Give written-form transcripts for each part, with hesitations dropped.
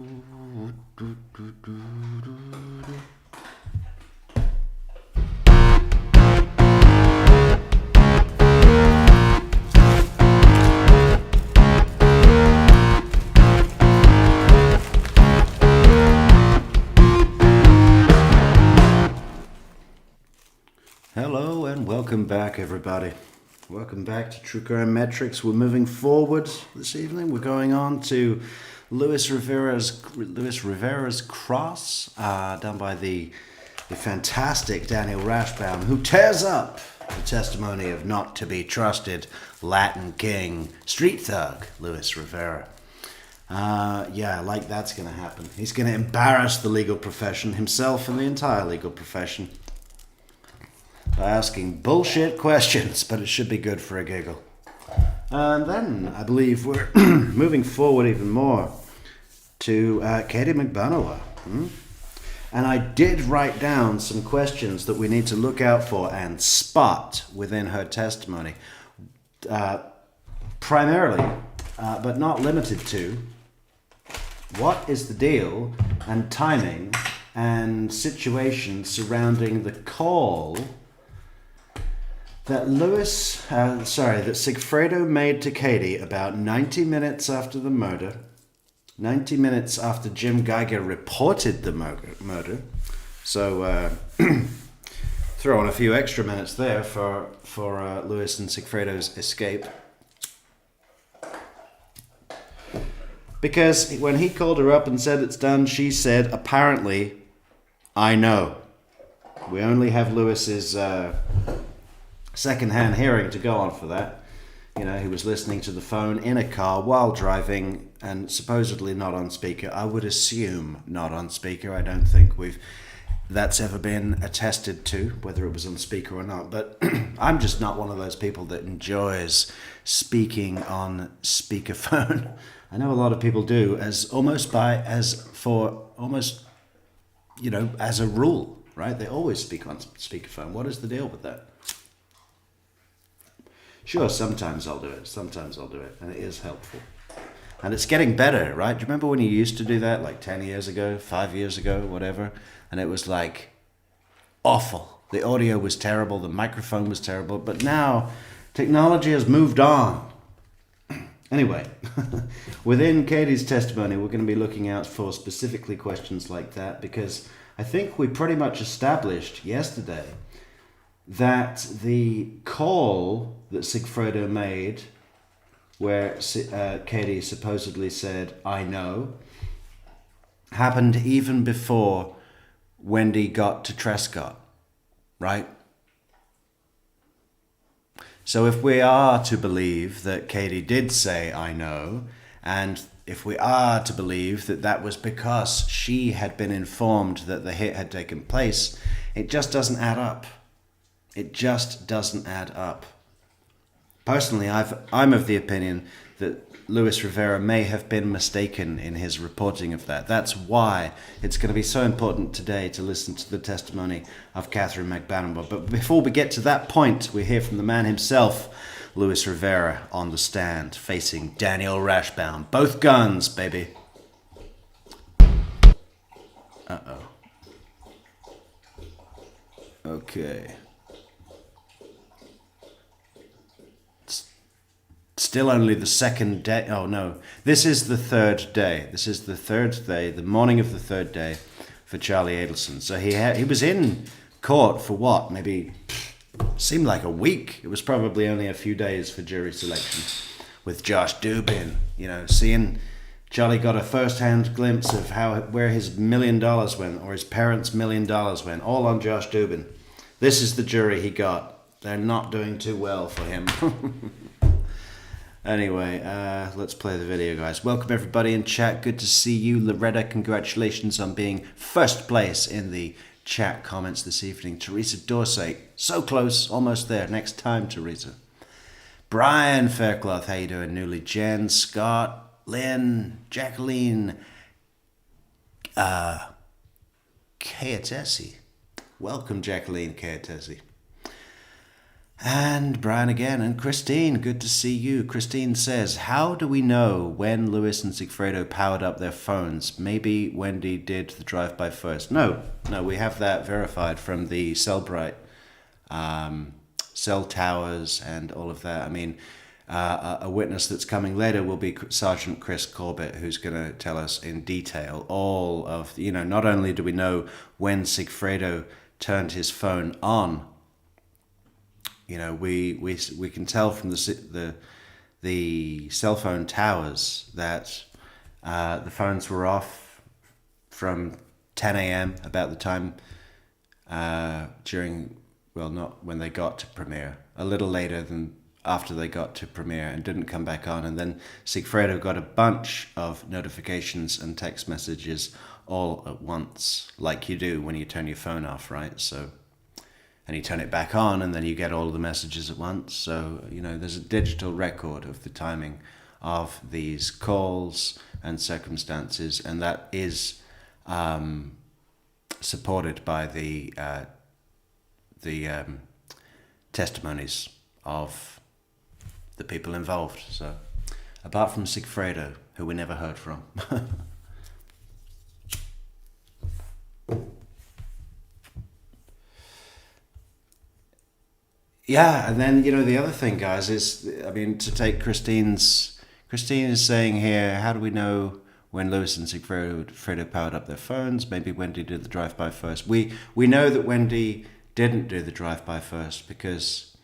Hello and welcome back, everybody. Welcome back to True Crime Metrix. We're moving forward this evening. We're going on to Luis Rivera's Cross, done by the fantastic Daniel Rashbaum, who tears up the testimony of not to be trusted Latin king, street thug, Luis Rivera. Like that's going to happen. He's going to embarrass the legal profession, himself and the entire legal profession, by asking bullshit questions, but it should be good for a giggle. And then I believe we're moving forward even more to Katie Magban. And I did write down some questions that we need to look out for and spot within her testimony. Primarily, but not limited to, what is the deal and timing and situation surrounding the call that Sigfredo made to Katie about 90 minutes after the murder, 90 minutes after Jim Geiger reported the murder. So throw in a few extra minutes there for Luis and Sigfredo's escape. Because when he called her up and said it's done, she said, apparently, I know. We only have Luis's second-hand hearing to go on for that. You know, he was listening to the phone in a car while driving and supposedly not on speaker. I would assume not on speaker. I don't think that's ever been attested to, whether it was on speaker or not. But I'm just not one of those people that enjoys speaking on speakerphone. I know a lot of people do, as a rule, right? They always speak on speakerphone. What is the deal with that? Sure, sometimes I'll do it, and it is helpful. And it's getting better, right? Do you remember when you used to do that, like 10 years ago, 5 years ago, whatever? And it was like awful. The audio was terrible, the microphone was terrible, but now technology has moved on. Anyway, within Katie's testimony, we're going to be looking out for specifically questions like that, because I think we pretty much established yesterday that the call that Sigfredo made, where Katie supposedly said, I know, happened even before Wendy got to Trescott, right? So if we are to believe that Katie did say, I know, and if we are to believe that that was because she had been informed that the hit had taken place, it just doesn't add up. It just doesn't add up. Personally, I'm of the opinion that Luis Rivera may have been mistaken in his reporting of that. That's why it's going to be so important today to listen to the testimony of Catherine Magban. But before we get to that point, we hear from the man himself, Luis Rivera, on the stand, facing Daniel Rashbaum. Both guns, baby. Uh-oh. Okay. Still only the second day. Oh no, this is the third day. The morning of the third day for Charlie Adelson. So he was in court for what? Maybe seemed like a week. It was probably only a few days for jury selection with Josh Dubin. You know, seeing Charlie got a first-hand glimpse of where his $1 million went, or his parents' $1 million went, all on Josh Dubin. This is the jury he got. They're not doing too well for him. Anyway, let's play the video, guys. Welcome everybody in chat. Good to see you. Loretta, congratulations on being first place in the chat comments this evening. Teresa Dorsey, so close, almost there. Next time, Teresa. Brian Faircloth, how you doing? Newly. Jen, Scott, Lynn, Jacqueline, Kayatesi. Welcome, Jacqueline Kayatesi. And Brian again. And Christine, good to see you. Christine says, how do we know when Lewis and Sigfredo powered up their phones? Maybe Wendy did the drive-by first. No, we have that verified from the Cellbrite cell towers and all of that. I mean, a witness that's coming later will be Sergeant Chris Corbett, who's going to tell us in detail all of, not only do we know when Sigfredo turned his phone on, we can tell from the cell phone towers that the phones were off from 10 a.m. about the time not when they got to Premiere, a little later than after they got to Premiere, and didn't come back on. And then Sigfredo got a bunch of notifications and text messages all at once, like you do when you turn your phone off, right? So, and you turn it back on, and then you get all of the messages at once. So, there's a digital record of the timing of these calls and circumstances, and that is supported by the testimonies of the people involved. So, apart from Sigfredo, who we never heard from. Yeah, and then, the other thing, guys, is, to take Christine is saying here, how do we know when Lewis and Sigfredo powered up their phones? Maybe Wendy did the drive-by first. We know that Wendy didn't do the drive-by first because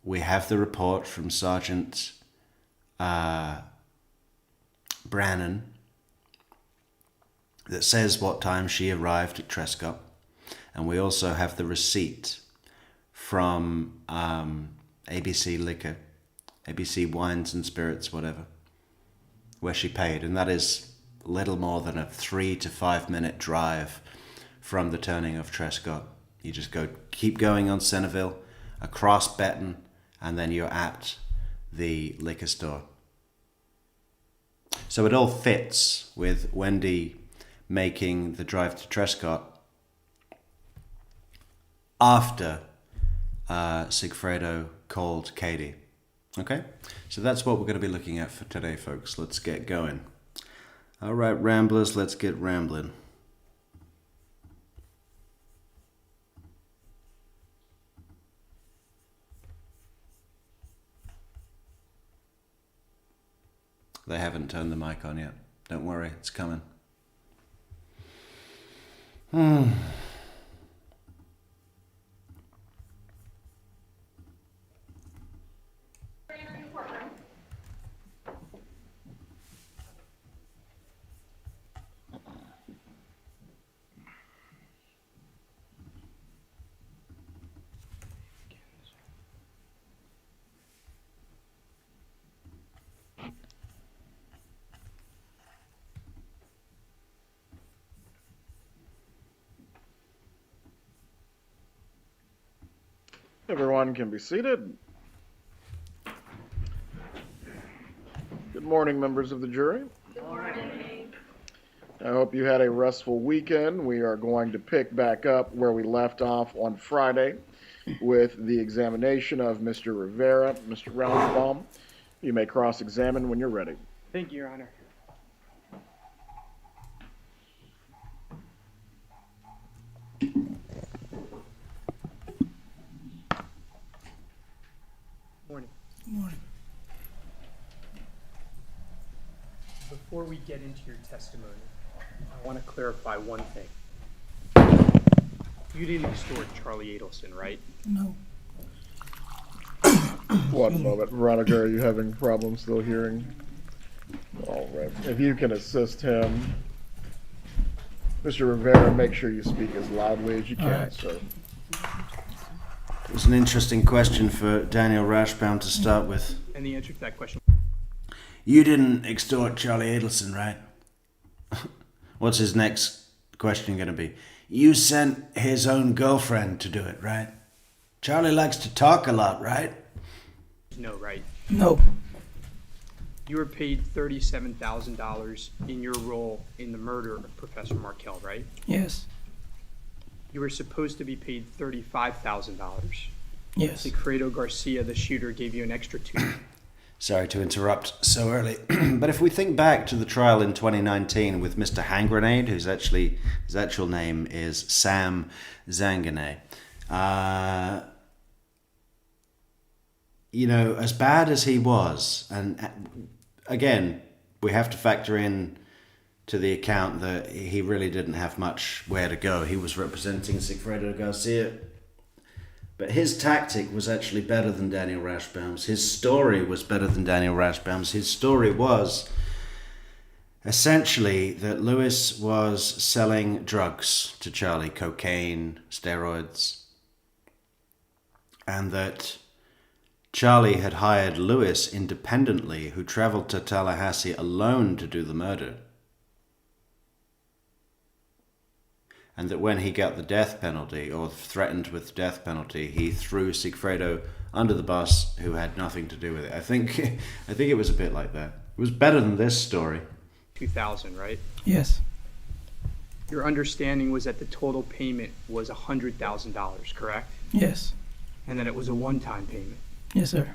we have the report from Sergeant Brannan that says what time she arrived at Trescott, and we also have the receipt from ABC Liquor, ABC Wines and Spirits, whatever, where she paid, and that is little more than a 3 to 5 minute drive from the turning of Trescott. You just keep going on Centerville, across Benton, and then you're at the liquor store. So it all fits with Wendy making the drive to Trescott after Sigfredo called Katie. Okay, so that's what we're going to be looking at for today, folks. Let's get going. All right, ramblers, let's get rambling. They haven't turned the mic on yet. Don't worry, it's coming. Everyone can be seated. Good morning, members of the jury. Good morning. I hope you had a restful weekend. We are going to pick back up where we left off on Friday with the examination of Mr. Rivera. Mr. Rashbaum, you may cross-examine when you're ready. Thank you, Your Honor. Morning. Good morning. Before we get into your testimony, I want to clarify one thing. You didn't extort Charlie Adelson, right? No. One moment. Veronica, are you having problems still hearing? All right. If you can assist him. Mr. Rivera, make sure you speak as loudly as you can, right. sir. It was an interesting question for Daniel Rashbaum to start with. And the answer to that question. You didn't extort Charlie Adelson, right? What's his next question going to be? You sent his own girlfriend to do it, right? Charlie likes to talk a lot, right? No, right? No. You were paid $37,000 in your role in the murder of Professor Markel, right? Yes. You were supposed to be paid $35,000. Yes. Sigfredo Garcia, the shooter, gave you an extra $2. Sorry to interrupt so early, but if we think back to the trial in 2019 with Mr. Hand Grenade, his actual name is Sam Zanganeh, as bad as he was, and again, we have to factor in to the account that he really didn't have much where to go. He was representing Sigfredo Garcia. But his tactic was actually better than Daniel Rashbaum's. His story was better than Daniel Rashbaum's. His story was essentially that Lewis was selling drugs to Charlie, cocaine, steroids, and that Charlie had hired Lewis independently, who traveled to Tallahassee alone to do the murder. And that when he got the death penalty, or threatened with the death penalty, he threw Sigfredo under the bus, who had nothing to do with it. I think it was a bit like that. It was better than this story. 2000, right? Yes. Your understanding was that the total payment was $100,000, correct? Yes. And that it was a one-time payment. Yes, sir.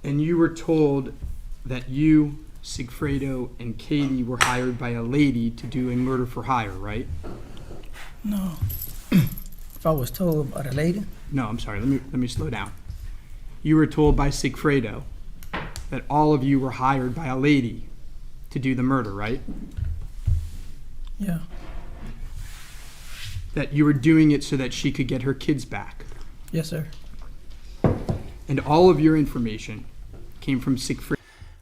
And you were told that you, Sigfredo, and Katie were hired by a lady to do a murder for hire, right? No. If I was told by the lady? No, I'm sorry. Let me slow down. You were told by Sigfredo that all of you were hired by a lady to do the murder, right? Yeah. That you were doing it so that she could get her kids back. Yes, sir. And all of your information came from Sigfredo.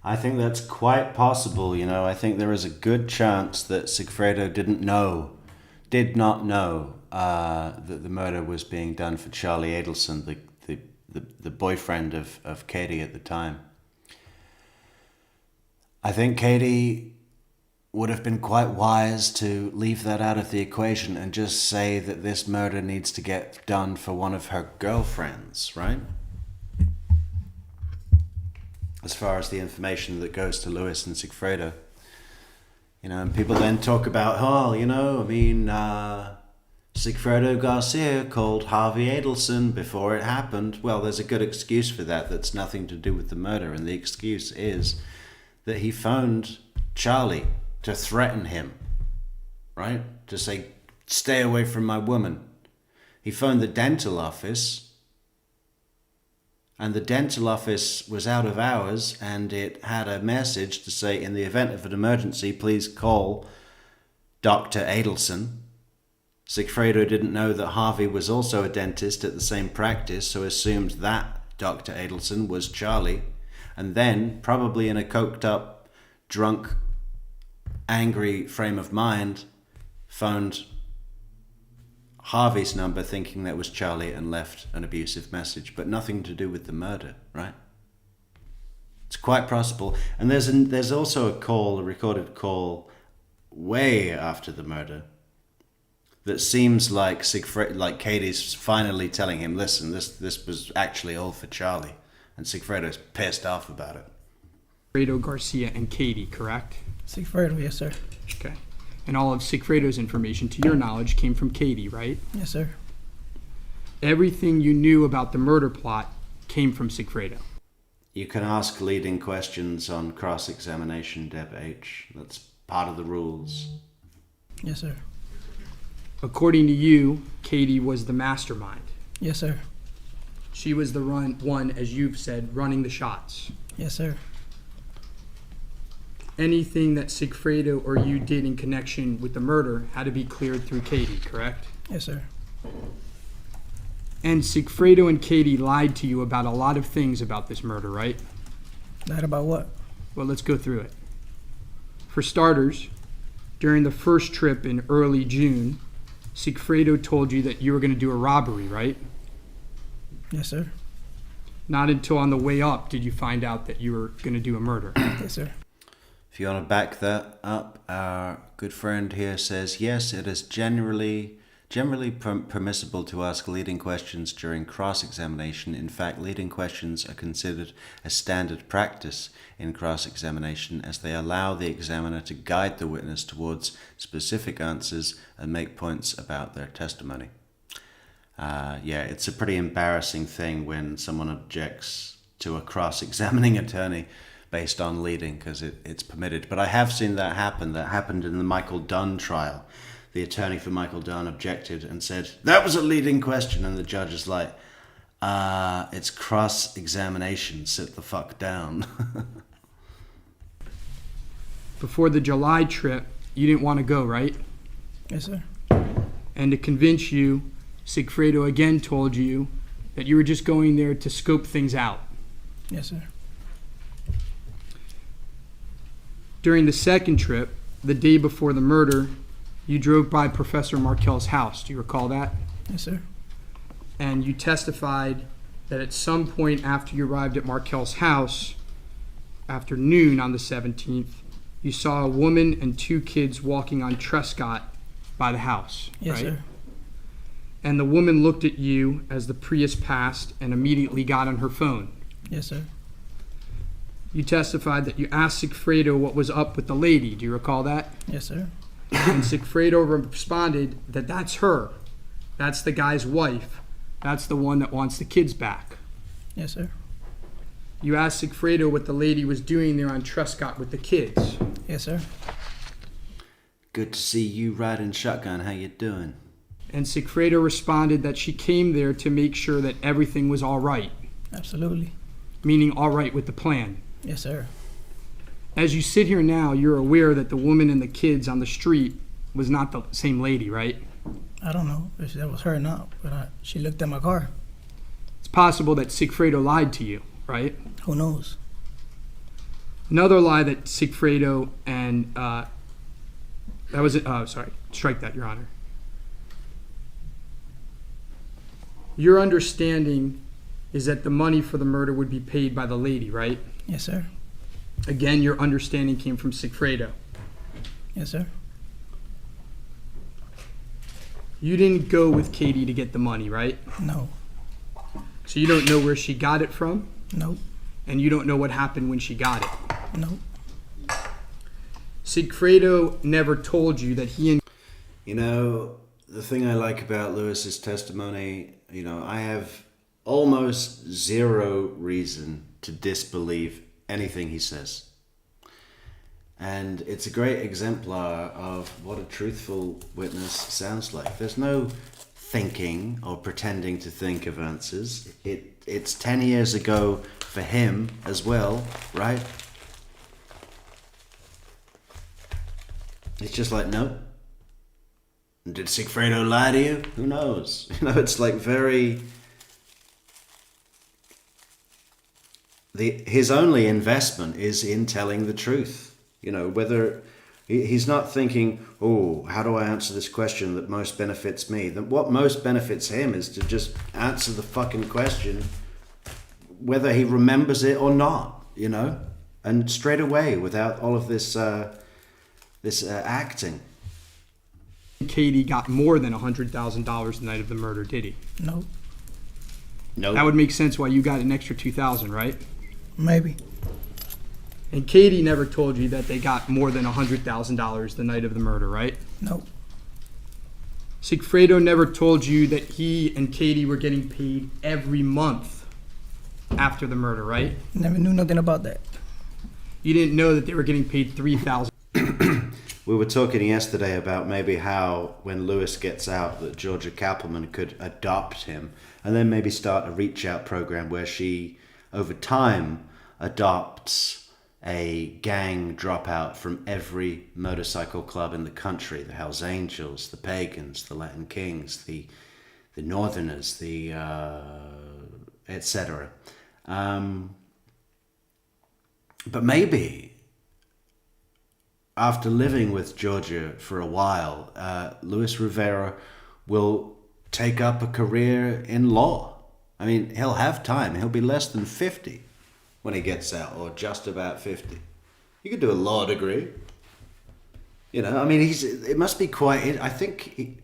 I think that's quite possible, I think there is a good chance that Sigfredo did not know that the murder was being done for Charlie Adelson, the boyfriend of Katie at the time. I think Katie would have been quite wise to leave that out of the equation and just say that this murder needs to get done for one of her girlfriends, right? As far as the information that goes to Lewis and Sigfredo. And people then talk about, Sigfredo Garcia called Harvey Adelson before it happened. Well, there's a good excuse for that that's nothing to do with the murder, and the excuse is that he phoned Charlie to threaten him, right? To say, stay away from my woman. He phoned the dental office, and the dental office was out of hours, and it had a message to say, in the event of an emergency, please call Dr. Adelson. Sigfredo didn't know that Harvey was also a dentist at the same practice, so assumed that Dr. Adelson was Charlie, and then, probably in a coked up, drunk, angry frame of mind, phoned Harvey's number thinking that was Charlie and left an abusive message, but nothing to do with the murder, right? It's quite possible. And there's also a recorded call way after the murder that seems like like Katie's finally telling him, listen, this was actually all for Charlie. And Sigfredo's pissed off about it. Sigfredo Garcia and Katie, correct? Sigfredo, yes, sir. Okay. And all of Sigfredo's information, to your knowledge, came from Katie, right? Yes, sir. Everything you knew about the murder plot came from Sigfredo. You can ask leading questions on cross-examination, Deb H. That's part of the rules. Yes, sir. According to you, Katie was the mastermind. Yes, sir. She was the one, as you've said, running the shots. Yes, sir. Anything that Sigfredo or you did in connection with the murder had to be cleared through Katie, correct? Yes, sir. And Sigfredo and Katie lied to you about a lot of things about this murder, right? Lied about what? Well, let's go through it. For starters, during the first trip in early June, Sigfredo told you that you were going to do a robbery, right? Yes, sir. Not until on the way up did you find out that you were going to do a murder. Yes, sir. If you want to back that up, our good friend here says, yes, it is generally Generally permissible to ask leading questions during cross-examination. In fact, leading questions are considered a standard practice in cross-examination as they allow the examiner to guide the witness towards specific answers and make points about their testimony. It's a pretty embarrassing thing when someone objects to a cross-examining attorney based on leading because it's permitted. But I have seen that happen. That happened in the Michael Dunn trial. The attorney for Michael Dunn objected and said, that was a leading question. And the judge is like, it's cross-examination. Sit the fuck down. Before the July trip, you didn't want to go, right? Yes, sir. And to convince you, Sigfredo again told you that you were just going there to scope things out. Yes, sir. During the second trip, the day before the murder, you drove by Professor Markel's house. Do you recall that? Yes, sir. And you testified that at some point after you arrived at Markel's house, after noon on the 17th, you saw a woman and 2 kids walking on Trescott by the house. Yes, right? sir. And the woman looked at you as the Prius passed and immediately got on her phone. Yes, sir. You testified that you asked Sigfredo what was up with the lady. Do you recall that? Yes, sir. And Sigfredo responded that that's her. That's the guy's wife. That's the one that wants the kids back. Yes, sir. You asked Sigfredo what the lady was doing there on Trescott with the kids. Yes, sir. Good to see you riding shotgun. How you doing? And Sigfredo responded that she came there to make sure that everything was all right, Absolutely. meaning all right with the plan. Yes, sir. As you sit here now, you're aware that the woman and the kids on the street was not the same lady, right? I don't know if that was her or not, but she looked at my car. It's possible that Sigfredo lied to you, right? Who knows? Another lie that Sigfredo and that was it. Sorry, strike that, Your Honor. Your understanding is that the money for the murder would be paid by the lady, right? Yes, sir. Again, your understanding came from Sigfredo. Yes, sir. You didn't go with Katie to get the money, right? No. So you don't know where she got it from, Nope. and you don't know what happened when she got it. Nope. Sigfredo never told you that he and You know, the thing I like about Lewis's testimony, I have almost zero reason to disbelieve anything he says. And it's a great exemplar of what a truthful witness sounds like. There's no thinking or pretending to think of answers. It's 10 years ago for him as well, right? It's just like, no. Did Sigfredo lie to you? Who knows? It's like very... His only investment is in telling the truth. Whether he's not thinking, oh, how do I answer this question that most benefits me? What most benefits him is to just answer the fucking question, whether he remembers it or not, and straight away without all of this acting. Katie got more than $100,000 the night of the murder, did he? Nope. No. That would make sense why you got an extra $2,000, right? Maybe. And Katie never told you that they got more than $100,000 the night of the murder, right? Nope. Sigfredo never told you that he and Katie were getting paid every month after the murder, right? Never knew nothing about that. You didn't know that they were getting paid $3,000. We were talking yesterday about maybe how when Lewis gets out that Georgia Kappelman could adopt him and then maybe start a reach out program where she over time adopts a gang dropout from every motorcycle club in the country, the Hells Angels, the Pagans, the Latin Kings, the Northerners, the etc. But maybe after living with Georgia for a while, Luis Rivera will take up a career in law. I mean, he'll have time. He'll be less than 50 when he gets out, or just about 50. He could do a law degree. It must be quite... I think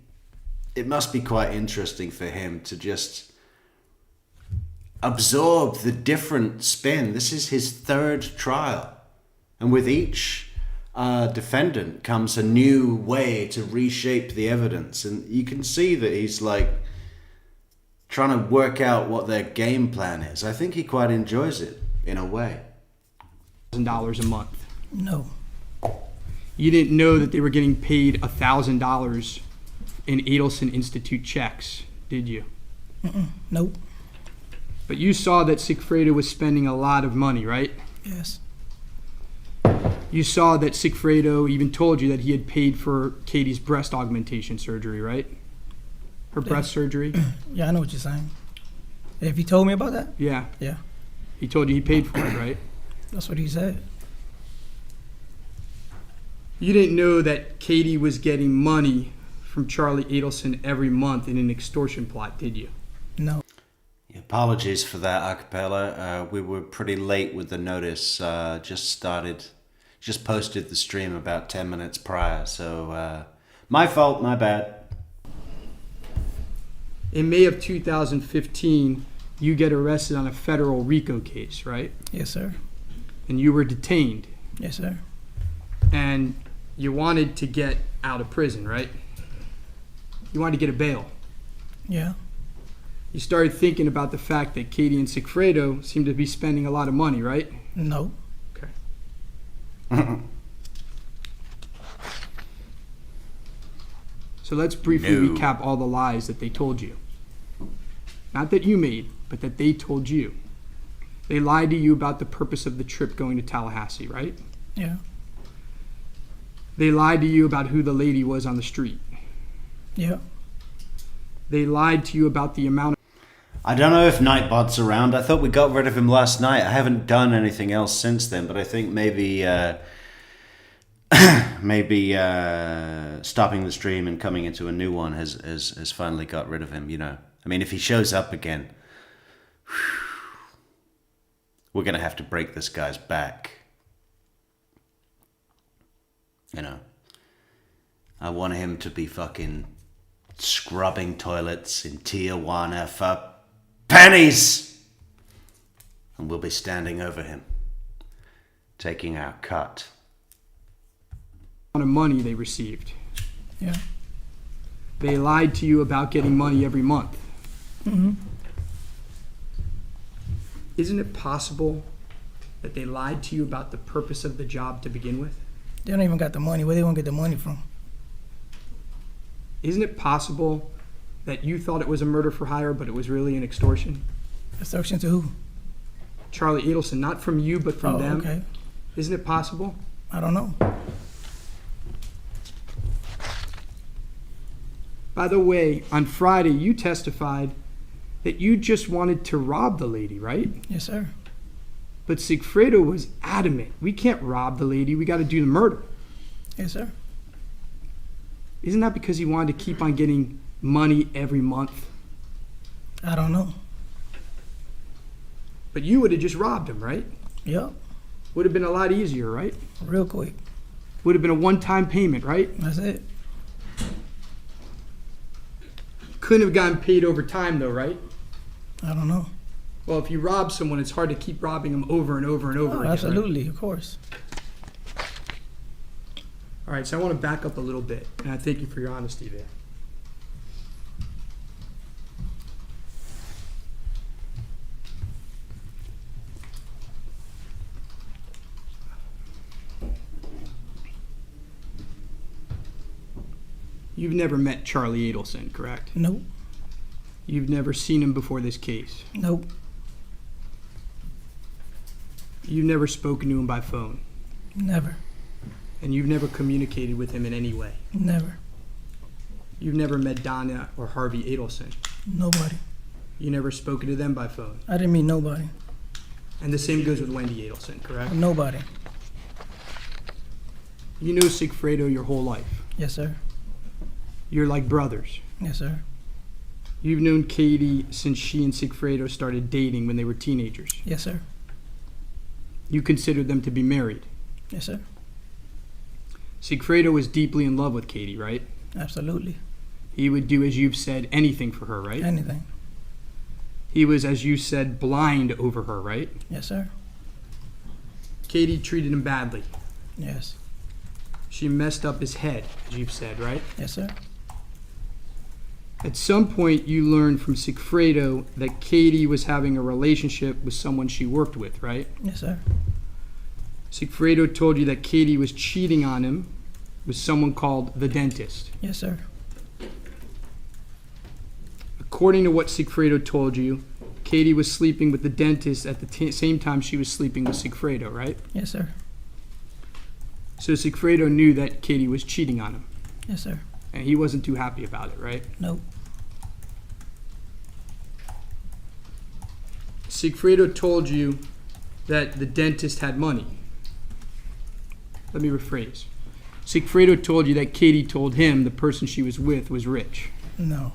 it must be quite interesting for him to just absorb the different spin. This is his third trial. And with each defendant comes a new way to reshape the evidence. And you can see that he's like trying to work out what their game plan is. I think he quite enjoys it in a way. $1,000 a month. No. You didn't know that they were getting paid $1,000 in Adelson Institute checks, did you? Nope. But you saw that Sigfredo was spending a lot of money, right? Yes. You saw that Sigfredo even told you that he had paid for Katie's breast augmentation surgery, right? Her breast surgery? Yeah, I know what you're saying. If he told me about that? Yeah. Yeah. He told you he paid for it, right? That's what he said. You didn't know that Katie was getting money from Charlie Adelson every month in an extortion plot, did you? No. Apologies for that, acapella. We were pretty late with the notice. Just posted the stream about 10 minutes prior. So my fault, my bad. In May of 2015, you get arrested on a federal RICO case, right? Yes, sir. And you were detained. Yes, sir. And you wanted to get out of prison, right? You wanted to get a bail. Yeah. You started thinking about the fact that Katie and Sigfredo seemed to be spending a lot of money, right? No. Okay. So let's briefly recap all the lies that they told you. Not that you made, but that they told you. They lied to you about the purpose of the trip going to Tallahassee, right? Yeah. They lied to you about who the lady was on the street. Yeah. They lied to you about the amount of... I don't know if Nightbot's around. I thought we got rid of him last night. I haven't done anything else since then, but I think maybe stopping the stream and coming into a new one has finally got rid of him, you know. I mean, if he shows up again, we're going to have to break this guy's back. You know. I want him to be fucking scrubbing toilets in Tijuana for pennies! And we'll be standing over him, taking our cut. of money they received. Yeah. They lied to you about getting money every month. Mm-hmm. Isn't it possible that they lied to you about the purpose of the job to begin with? They don't even got the money. Where they gonna get the money from? Isn't it possible that you thought it was a murder for hire, but it was really an extortion? Extortion to who? Charlie Adelson, not from you, but from them. Okay. Isn't it possible? I don't know. By the way, on Friday, you testified that you just wanted to rob the lady, right? Yes, sir. But Sigfredo was adamant. We can't rob the lady. We got to do the murder. Yes, sir. Isn't that because he wanted to keep on getting money every month? I don't know. But you would have just robbed him, right? Yep. Would have been a lot easier, right? Real quick. Would have been a one-time payment, right? That's it. Couldn't have gotten paid over time, though, right? I don't know. Well, if you rob someone, it's hard to keep robbing them over and over and over again. Absolutely, Right? of course. All right, so I want to back up a little bit, and I thank you for your honesty there. You've never met Charlie Adelson, correct? Nope. You've never seen him before this case. Nope. You've never spoken to him by phone. Never. And you've never communicated with him in any way. Never. You've never met Donna or Harvey Adelson. Nobody. You never spoken to them by phone. I didn't meet nobody. And the same goes with Wendy Adelson, correct? Nobody. You know Sigfredo your whole life. Yes, sir. You're like brothers. Yes, sir. You've known Katie since she and Sigfredo started dating when they were teenagers. Yes, sir. You considered them to be married. Yes, sir. Sigfredo was deeply in love with Katie, right? Absolutely. He would do, as you've said, anything for her, right? Anything. He was, as you said, blind over her, right? Yes, sir. Katie treated him badly. Yes. She messed up his head, as you've said, right? Yes, sir. At some point, you learned from Sigfredo that Katie was having a relationship with someone she worked with, right? Yes, sir. Sigfredo told you that Katie was cheating on him with someone called the dentist. Yes, sir. According to what Sigfredo told you, Katie was sleeping with the dentist at the same time she was sleeping with Sigfredo, right? Yes, sir. So Sigfredo knew that Katie was cheating on him, Yes, sir. and he wasn't too happy about it, right? Nope. Sigfredo told you that the dentist had money. Let me rephrase. Sigfredo told you that Katie told him the person she was with was rich. No.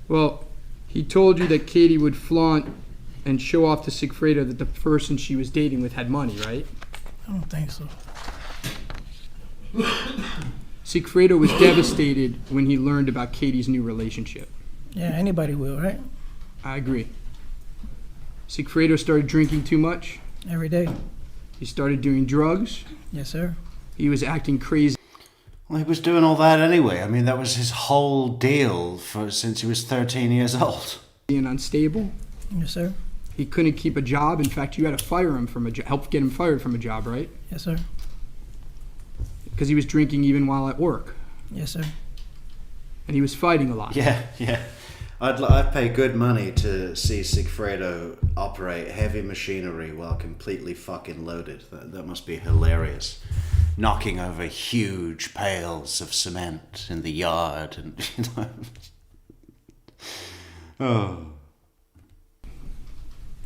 Well, he told you that Katie would flaunt and show off to Sigfredo that the person she was dating with had money, right? I don't think so. Sigfredo was devastated when he learned about Katie's new relationship. Yeah, anybody will, right? I agree. Sigfredo started drinking too much. Every day. He started doing drugs. Yes, sir. He was acting crazy. Well, he was doing all that anyway. I mean, that was his whole deal since he was 13 years old. And unstable. Yes, sir. He couldn't keep a job. In fact, you had to fire him from a job, help get him fired from a job, right? Yes, sir. Because he was drinking even while at work. Yes, sir. And he was fighting a lot. Yeah. I'd pay good money to see Sigfredo operate heavy machinery while completely fucking loaded. That must be hilarious. Knocking over huge pails of cement in the yard and, you know. Oh.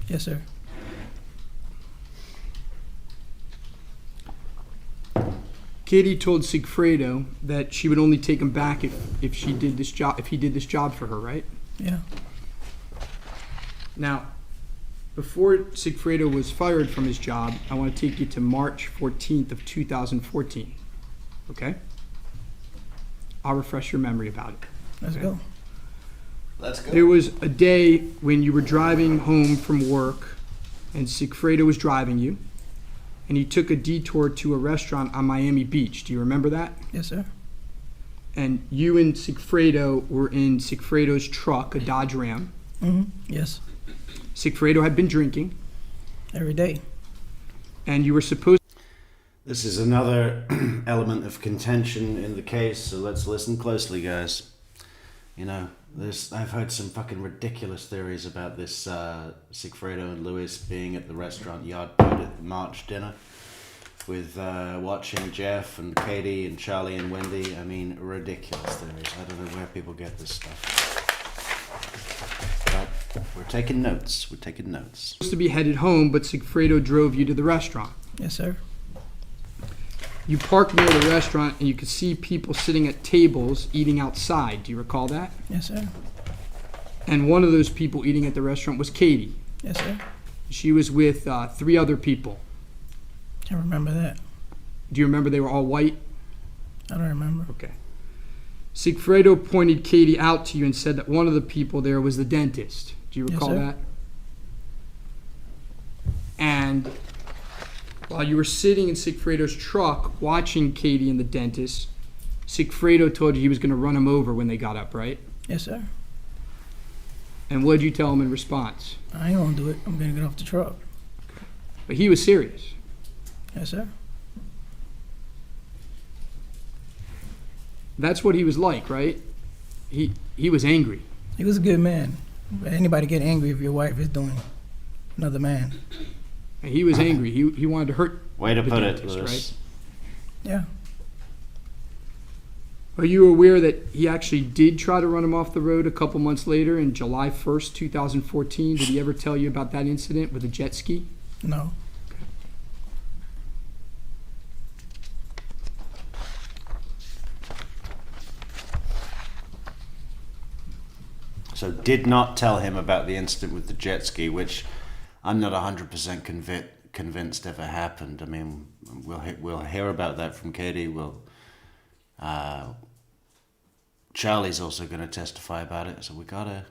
Yes, sir. Katie told Sigfredo that she would only take him back if he did this job for her, right? Yeah. Now, before Sigfredo was fired from his job, I want to take you to March 14th of 2014. Okay? I'll refresh your memory about it. Let's Okay. go. Let's go. There was a day when you were driving home from work and Sigfredo was driving you and you took a detour to a restaurant on Miami Beach. Do you remember that? Yes, sir. And you and Sigfredo were in Sigfredo's truck, a Dodge Ram. Mm-hmm. Yes. Sigfredo had been drinking Every day. and you were supposed This is another element of contention in the case, so let's listen closely, guys. You know, I've heard some fucking ridiculous theories about this Sigfredo and Lewis being at the restaurant Yard Boat at the March dinner with watching Jeff and Katie and Charlie and Wendy. I mean, ridiculous theories. I don't know where people get this stuff. But we're taking notes. to be headed home, but Sigfredo drove you to the restaurant. Yes, sir. You parked near the restaurant and you could see people sitting at tables eating outside. Do you recall that? Yes, sir. And one of those people eating at the restaurant was Katie. Yes, sir. She was with 3 other people. Can't remember that. Do you remember they were all white? I don't remember. Okay. Sigfredo pointed Katie out to you and said that one of the people there was the dentist. Do you Yes, recall sir. that? And while you were sitting in Sigfredo's truck watching Katie and the dentist, Sigfredo told you he was going to run him over when they got up, right? Yes, sir. And what did you tell him in response? I ain't gonna do it. I'm gonna get off the truck. But he was serious. Yes, sir. That's what he was like, right? He was angry. He was a good man. But anybody get angry if your wife is doing another man. And he was angry. He wanted to hurt Way to the put it, dentist, Lewis. right? Yeah. Are you aware that he actually did try to run him off the road a couple months later in July 1st, 2014? Did he ever tell you about that incident with the jet ski? No. So did not tell him about the incident with the jet ski, which I'm not 100% convinced ever happened. I mean, we'll hear about that from Katie. We'll Charlie's also going to testify about it, so we gotta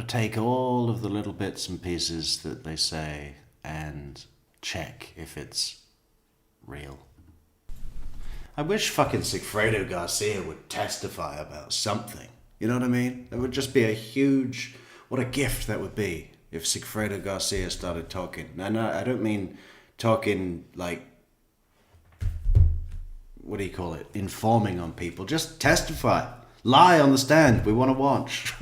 take all of the little bits and pieces that they say and check if it's real. I wish fucking Sigfredo Garcia would testify about something. You know what I mean? It would just be a huge... What a gift that would be if Sigfredo Garcia started talking. No, I don't mean talking like... What do you call it? Informing on people. Just testify. Lie on the stand. We want to watch.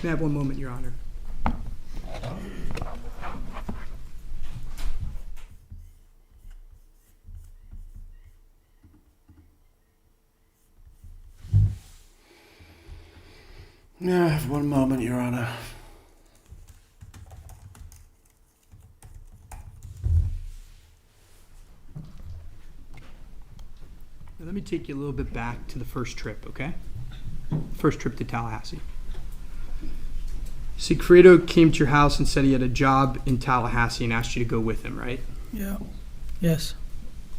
May I have one moment, Your Honor? Yeah, have one moment, Your Honor. Now, let me take you a little bit back to the first trip, okay? First trip to Tallahassee. Sigfredo came to your house and said he had a job in Tallahassee and asked you to go with him, right? Yeah. Yes.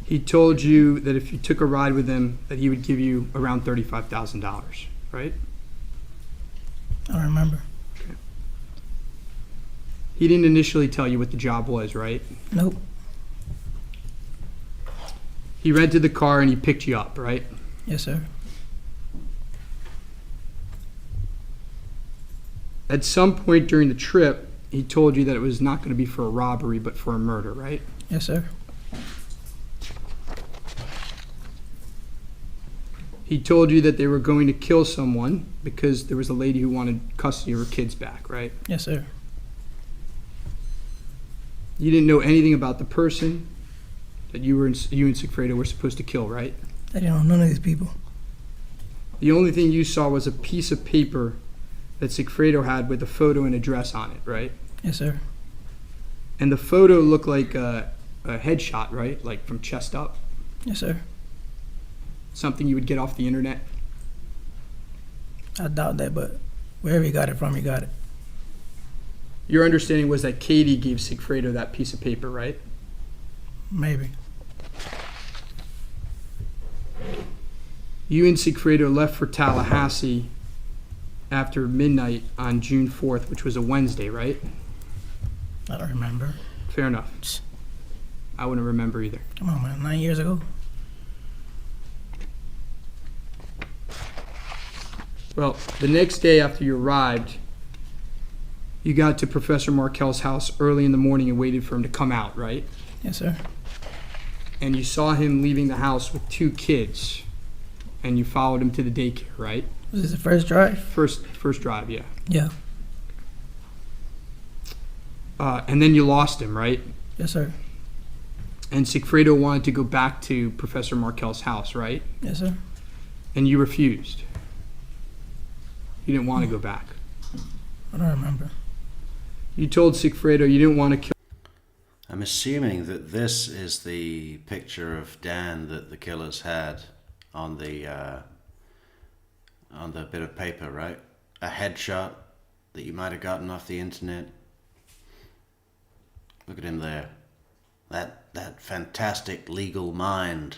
He told you that if you took a ride with him, that he would give you around $35,000, right? I don't remember. Okay. He didn't initially tell you what the job was, right? Nope. He rented the car and he picked you up, right? Yes, sir. At some point during the trip, he told you that it was not going to be for a robbery, but for a murder, right? Yes, sir. He told you that they were going to kill someone because there was a lady who wanted custody of her kids back, right? Yes, sir. You didn't know anything about the person that you and Sigfredo were supposed to kill, right? I didn't know none of these people. The only thing you saw was a piece of paper that Sigfredo had with a photo and address on it, right? Yes, sir. And the photo looked like a headshot, right? Like from chest up. Yes, sir. Something you would get off the internet. I doubt that, but wherever you got it from, you got it. Your understanding was that Katie gave Sigfredo that piece of paper, right? Maybe. You and Sigfredo left for Tallahassee after midnight on June 4th, which was a Wednesday, right? I don't remember. Fair enough. I wouldn't remember either. Come on, man. 9 years ago? Well, the next day after you arrived, you got to Professor Markel's house early in the morning and waited for him to come out, right? Yes, sir. And you saw him leaving the house with 2 kids, and you followed him to the daycare, right? Was this the first drive? First drive, yeah. Yeah. And then you lost him, right? Yes, sir. And Sigfredo wanted to go back to Professor Markel's house, right? Yes, sir. And you refused. You didn't want to go back. I don't remember. You told Sigfredo you didn't want to kill. I'm assuming that this is the picture of Dan that the killers had on the bit of paper, right? A headshot that you might have gotten off the internet. Look at him there. That fantastic legal mind.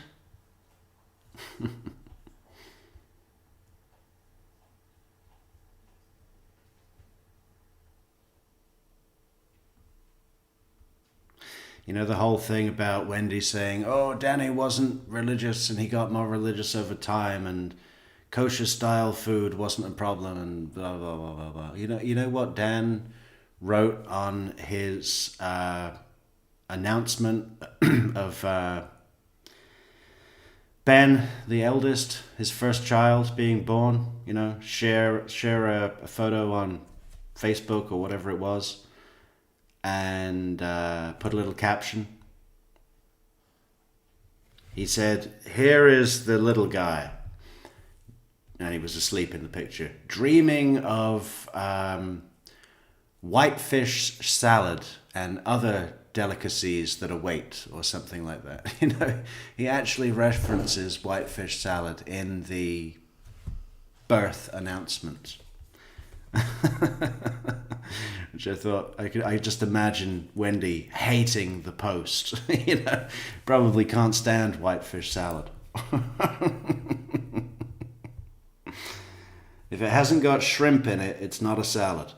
You know, the whole thing about Wendy saying, oh, Danny wasn't religious and he got more religious over time and kosher style food wasn't a problem and blah, blah, blah, blah, blah. You know what Dan wrote on his announcement of Ben, the eldest, his first child being born, you know, share a photo on Facebook or whatever it was. And put a little caption. He said, here is the little guy. And he was asleep in the picture. Dreaming of whitefish salad and other delicacies that await, or something like that. You know, he actually references whitefish salad in the birth announcement. Which I thought I just imagine Wendy hating the Post. Probably can't stand whitefish salad. If it hasn't got shrimp in it, it's not a salad.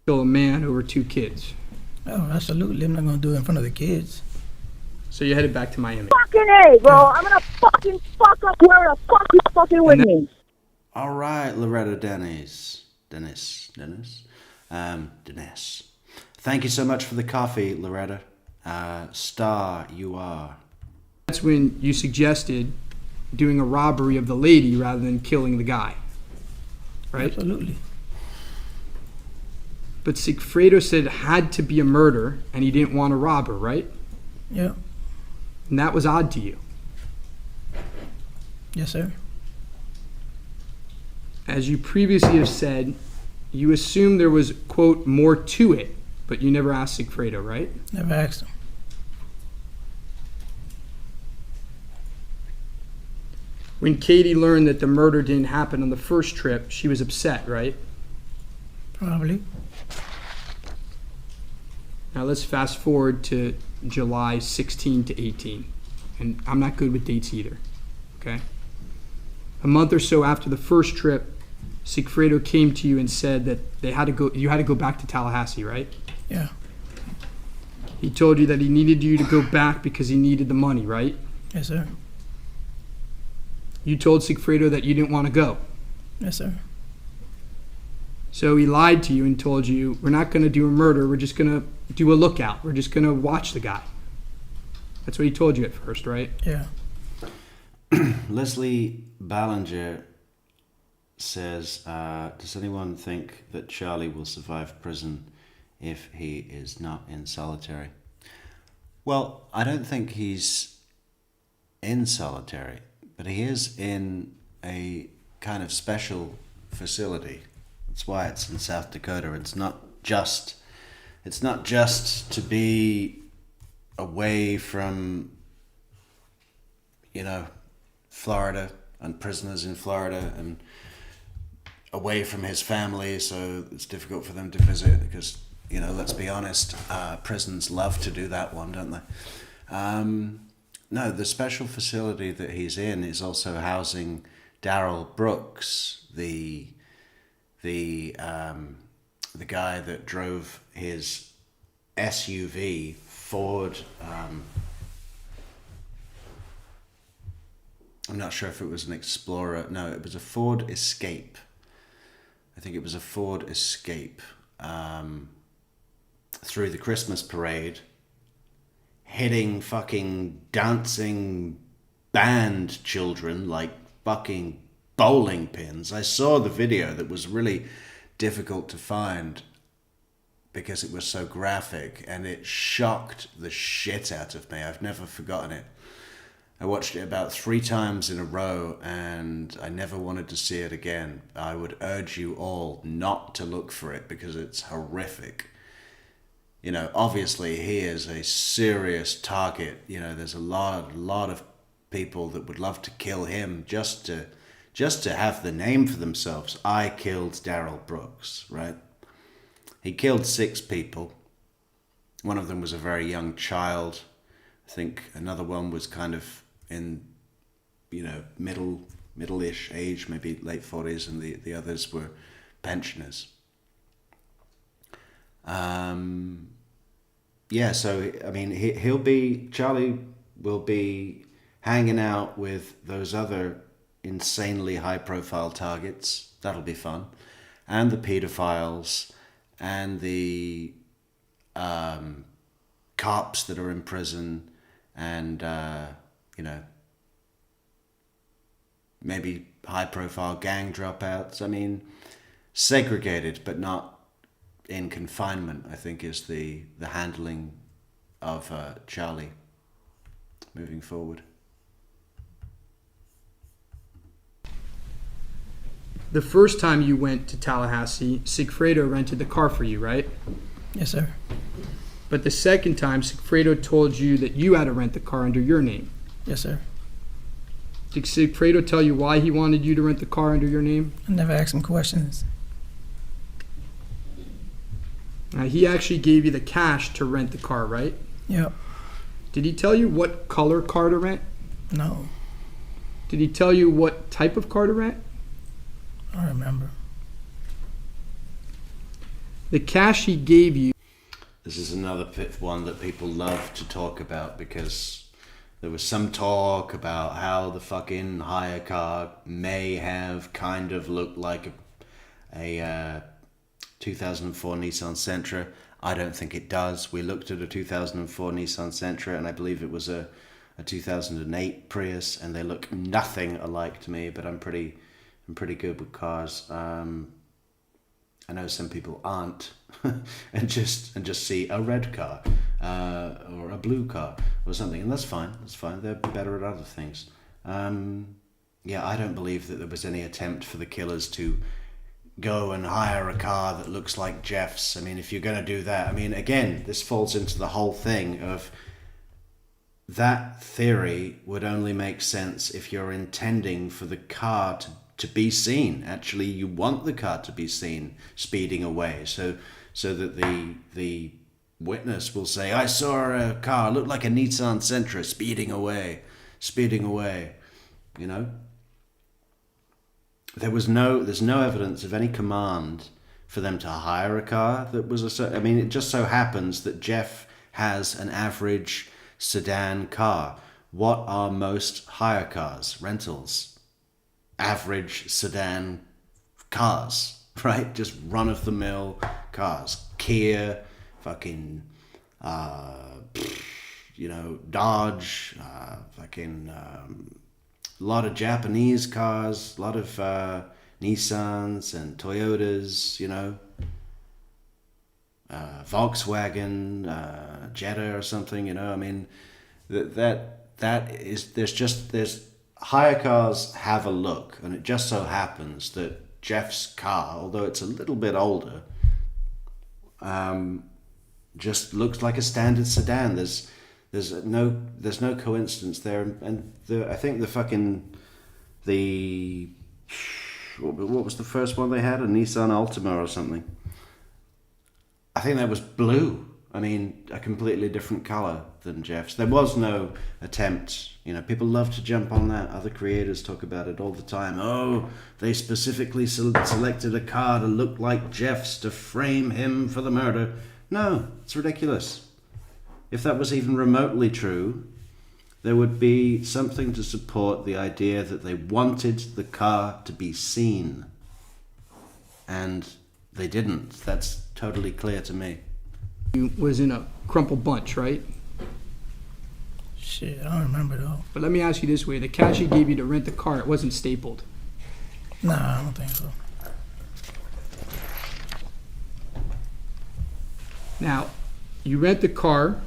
Kill a man over 2 kids. Oh, absolutely. I'm not gonna do it in front of the kids. So you headed back to Miami. Fucking A, bro. I'm gonna fucking fuck up where the fuck you fucking with me. All right, Loretta Dennis. Thank you so much for the coffee, Loretta. Star you are. That's when you suggested doing a robbery of the lady rather than killing the guy. Right? Absolutely. But Sigfredo said it had to be a murder and he didn't want to rob her, right? Yeah. And that was odd to you. Yes, sir. As you previously have said, you assumed there was, quote, more to it, but you never asked Sigfredo, right? Never asked him. When Katie learned that the murder didn't happen on the first trip, she was upset, right? Probably. Now let's fast forward to July 16 to 18. And I'm not good with dates either, okay? A month or so after the first trip, Sigfredo came to you and said that you had to go back to Tallahassee, right? Yeah. He told you that he needed you to go back because he needed the money, right? Yes, sir. You told Sigfredo that you didn't want to go. Yes, sir. So he lied to you and told you, we're not going to do a murder, we're just going to do a lookout. We're just going to watch the guy. That's what he told you at first, right? Yeah. Leslie Ballinger says, does anyone think that Charlie will survive prison if he is not in solitary? Well, I don't think he's in solitary, but he is in a kind of special facility. That's why it's in South Dakota. It's not just to be away from, Florida and prisoners in Florida and away from his family, so it's difficult for them to visit because, let's be honest, prisons love to do that one, don't they? No, the special facility that he's in is also housing Darrell Brooks, the guy that drove his SUV Ford. I'm not sure if it was an Explorer. No, it was a Ford Escape. I think it was a Ford Escape through the Christmas parade, hitting fucking dancing band children like fucking bowling pins. I saw the video that was really difficult to find because it was so graphic and it shocked the shit out of me. I've never forgotten it. I watched it about 3 times in a row and I never wanted to see it again. I would urge you all not to look for it because it's horrific. Obviously he is a serious target. There's a lot of people that would love to kill him just to have the name for themselves. I killed Darrell Brooks, right? He killed 6 people. One of them was a very young child. I think another one was kind of in, middle-ish age, maybe late 40s, and the others were pensioners. So, Charlie will be hanging out with those other insanely high-profile targets. That'll be fun. And the pedophiles, and the cops that are in prison, and maybe high-profile gang dropouts. I mean, segregated, but not in confinement, I think is the handling of Charlie moving forward. The first time you went to Tallahassee, Sigfredo rented the car for you, right? Yes, sir. But the second time, Sigfredo told you that you had to rent the car under your name. Yes, sir. Did Sigfredo tell you why he wanted you to rent the car under your name? I never asked him questions. He actually gave you the cash to rent the car, right? Yep. Did he tell you what color car to rent? No. Did he tell you what type of car to rent? I don't remember. The cash he gave you. This is another one that people love to talk about because there was some talk about how the fucking hire car may have kind of looked like a 2004 Nissan Sentra. I don't think it does. We looked at a 2004 Nissan Sentra and I believe it was a 2008 Prius, and they look nothing alike to me, but I'm pretty good with cars. I know some people aren't and just see a red car or a blue car or something, and that's fine. They're better at other things. Yeah, I don't believe that there was any attempt for the killers to go and hire a car that looks like Jeff's. I mean, if you're going to do that, I mean, again, this falls into the whole thing of that theory would only make sense if you're intending for the car to be seen. Actually, you want the car to be seen speeding away, so that the witness will say, "I saw a car, looked like a Nissan Sentra, speeding away." You know, there's no evidence of any command for them to hire a car that was I mean, it just so happens that Jeff has an average sedan car. What are most hire cars? Rentals. Average sedan cars, right? Just run-of-the-mill cars. Kia, fucking, Dodge, a lot of Japanese cars, a lot of Nissans and Toyotas, Volkswagen, Jetta or something, I mean, there's hire cars have a look, and it just so happens that Jeff's car, although it's a little bit older, just looks like a standard sedan. There's no coincidence there, and I think what was the first one they had? A Nissan Altima or something. I think that was blue. I mean, a completely different color than Jeff's. There was no attempt. People love to jump on that. Other creators talk about it all the time. Oh, they specifically selected a car to look like Jeff's to frame him for the murder. No, it's ridiculous. If that was even remotely true, there would be something to support the idea that they wanted the car to be seen. And they didn't. That's totally clear to me. You was in a crumpled bunch, right? Shit, I don't remember though. But let me ask you this way. The cash he gave you to rent the car, it wasn't stapled. Nah, I don't think so. Now, you rent the car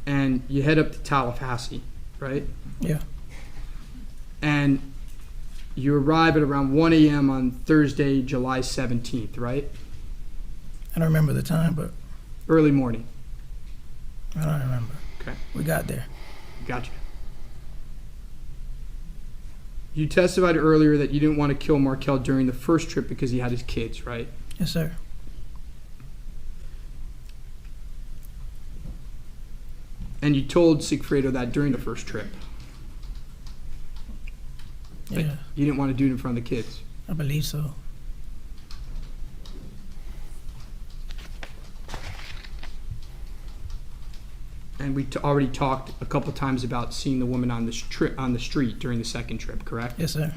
and you head up to Tallahassee, right? Yeah. And you arrive at around 1 a.m. on Thursday, July 17th, right? I don't remember the time, but Early morning. I don't remember. Okay. We got there. Gotcha. You testified earlier that you didn't want to kill Markel during the first trip because he had his kids, right? Yes, sir. And you told Sigfredo that during the first trip. Yeah, You didn't want to do it in front of the kids. I believe so. And we already talked a couple times about seeing the woman on the street during the second trip, correct? Yes, sir.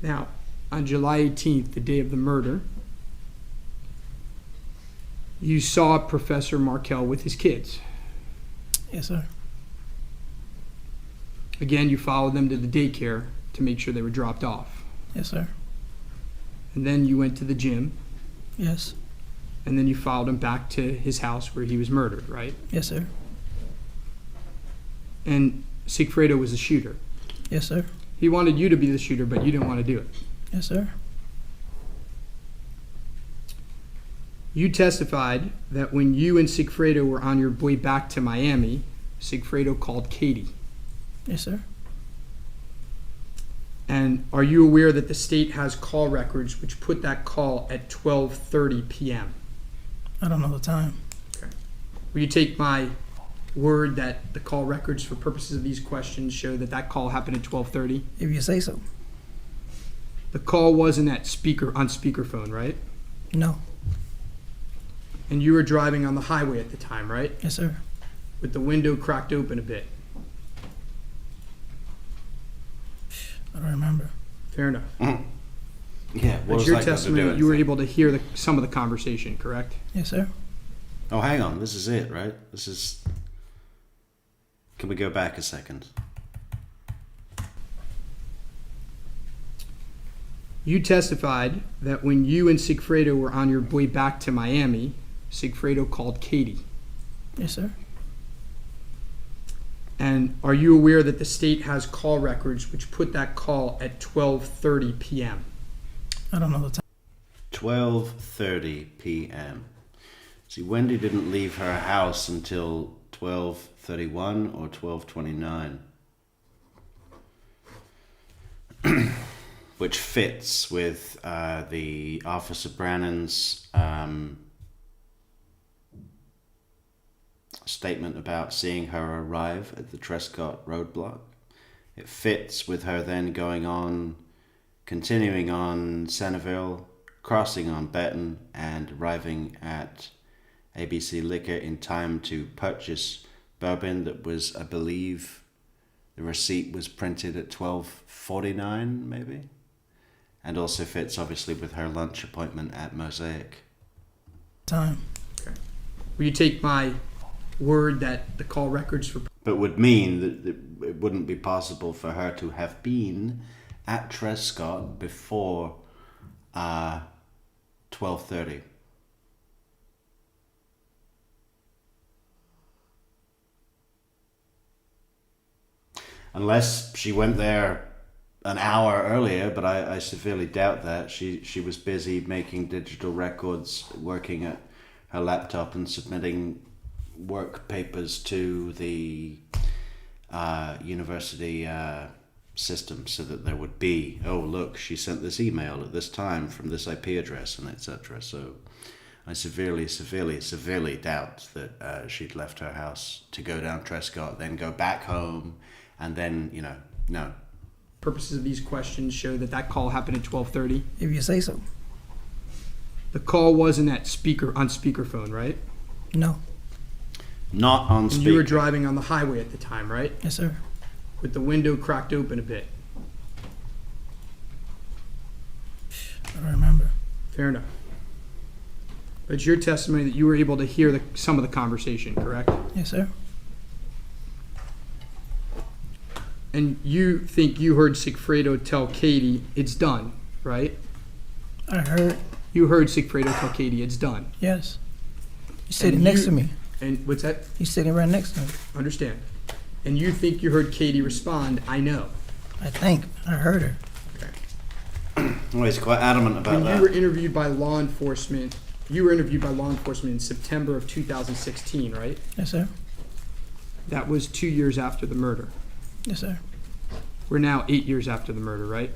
Now, on July 18th, the day of the murder, you saw Professor Markel with his kids. Yes, sir. Again, you followed them to the daycare to make sure they were dropped off. Yes, sir. And then you went to the gym, Yes. and then you followed him back to his house where he was murdered, right? Yes, sir. And Sigfredo was the shooter. Yes, sir. He wanted you to be the shooter, but you didn't want to do it. Yes, sir. You testified that when you and Sigfredo were on your way back to Miami, Sigfredo called Katie. Yes, sir. And are you aware that the state has call records which put that call at 12:30 p.m.? I don't know the time. Will you take my word that the call records for purposes of these questions show that that call happened at 12:30? If you say so. The call wasn't on speakerphone, right? No. And you were driving on the highway at the time, right? Yes, sir. With the window cracked open a bit. I don't remember. Fair enough. Yeah, what But was your that got to do testimony, with you were anything? able to hear some of the conversation, correct? Yes, sir. Oh, hang on. This is it, right? This is... Can we go back a second? You testified that when you and Sigfredo were on your way back to Miami, Sigfredo called Katie. Yes, sir. And are you aware that the state has call records which put that call at 12:30 p.m.? I don't know the time. 12:30 p.m. See, Wendy didn't leave her house until 12:31 or 12:29. Which fits with the Officer Brannon's statement about seeing her arrive at the Trescott roadblock. It fits with her then going on, continuing on Centerville, crossing on Benton, and arriving at ABC Liquor in time to purchase bourbon that was, I believe, the receipt was printed at 12:49 maybe. And also fits obviously with her lunch appointment at Mosaic. Time. Will you take my word that the call records for... But would mean that it wouldn't be possible for her to have been at Trescott before 12:30. Unless she went there an hour earlier, but I severely doubt that. She was busy making digital records, working at her laptop and submitting work papers to the university system so that there would be, oh look, she sent this email at this time from this IP address and etc. So I severely doubt that she'd left her house to go down Trescott, then go back home, and then, no. Purposes of these questions show that that call happened at 12:30. If you say so. The call wasn't on speakerphone, right? No. Not on And speaker. you were driving on the highway at the time, right? Yes, sir. With the window cracked open a bit. I don't remember. Fair enough. But it's your testimony that you were able to hear some of the conversation, correct? Yes, sir. And you think you heard Sigfredo tell Katie, it's done, right? I heard. You heard Sigfredo tell Katie, it's done. Yes. He's sitting And next you- to me. And what's that? He's sitting right next to me. Understand. And you think you heard Katie respond, I know. I think. I heard her. Oh, he's quite adamant about When that. you were interviewed by law enforcement, in September of 2016, right? Yes, sir. That was 2 years after the murder. Yes, sir. We're now 8 years after the murder, right?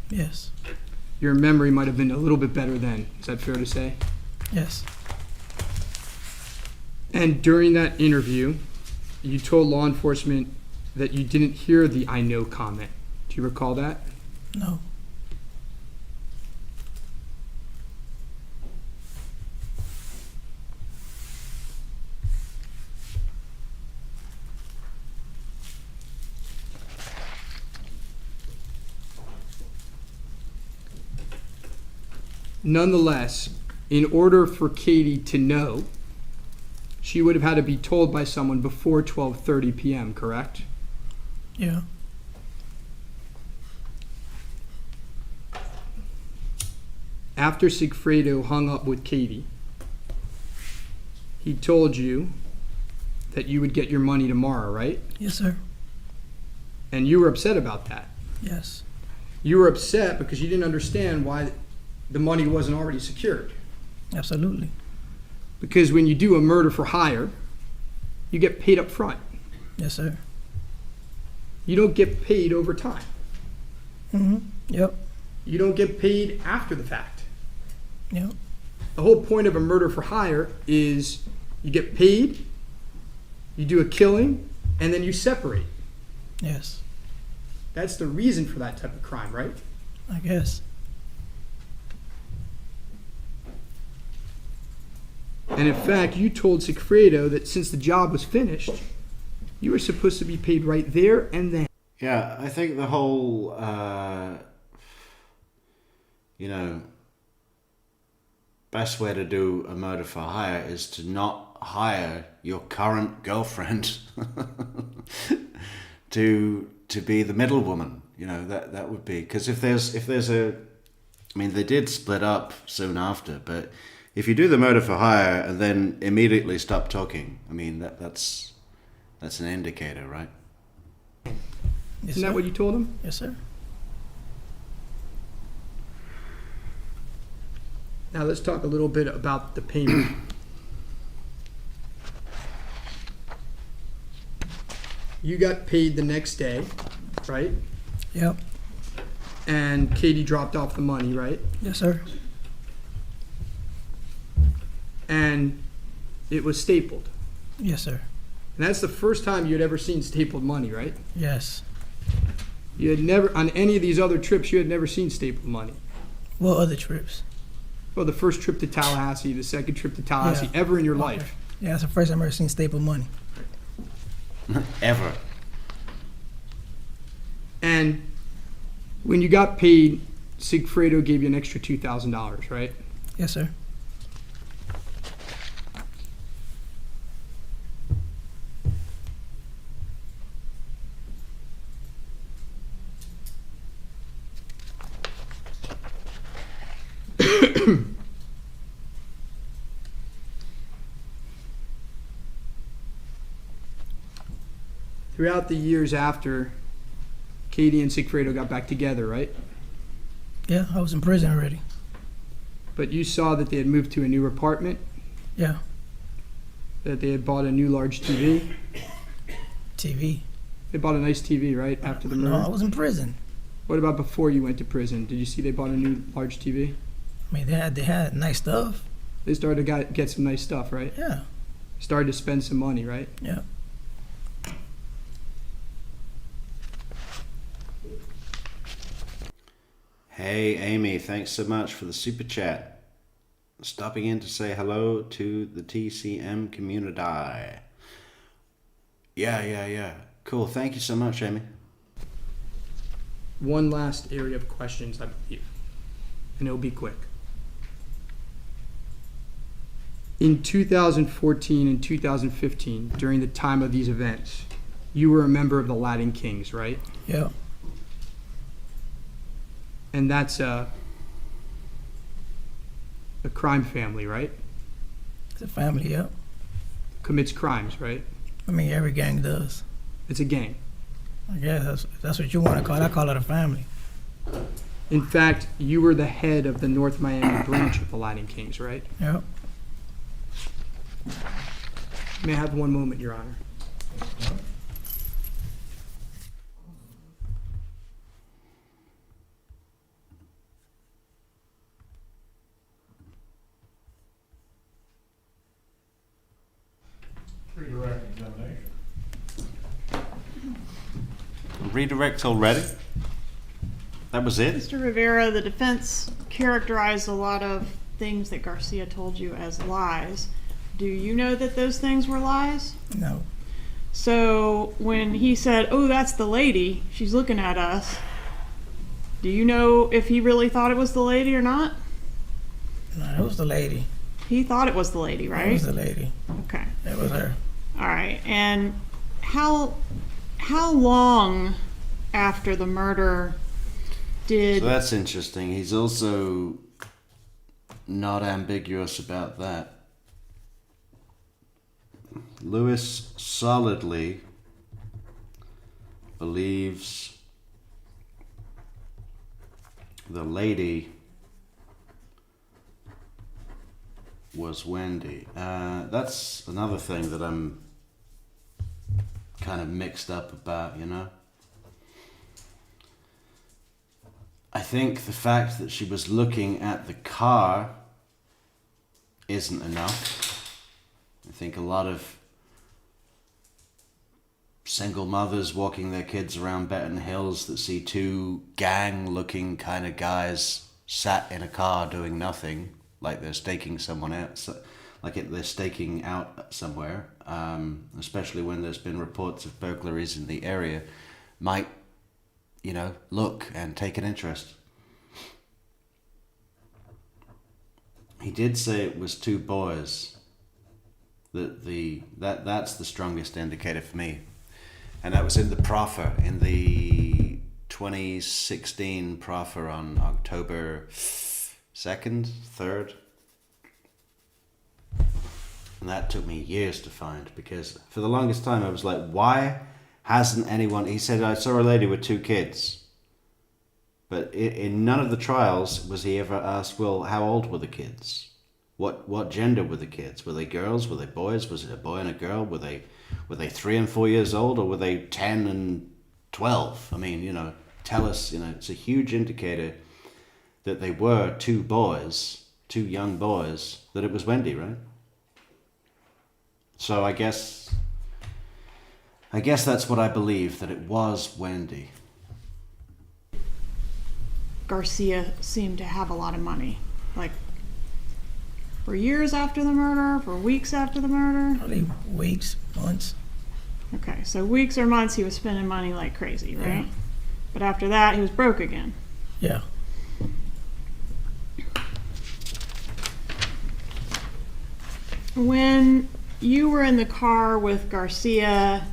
Yes. Your memory might have been a little bit better then. Is that fair to say? Yes. And during that interview, you told law enforcement that you didn't hear the I know comment. Do you recall that? No. Nonetheless, in order for Katie to know, she would have had to be told by someone before 12:30 p.m., correct? Yeah. After Sigfredo hung up with Katie, he told you that you would get your money tomorrow, right? Yes, sir. And you were upset about that. Yes. You were upset because you didn't understand why the money wasn't already secured. Absolutely. Because when you do a murder for hire, you get paid up front. Yes, sir. You don't get paid over time. Mm-hmm. Yep. You don't get paid after the fact. Yep. The whole point of a murder for hire is you get paid, you do a killing, and then you separate. Yes. That's the reason for that type of crime, right? I guess. And in fact, you told Sigfredo that since the job was finished, you were supposed to be paid right there and then. Yeah, I think the whole, best way to do a murder for hire is to not hire your current girlfriend to be the middle woman. That would be, because if there's they did split up soon after, but if you do the murder for hire and then immediately stop talking, that's an indicator, right? Yes, Isn't sir. that what you told him? Yes, sir. Now let's talk a little bit about the payment. You got paid the next day, right? Yep. And Katie dropped off the money, right? Yes, sir. And it was stapled. Yes, sir. And that's the first time you had ever seen stapled money, right? Yes. You had never, on any of these other trips, you had never seen stapled money. What other trips? Well, the first trip to Tallahassee, the second trip to Tallahassee, Yeah. ever in your life. Yeah, that's the first time I've ever seen staple money. Ever. And when you got paid, Sigfredo gave you an extra $2,000, right? Yes, sir. Throughout the years after, Katie and Sigfredo got back together, right? Yeah, I was in prison already. But you saw that they had moved to a new apartment, Yeah. that they had bought a new large TV. TV. They bought a nice TV, right, after the No, I murder? was in prison. What about before you went to prison? Did you see they bought a new large TV? They had nice stuff. They started to get some nice stuff, right? Yeah. Started to spend some money, right? Yeah. Hey, Amy, thanks so much for the super chat. Stopping in to say hello to the TCM community. Yeah. Cool. Thank you so much, Amy. One last area of questions, I believe, and it'll be quick. In 2014 and 2015, during the time of these events, you were a member of the Latin Kings, right? Yeah. And that's a crime family, right? It's a family, yeah. Commits crimes, right? Every gang does. It's a gang. I guess that's what you want to call it. I call it a family. In fact, you were the head of the North Miami branch of the Latin Kings, right? Yeah. May I have one moment, Your Honor? Redirect examination. Redirect already? That was it? Mr. Rivera, the defense characterized a lot of things that Garcia told you as lies. Do you know that those things were lies? No. So when he said, "Oh, that's the lady, she's looking at us," do you know if he really thought it was the lady or not? No, it was the lady. He thought it was the lady, It right? was the lady. Okay. It was her. All right. And how long after the murder did So that's interesting. He's also not ambiguous about that. Lewis solidly believes the lady was Wendy. That's another thing that I'm kind of mixed up about, you know? I think the fact that she was looking at the car isn't enough. I think a lot of single mothers walking their kids around Benton Hills that see two gang-looking kind of guys sat in a car doing nothing, like they're staking someone out, they're staking out somewhere, especially when there's been reports of burglaries in the area, might, look and take an interest. He did say it was two boys. That's the strongest indicator for me. And that was in the Proffer, in the 2016 Proffer on October 2nd, 3rd. And that took me years to find, because for the longest time I was like, why hasn't anyone... He said, I saw a lady with two kids. But in none of the trials was he ever asked, well, how old were the kids? What gender were the kids? Were they girls? Were they boys? Was it a boy and a girl? Were they 3 and 4 years old, or were they 10 and 12? I mean, tell us, it's a huge indicator that they were two young boys, that it was Wendy, right? So I guess that's what I believe, that it was Wendy. Garcia seemed to have a lot of money. Like, for years after the murder, for weeks after the murder? Probably weeks, months. Okay, so weeks or months he was spending money like crazy, right? Yeah. But after that, he was broke again. Yeah. When you were in the car with Garcia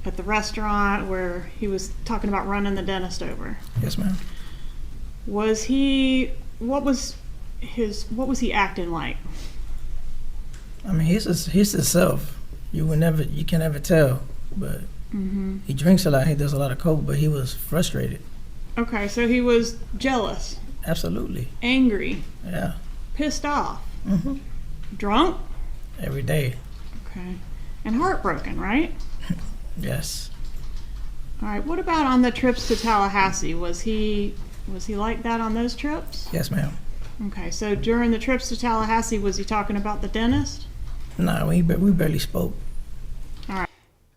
at the restaurant where he was talking about running the dentist over, Yes, ma'am. what was he acting like? I mean, he's himself. You can never tell, but he drinks a lot. He does a lot of coke, but he was frustrated. Okay, so he was jealous, Absolutely. angry, Yeah. pissed off, drunk? Every day. Okay. And heartbroken, right? Yes. All right, what about on the trips to Tallahassee? Was he like that on those trips? Yes, ma'am. Okay, so during the trips to Tallahassee, was he talking about the dentist? No, we barely spoke.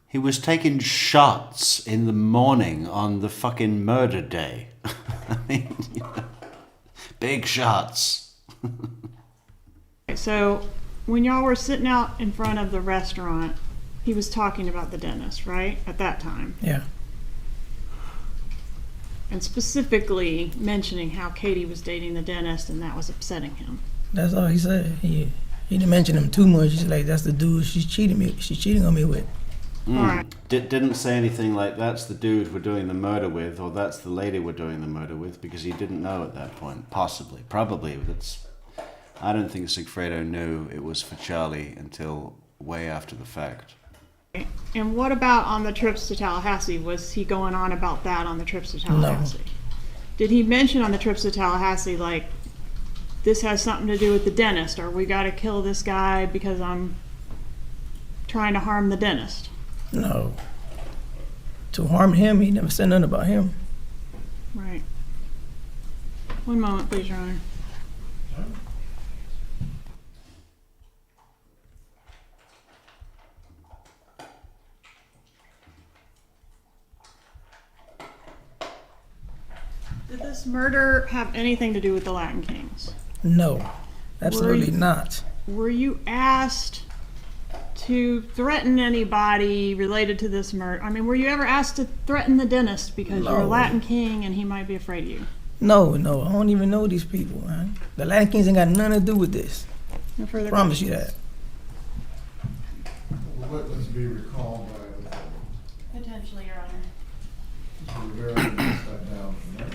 He was taking shots in the morning on the fucking murder day. I mean, big shots. Okay, so when y'all were sitting out in front of the restaurant, he was talking about the dentist, right? At that time. Yeah. And specifically mentioning how Katie was dating the dentist and that was upsetting him. That's all he said. He didn't mention him too much. He's like, that's the dude she's cheating on me with. All right. Didn't say anything like, that's the dude we're doing the murder with, or that's the lady we're doing the murder with, because he didn't know at that point. Possibly. Probably. I don't think Sigfredo knew it was for Charlie until way after the fact. And what about on the trips to Tallahassee? Was he going on about that on the trips to Tallahassee? No. Did he mention on the trips to Tallahassee, like, this has something to do with the dentist, or we got to kill this guy because I'm trying to harm the dentist? No. To harm him, he never said nothing about him. Right. One moment, please, Your Honor. Did this murder have anything to do with the Latin Kings? No, absolutely not. Were you asked to threaten anybody related to this murder? I mean, were you ever asked to threaten the dentist because you're a Latin King and he might be afraid of you? No, I don't even know these people, man. The Latin Kings ain't got nothing to do with this. No further Promise questions. you that. Will witness be recalled by the court? Potentially, Your Honor. Mr. Rivera will step down from there.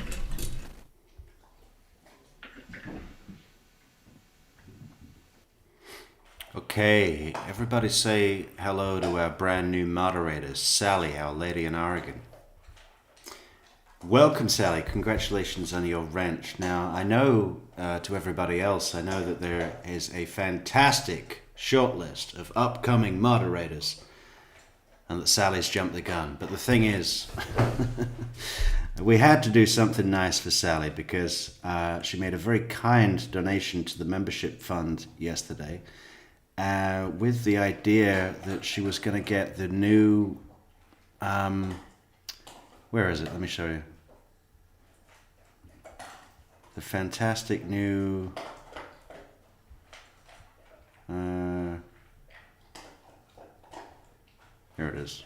Okay, everybody say hello to our brand new moderator, Sally, our lady in Oregon. Welcome, Sally. Congratulations on your wrench. Now, I know to everybody else, I know that there is a fantastic shortlist of upcoming moderators and that Sally's jumped the gun. But the thing is, we had to do something nice for Sally because she made a very kind donation to the membership fund yesterday with the idea that she was going to get the new... where is it? Let me show you. The fantastic new... here it is.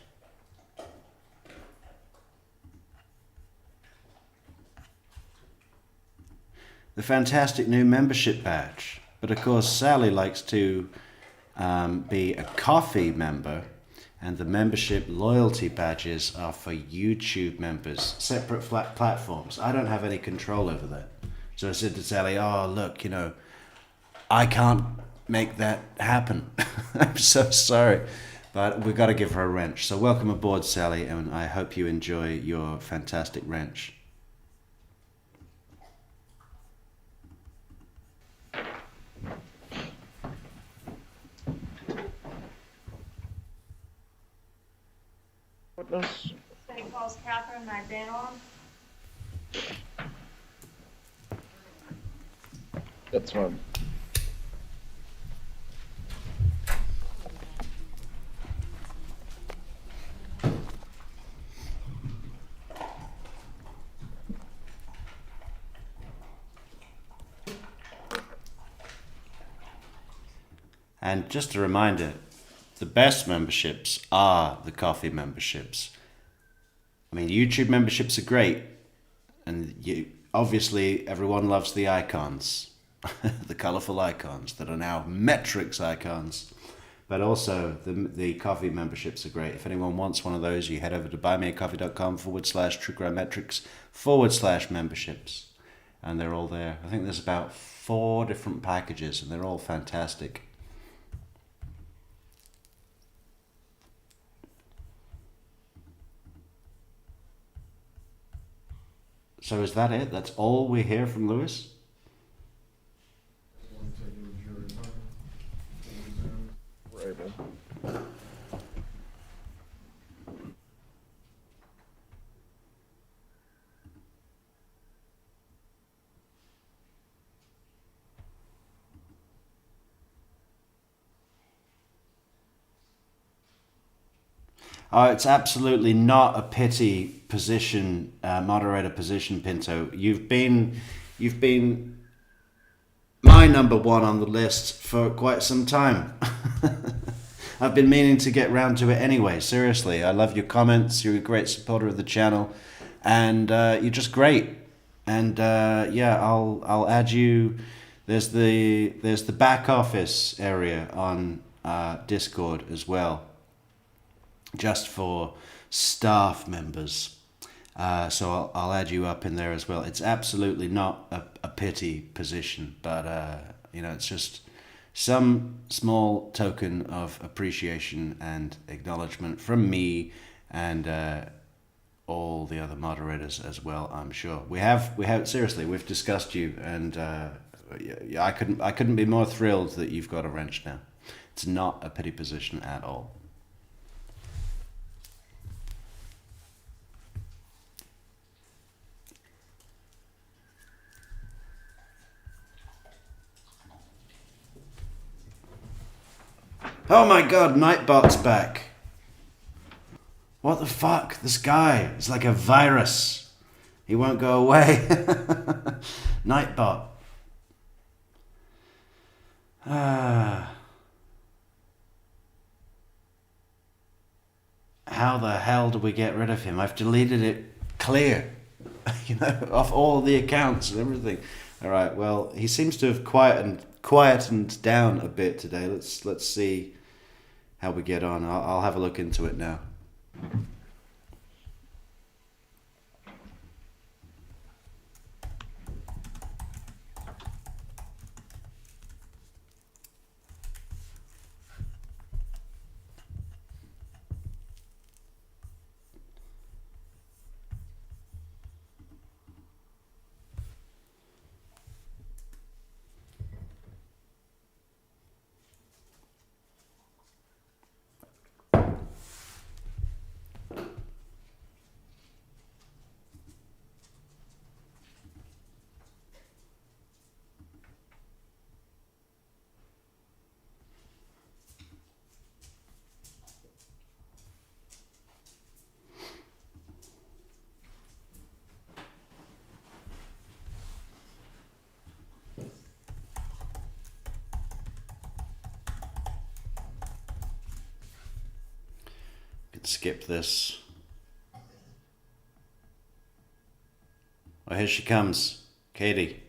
The fantastic new membership badge. But of course, Sally likes to be a coffee member, and the membership loyalty badges are for YouTube members, separate flat platforms. I don't have any control over that. So I said to Sally, oh, look, you know, I can't make that happen. I'm so sorry. But we've got to give her a wrench. So welcome aboard, Sally, and I hope you enjoy your fantastic wrench. Witness. He calls Catherine Magban. That's fine. And just a reminder, the best memberships are the coffee memberships. I mean, YouTube memberships are great, and obviously everyone loves the icons, the colorful icons that are now Metrix icons. But also the coffee memberships are great. If anyone wants one of those, you head over to buymeacoffee.com/truecrimemetrics/memberships, and they're all there. I think there's about 4 different packages, and they're all fantastic. So is that it? That's all we hear from Lewis? Want to take it with jury vote? We're able. It's absolutely not a pity position, moderator position, Pinto. You've been my number one on the list for quite some time. I've been meaning to get round to it anyway. Seriously, I love your comments. You're a great supporter of the channel, and you're just great. And yeah, I'll add you. There's the back office area on Discord as well, just for staff members. So I'll add you up in there as well. It's absolutely not a pity position, but you know, it's just some small token of appreciation and acknowledgement from me and all the other moderators as well. I'm sure we have seriously, we've discussed you, and I couldn't be more thrilled that you've got a wrench now. It's not a pity position at all. Oh my god, Nightbot's back. What the fuck? This guy is like a virus. He won't go away. Nightbot. How the hell do we get rid of him? I've deleted it clear, you know, off all the accounts and everything. All right, well, he seems to have quietened down a bit today. Let's see how we get on. I'll have a look into it now. skip this. Oh, here she comes. Katie.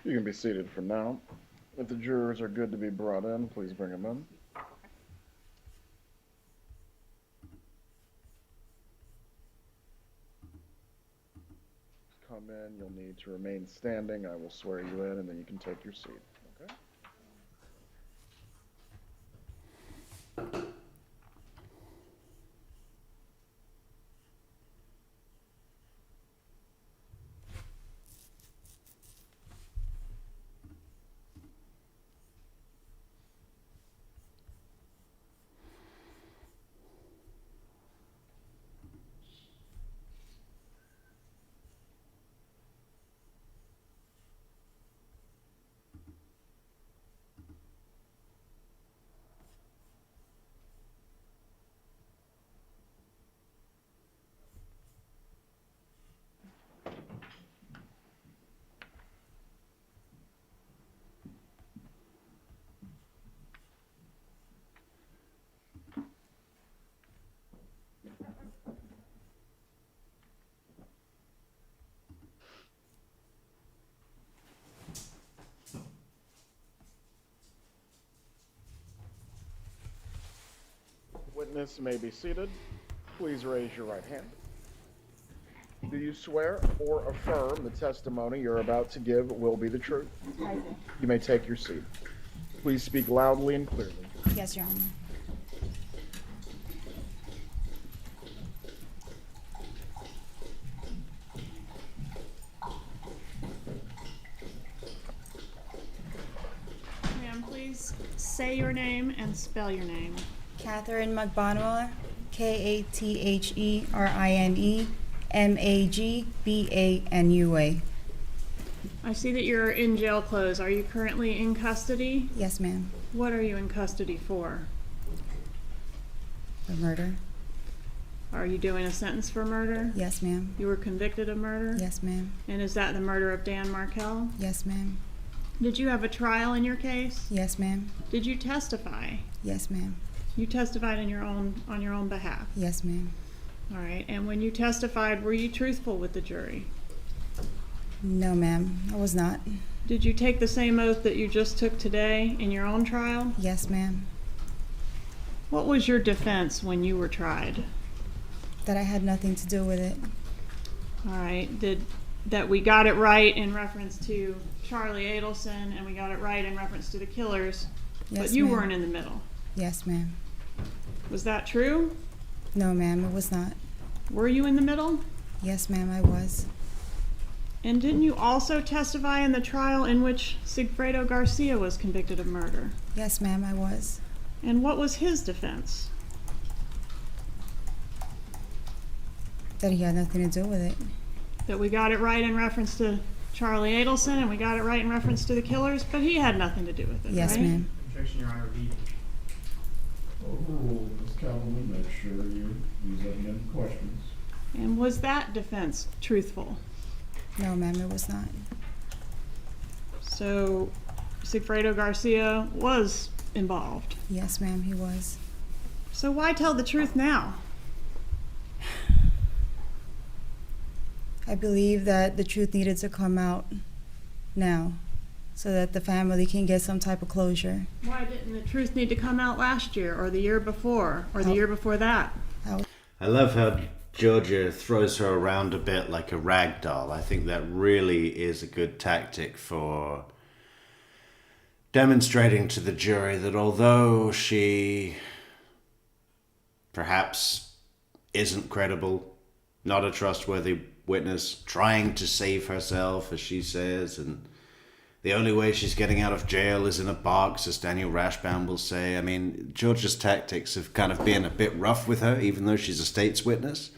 You can be seated for now. If the jurors are good to be brought in, please bring them in. Come in, you'll need to remain standing. I will swear you in, and then you can take your seat. Okay? Witness may be seated. Please raise your right hand. Do you swear or affirm the testimony you're about to give will be the truth? I do. You may take your seat. Please speak loudly and clearly. Yes, Your Honor. Ma'am, please say your name and spell your name. Catherine Magbanua, Katherine Magbanua. I see that you're in jail clothes. Are you currently in custody? Yes, ma'am. What are you in custody for? For murder? Are you doing a sentence for murder? Yes, ma'am. You were convicted of murder? Yes, ma'am. And is that the murder of Dan Markel? Yes, ma'am. Did you have a trial in your case? Yes, ma'am. Did you testify? Yes, ma'am. You testified on your own behalf. Yes, ma'am. All right. And when you testified, were you truthful with the jury? No, ma'am. I was not. Did you take the same oath that you just took today in your own trial? Yes, ma'am. What was your defense when you were tried? That I had nothing to do with it. All right. That we got it right in reference to Charlie Adelson and we got it right in reference to the killers, Yes, but you ma'am. weren't in the middle. Yes, ma'am. Was that true? No, ma'am. It was not. Were you in the middle? Yes, ma'am. I was. And didn't you also testify in the trial in which Sigfredo Garcia was convicted of murder? Yes, ma'am. I was. And what was his defense? That he had nothing to do with it. That we got it right in reference to Charlie Adelson and we got it right in reference to the killers, but he had nothing to do with it, Yes, right? ma'am. Objection, Your Honor. Overruled, Ms. Calhoun, make sure you use that again for questions. And was that defense truthful? No, ma'am. It was not. So Sigfredo Garcia was involved. Yes, ma'am. He was. So why tell the truth now? I believe that the truth needed to come out now so that the family can get some type of closure. Why didn't the truth need to come out last year or the year before or the year before that? I love how Georgia throws her around a bit like a rag doll. I think that really is a good tactic for demonstrating to the jury that although she perhaps isn't credible, not a trustworthy witness, trying to save herself, as she says, and the only way she's getting out of jail is in a box, as Daniel Rashbaum will say. I mean, Georgia's tactics have kind of been a bit rough with her, even though she's a state's witness.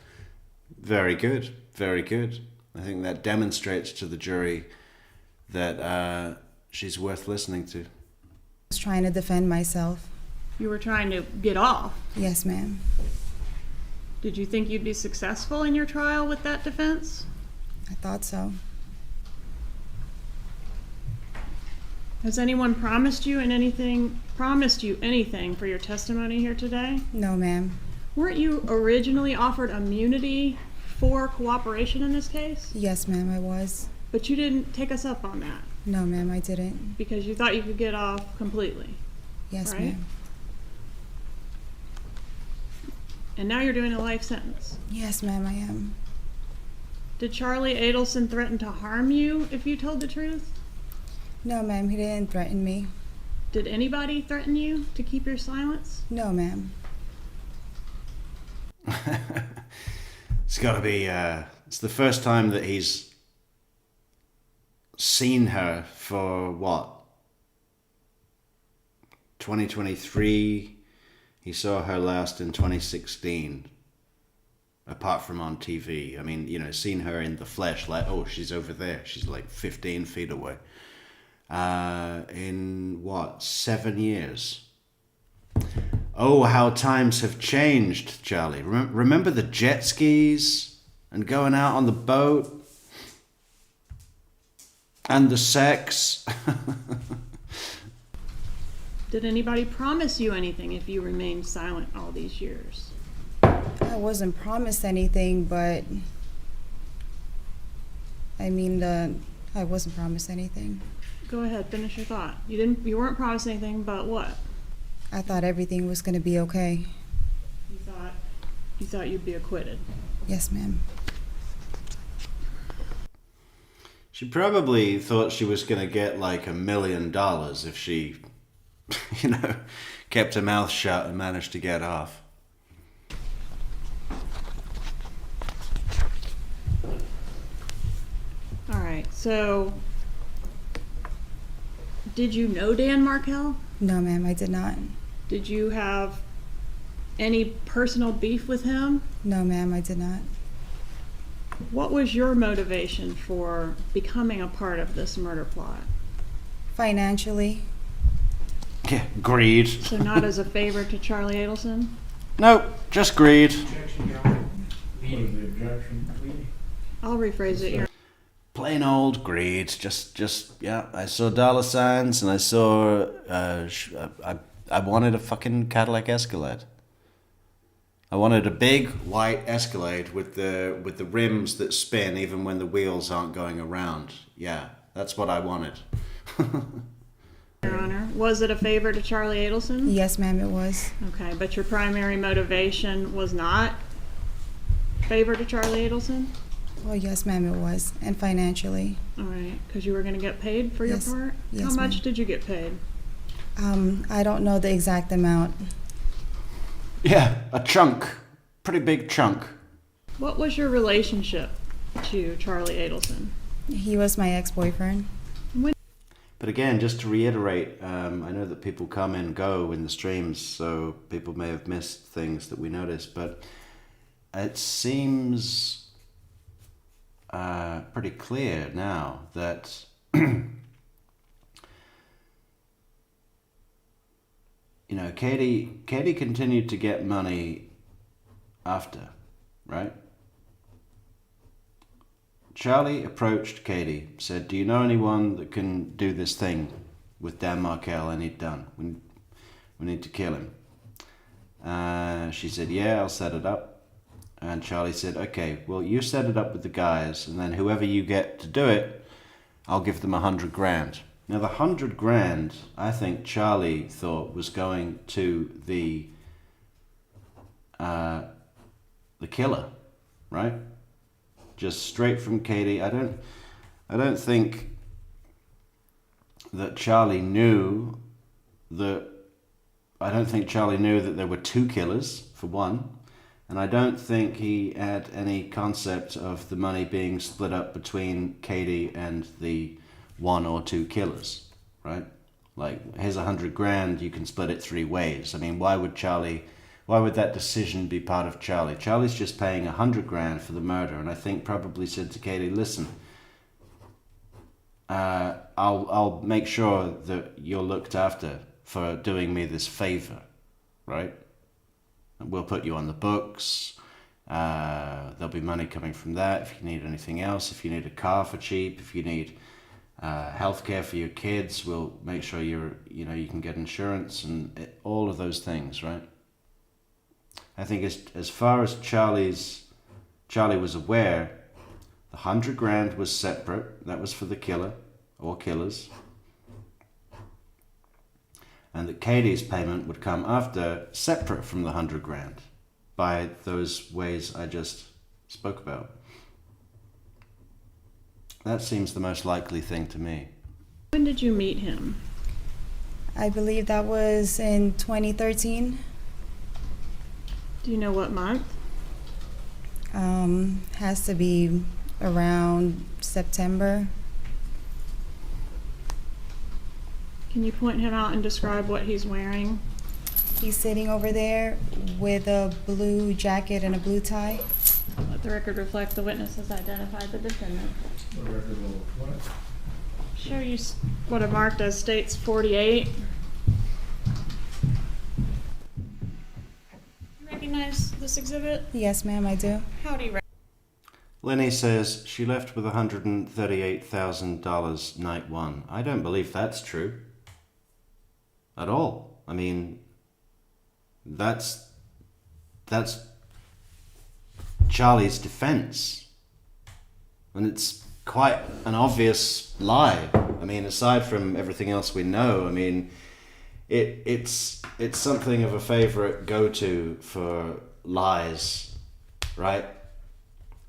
Very good, very good. I think that demonstrates to the jury that she's worth listening to. I was trying to defend myself. You were trying to get off. Yes, ma'am. Did you think you'd be successful in your trial with that defense? I thought so. Has anyone promised you anything for your testimony here today? No, ma'am. Weren't you originally offered immunity for cooperation in this case? Yes, ma'am, I was. But you didn't take us up on that No, ma'am, I didn't. because you thought you could get off completely. Yes, Right? ma'am. And now you're doing a life sentence. Yes, ma'am, I am. Did Charlie Adelson threaten to harm you if you told the truth? No, ma'am, he didn't threaten me. Did anybody threaten you to keep your silence? No, ma'am. It's got to be, it's the first time that he's seen her for what? 2023. He saw her last in 2016. Apart from on TV. I mean, seen her in the flesh, like, oh, she's over there. She's like 15 feet away. In what, 7 years? Oh, how times have changed, Charlie. Remember the jet skis and going out on the boat? And the sex? Did anybody promise you anything if you remained silent all these years? I wasn't promised anything, but I wasn't promised anything. Go ahead, finish your thought. You weren't promised anything, but what? I thought everything was going to be okay. You thought you'd be acquitted. Yes, ma'am. She probably thought she was going to get like $1 million if she, kept her mouth shut and managed to get off. All right, so did you know Dan Markel? No, ma'am, I did not. Did you have any personal beef with him? No, ma'am, I did not. What was your motivation for becoming a part of this murder plot? Financially. Yeah, greed. So not as a favor to Charlie Adelson? Nope, just greed. What was the objection? I'll rephrase it. Plain old greed. Yeah. I saw dollar signs and I saw. I wanted a fucking Cadillac Escalade. I wanted a big white Escalade with the rims that spin even when the wheels aren't going around. Yeah, that's what I wanted. Your Honor, was it a favor to Charlie Adelson? Yes, ma'am, it was. Okay, but your primary motivation was not favor to Charlie Adelson? Well, yes, ma'am, it was. And financially. All right, because you were going to get paid for Yes. your part? Yes, How much ma'am. did you get paid? I don't know the exact amount. Yeah, a chunk. Pretty big chunk. What was your relationship to Charlie Adelson? He was my ex-boyfriend. But again, just to reiterate, I know that people come and go in the streams, so people may have missed things that we noticed, but it seems pretty clear now that Katie continued to get money after, right? Charlie approached Katie, said, "Do you know anyone that can do this thing with Dan Markel? I need done. We need to kill him." She said, "Yeah, I'll set it up." And Charlie said, "Okay, well, you set it up with the guys, and then whoever you get to do it, I'll give them $100,000. Now the 100 grand, I think Charlie thought was going to the killer, right? Just straight from Katie. I don't think that Charlie knew that. I don't think Charlie knew that there were two killers, for one, and I don't think he had any concept of the money being split up between Katie and the one or two killers, right? Like, here's 100 grand, you can split it three ways. I mean, why would that decision be part of Charlie? Charlie's just paying 100 grand for the murder, and I think probably said to Katie, listen, I'll make sure that you're looked after for doing me this favor, right? And we'll put you on the books. There'll be money coming from that if you need anything else. If you need a car for cheap, if you need healthcare for your kids, we'll make sure you can get insurance and all of those things, right? I think as far as Charlie was aware, the 100 grand was separate. That was for the killer or killers. And that Katie's payment would come after, separate from the 100 grand, by those ways I just spoke about. That seems the most likely thing to me. When did you meet him? I believe that was in 2013. Do you know what month? Has to be around September. Can you point him out and describe what he's wearing? He's sitting over there with a blue jacket and a blue tie. Let the record reflect the witness has identified the defendant. The record will what? Show you what I marked as states 48. Recognize this exhibit? Yes, ma'am, I do. How do you Lenny says she left with $138,000 night one. I don't believe that's true. At all. I mean, that's Charlie's defense. And it's quite an obvious lie. I mean, aside from everything else we know, I mean, it's something of a favorite go-to for lies, right?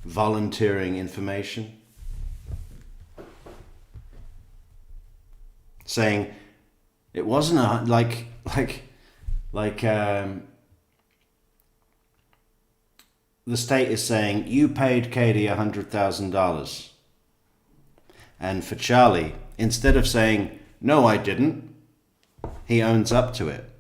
Volunteering information. Saying it wasn't the state is saying you paid Katie $100,000, and for Charlie, instead of saying no, I didn't, he owns up to it,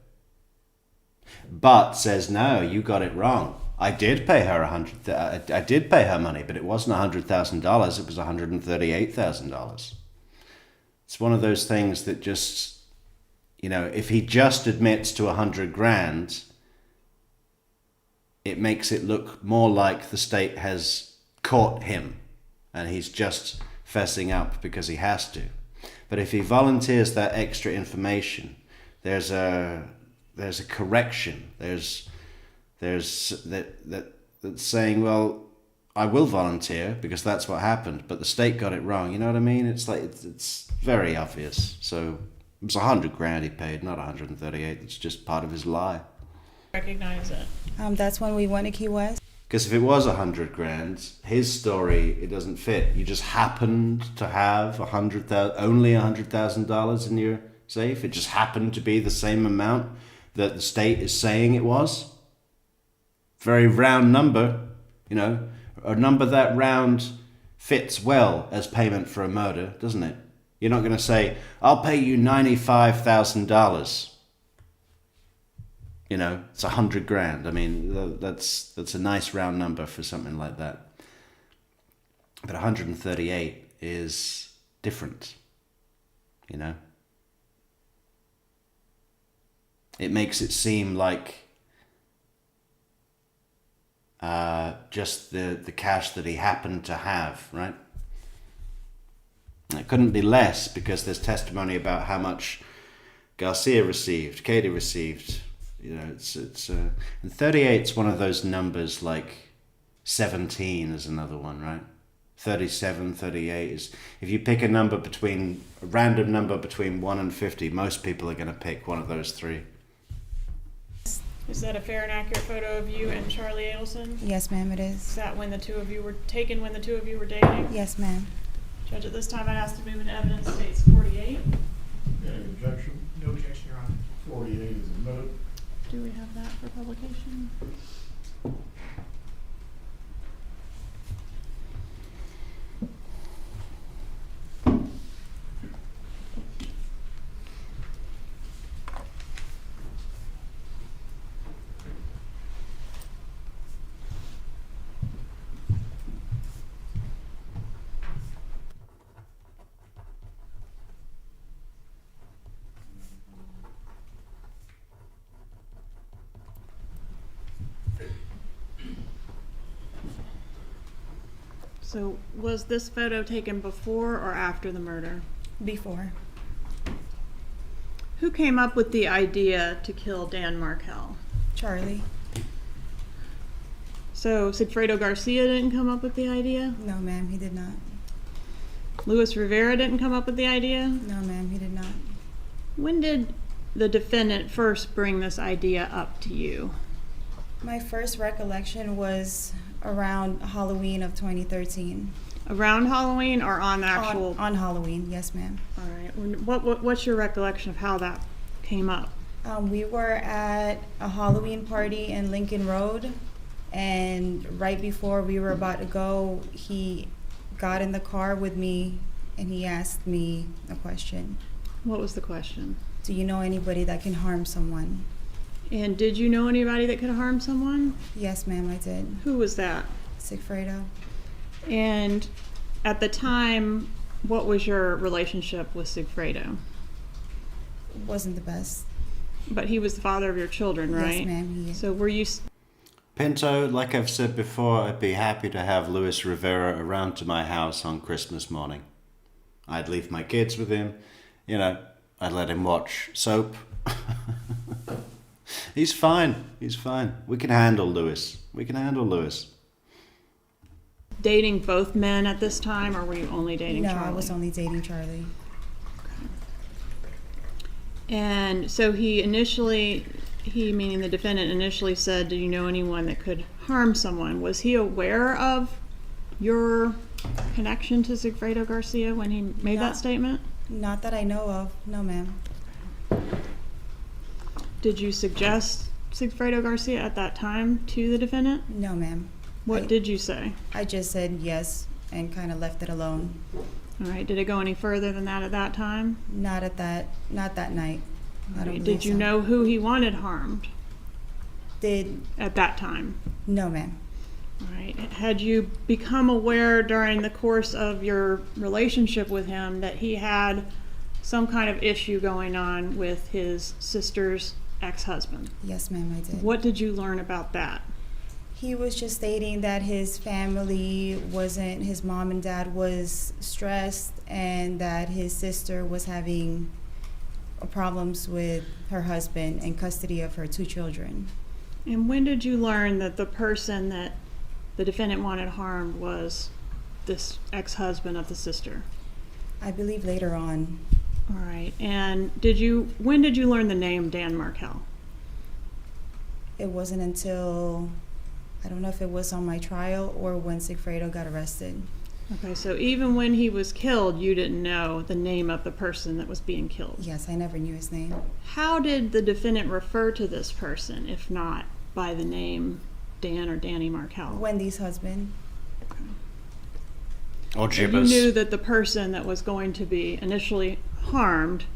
but says no, you got it wrong. I did pay her I did pay her money, but it wasn't $100,000. It was $138,000. It's one of those things that just, if he just admits to 100 grand, it makes it look more like the state has caught him and he's just fessing up because he has to. But if he volunteers that extra information, there's a correction. There's that's saying, well, I will volunteer because that's what happened, but the state got it wrong. You know what I mean? It's like it's very obvious. So it was 100 grand he paid, not 138. It's just part of his lie. recognize it? That's when we went to Key West. Because if it was 100 grand, his story, it doesn't fit. You just happened to have only $100,000 in your safe. It just happened to be the same amount that the state is saying it was. Very round number, a number that round fits well as payment for a murder, doesn't it? You're not going to say, I'll pay you $95,000. It's 100 grand. I mean, that's a nice round number for something like that. But 138 is different, It makes it seem like just the cash that he happened to have, right? It couldn't be less because there's testimony about how much Garcia received, Katie received. And 38's one of those numbers, like 17 is another one, right? 37, 38 is, if you pick a number between, a random number between 1 and 50, most people are going to pick one of those three. Is that a fair and accurate photo of you and Charlie Adelson? Yes, ma'am, it Is is. that when the two of you were taken, when the two of you were dating? Yes, ma'am. Judge, at this time, I ask to move into evidence states 48. Any objection? No objection, Your Honor. 48 is admitted. Do we have that for publication? So was this photo taken before or after the murder? Before. Who came up with the idea to kill Dan Markel? Charlie. So Sigfredo Garcia didn't come up with the idea? No, ma'am, he did not. Luis Rivera didn't come up with the idea? No, ma'am, he did not. When did the defendant first bring this idea up to you? My first recollection was around Halloween of 2013. Around Halloween or on the actual? On Halloween, yes, ma'am. All right. What's your recollection of how that came up? We were at a Halloween party in Lincoln Road, and right before we were about to go, he got in the car with me and he asked me a question. What was the question? Do you know anybody that can harm someone? And did you know anybody that could harm someone? Yes, ma'am, I did. Who was that? Sigfredo. And at the time, what was your relationship with Sigfredo? Wasn't the best. But he was the father of your children, right? Yes, ma'am, he is. So were you... Pinto, like I've said before, I'd be happy to have Luis Rivera around to my house on Christmas morning. I'd leave my kids with him. You know, I'd let him watch soap. He's fine. He's fine. We can handle Luis. We can handle Luis. dating both men at this time, or were you only dating No, Charlie? I was only dating Charlie. And so he meaning the defendant, initially said, do you know anyone that could harm someone? Was he aware of your connection to Sigfredo Garcia when he made that statement? Not that I know of. No, ma'am. Did you suggest Sigfredo Garcia at that time to the defendant? No, ma'am. What did you say? I just said yes and kind of left it alone. All right. Did it go any further than that at that time? Not that night. I don't Did believe you so. know who he wanted harmed at that time? No, ma'am. All right. Had you become aware during the course of your relationship with him that he had some kind of issue going on with his sister's ex-husband? Yes, ma'am, I did. What did you learn about that? He was just stating that his mom and dad was stressed, and that his sister was having problems with her husband and custody of her 2 children. And when did you learn that the person that the defendant wanted harmed was this ex-husband of the sister? I believe later on. All right. And when did you learn the name Dan Markel? It wasn't until, I don't know if it was on my trial or when Sigfredo got arrested. Okay, so even when he was killed, you didn't know the name of the person that was being killed? Yes, I never knew his name. How did the defendant refer to this person, if not by the name Dan or Danny Markel? Wendy's husband. Or You Jibbers. knew that the person that was going to be initially harmed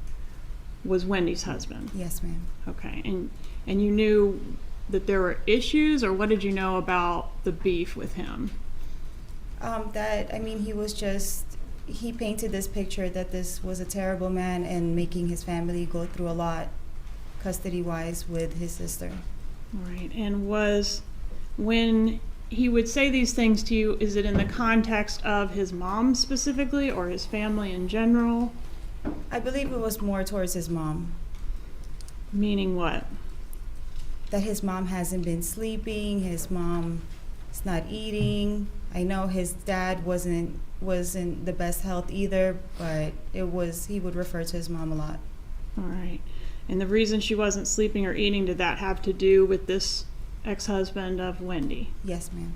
was Wendy's husband? Yes, ma'am. Okay, and you knew that there were issues, or what did you know about the beef with him? He painted this picture that this was a terrible man and making his family go through a lot custody-wise with his sister. All right, and when he would say these things to you, is it in the context of his mom specifically or his family in general? I believe it was more towards his mom. Meaning what? That his mom hasn't been sleeping, his mom He's not eating. I know his dad wasn't the best health either, but he would refer to his mom a lot. All right. And the reason she wasn't sleeping or eating, did that have to do with this ex-husband of Wendy? Yes, ma'am.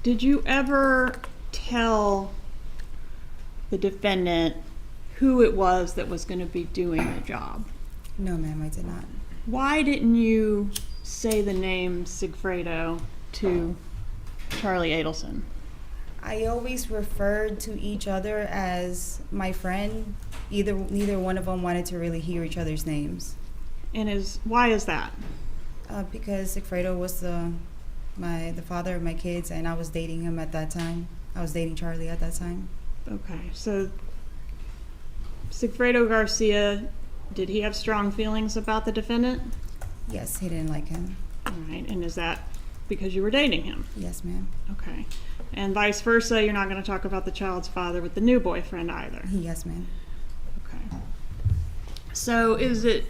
Did you ever tell the defendant who it was that was going to be doing the job? No, ma'am, I did not. Why didn't you say the name Sigfredo to Charlie Adelson? I always referred to each other as my friend. Neither one of them wanted to really hear each other's names. And why is that? Because Sigfredo was the father of my kids, and I was dating him at that time. I was dating Charlie at that time. Okay, so Sigfredo Garcia, did he have strong feelings about the defendant? Yes, he didn't like him. All right, and is that because you were dating him? Yes, ma'am. Okay. And vice versa, you're not going to talk about the child's father with the new boyfriend either? Yes, ma'am. Okay. So is it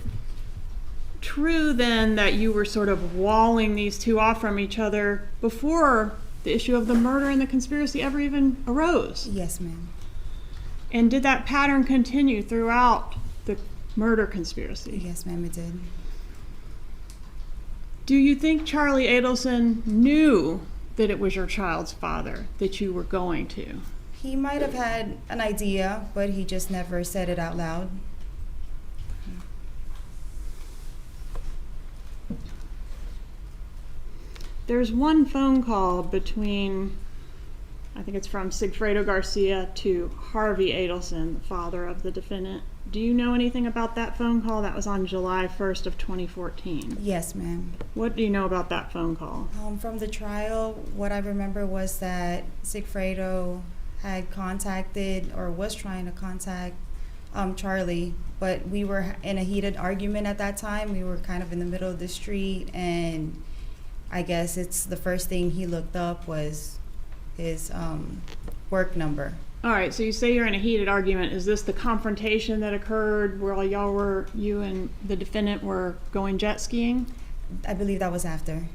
true then that you were sort of walling these two off from each other before the issue of the murder and the conspiracy ever even arose? Yes, ma'am. And did that pattern continue throughout the murder conspiracy? Yes, ma'am, it did. Do you think Charlie Adelson knew that it was your child's father that you were going to? He might have had an idea, but he just never said it out loud. There's one phone call between, I think it's from Sigfredo Garcia to Harvey Adelson, the father of the defendant. Do you know anything about that phone call? That was on July 1st of 2014. Yes, ma'am. What do you know about that phone call? From the trial, what I remember was that Sigfredo had contacted or was trying to contact Charlie, but we were in a heated argument at that time. We were kind of in the middle of the street, and I guess it's the first thing he looked up was his work number. All right, so you say you're in a heated argument. Is this the confrontation that occurred where you and the defendant were going jet skiing? I believe that was after.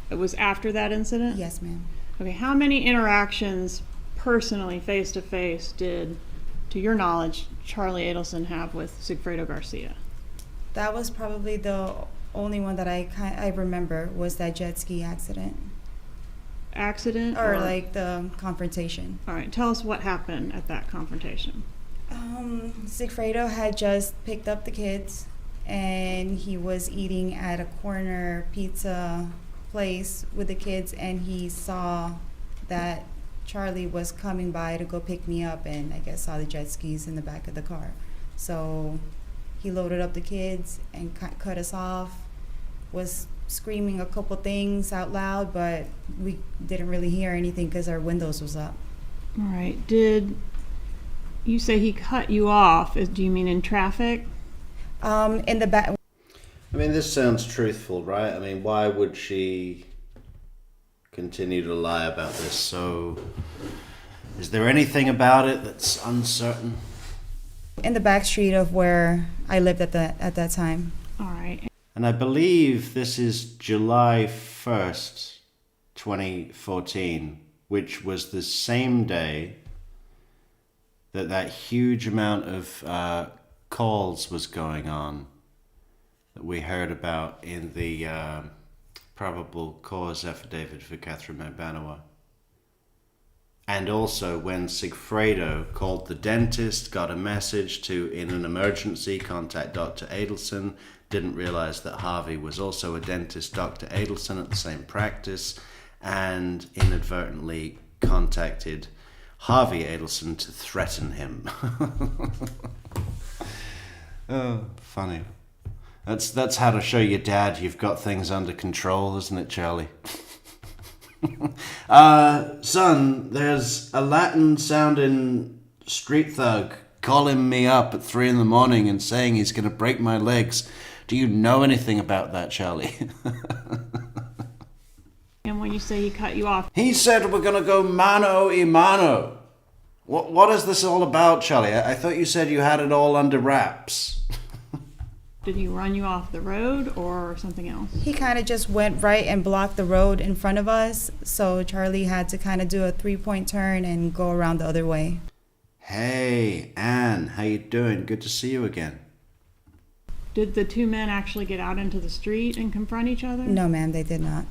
It was after that incident? Yes, ma'am. Okay, how many interactions personally, face to face, did, to your knowledge, Charlie Adelson have with Sigfredo Garcia? That was probably the only one that I remember, was that jet ski accident. Accident? Or like the confrontation. All right, tell us what happened at that confrontation. Sigfredo had just picked up the kids, and he was eating at a corner pizza place with the kids, and he saw that Charlie was coming by to go pick me up, and I guess saw the jet skis in the back of the car. So he loaded up the kids and cut us off, was screaming a couple things out loud, but we didn't really hear anything because our windows was up. All right, did you say he cut you off? Do you mean in traffic? In the back. I mean, this sounds truthful, right? I mean, why would she continue to lie about this? So, is there anything about it that's uncertain? In the back street of where I lived at that time. All right. And I believe this is July 1st, 2014, which was the same day that huge amount of calls was going on that we heard about in the probable cause affidavit for Catherine Magban. And also when Sigfredo called the dentist, got a message to, in an emergency, contact Dr. Adelson, didn't realize that Harvey was also a dentist, Dr. Adelson, at the same practice, and inadvertently contacted Harvey Adelson to threaten him. Oh, funny. That's how to show your dad you've got things under control, isn't it, Charlie? Son, there's a Latin-sounding street thug calling me up at 3 a.m. and saying he's going to break my legs. Do you know anything about that, Charlie? And when you say he cut you off, He said we're going to go mano a mano. What is this all about, Charlie? I thought you said you had it all under wraps. Did he run you off the road or something else? He kind of just went right and blocked the road in front of us, so Charlie had to kind of do a 3-point turn and go around the other way. Hey, Anne, how you doing? Good to see you again. Did the two men actually get out into the street and confront each other? No, ma'am, they did not.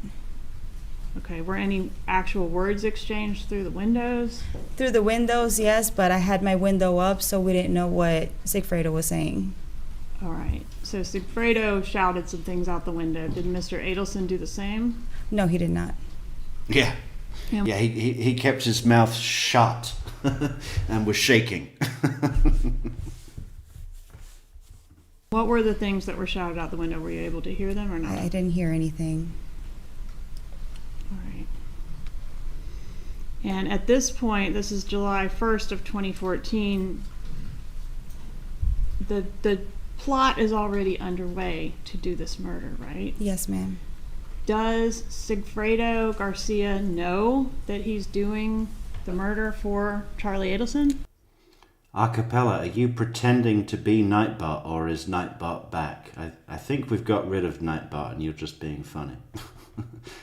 Okay, were any actual words exchanged through the windows? Through the windows, yes, but I had my window up, so we didn't know what Sigfredo was saying. All right, so Sigfredo shouted some things out the window. Did Mr. Adelson do the same? No, he did not. Yeah. Yeah, he kept his mouth shut and was shaking. What were the things that were shouted out the window? Were you able to hear them or not? I didn't hear anything. All right. And at this point, this is July 1st of 2014, the plot is already underway to do this murder, right? Yes, ma'am. Does Sigfredo Garcia know that he's doing the murder for Charlie Adelson? Acapella, are you pretending to be Nightbot, or is Nightbot back? I think we've got rid of Nightbot and you're just being funny.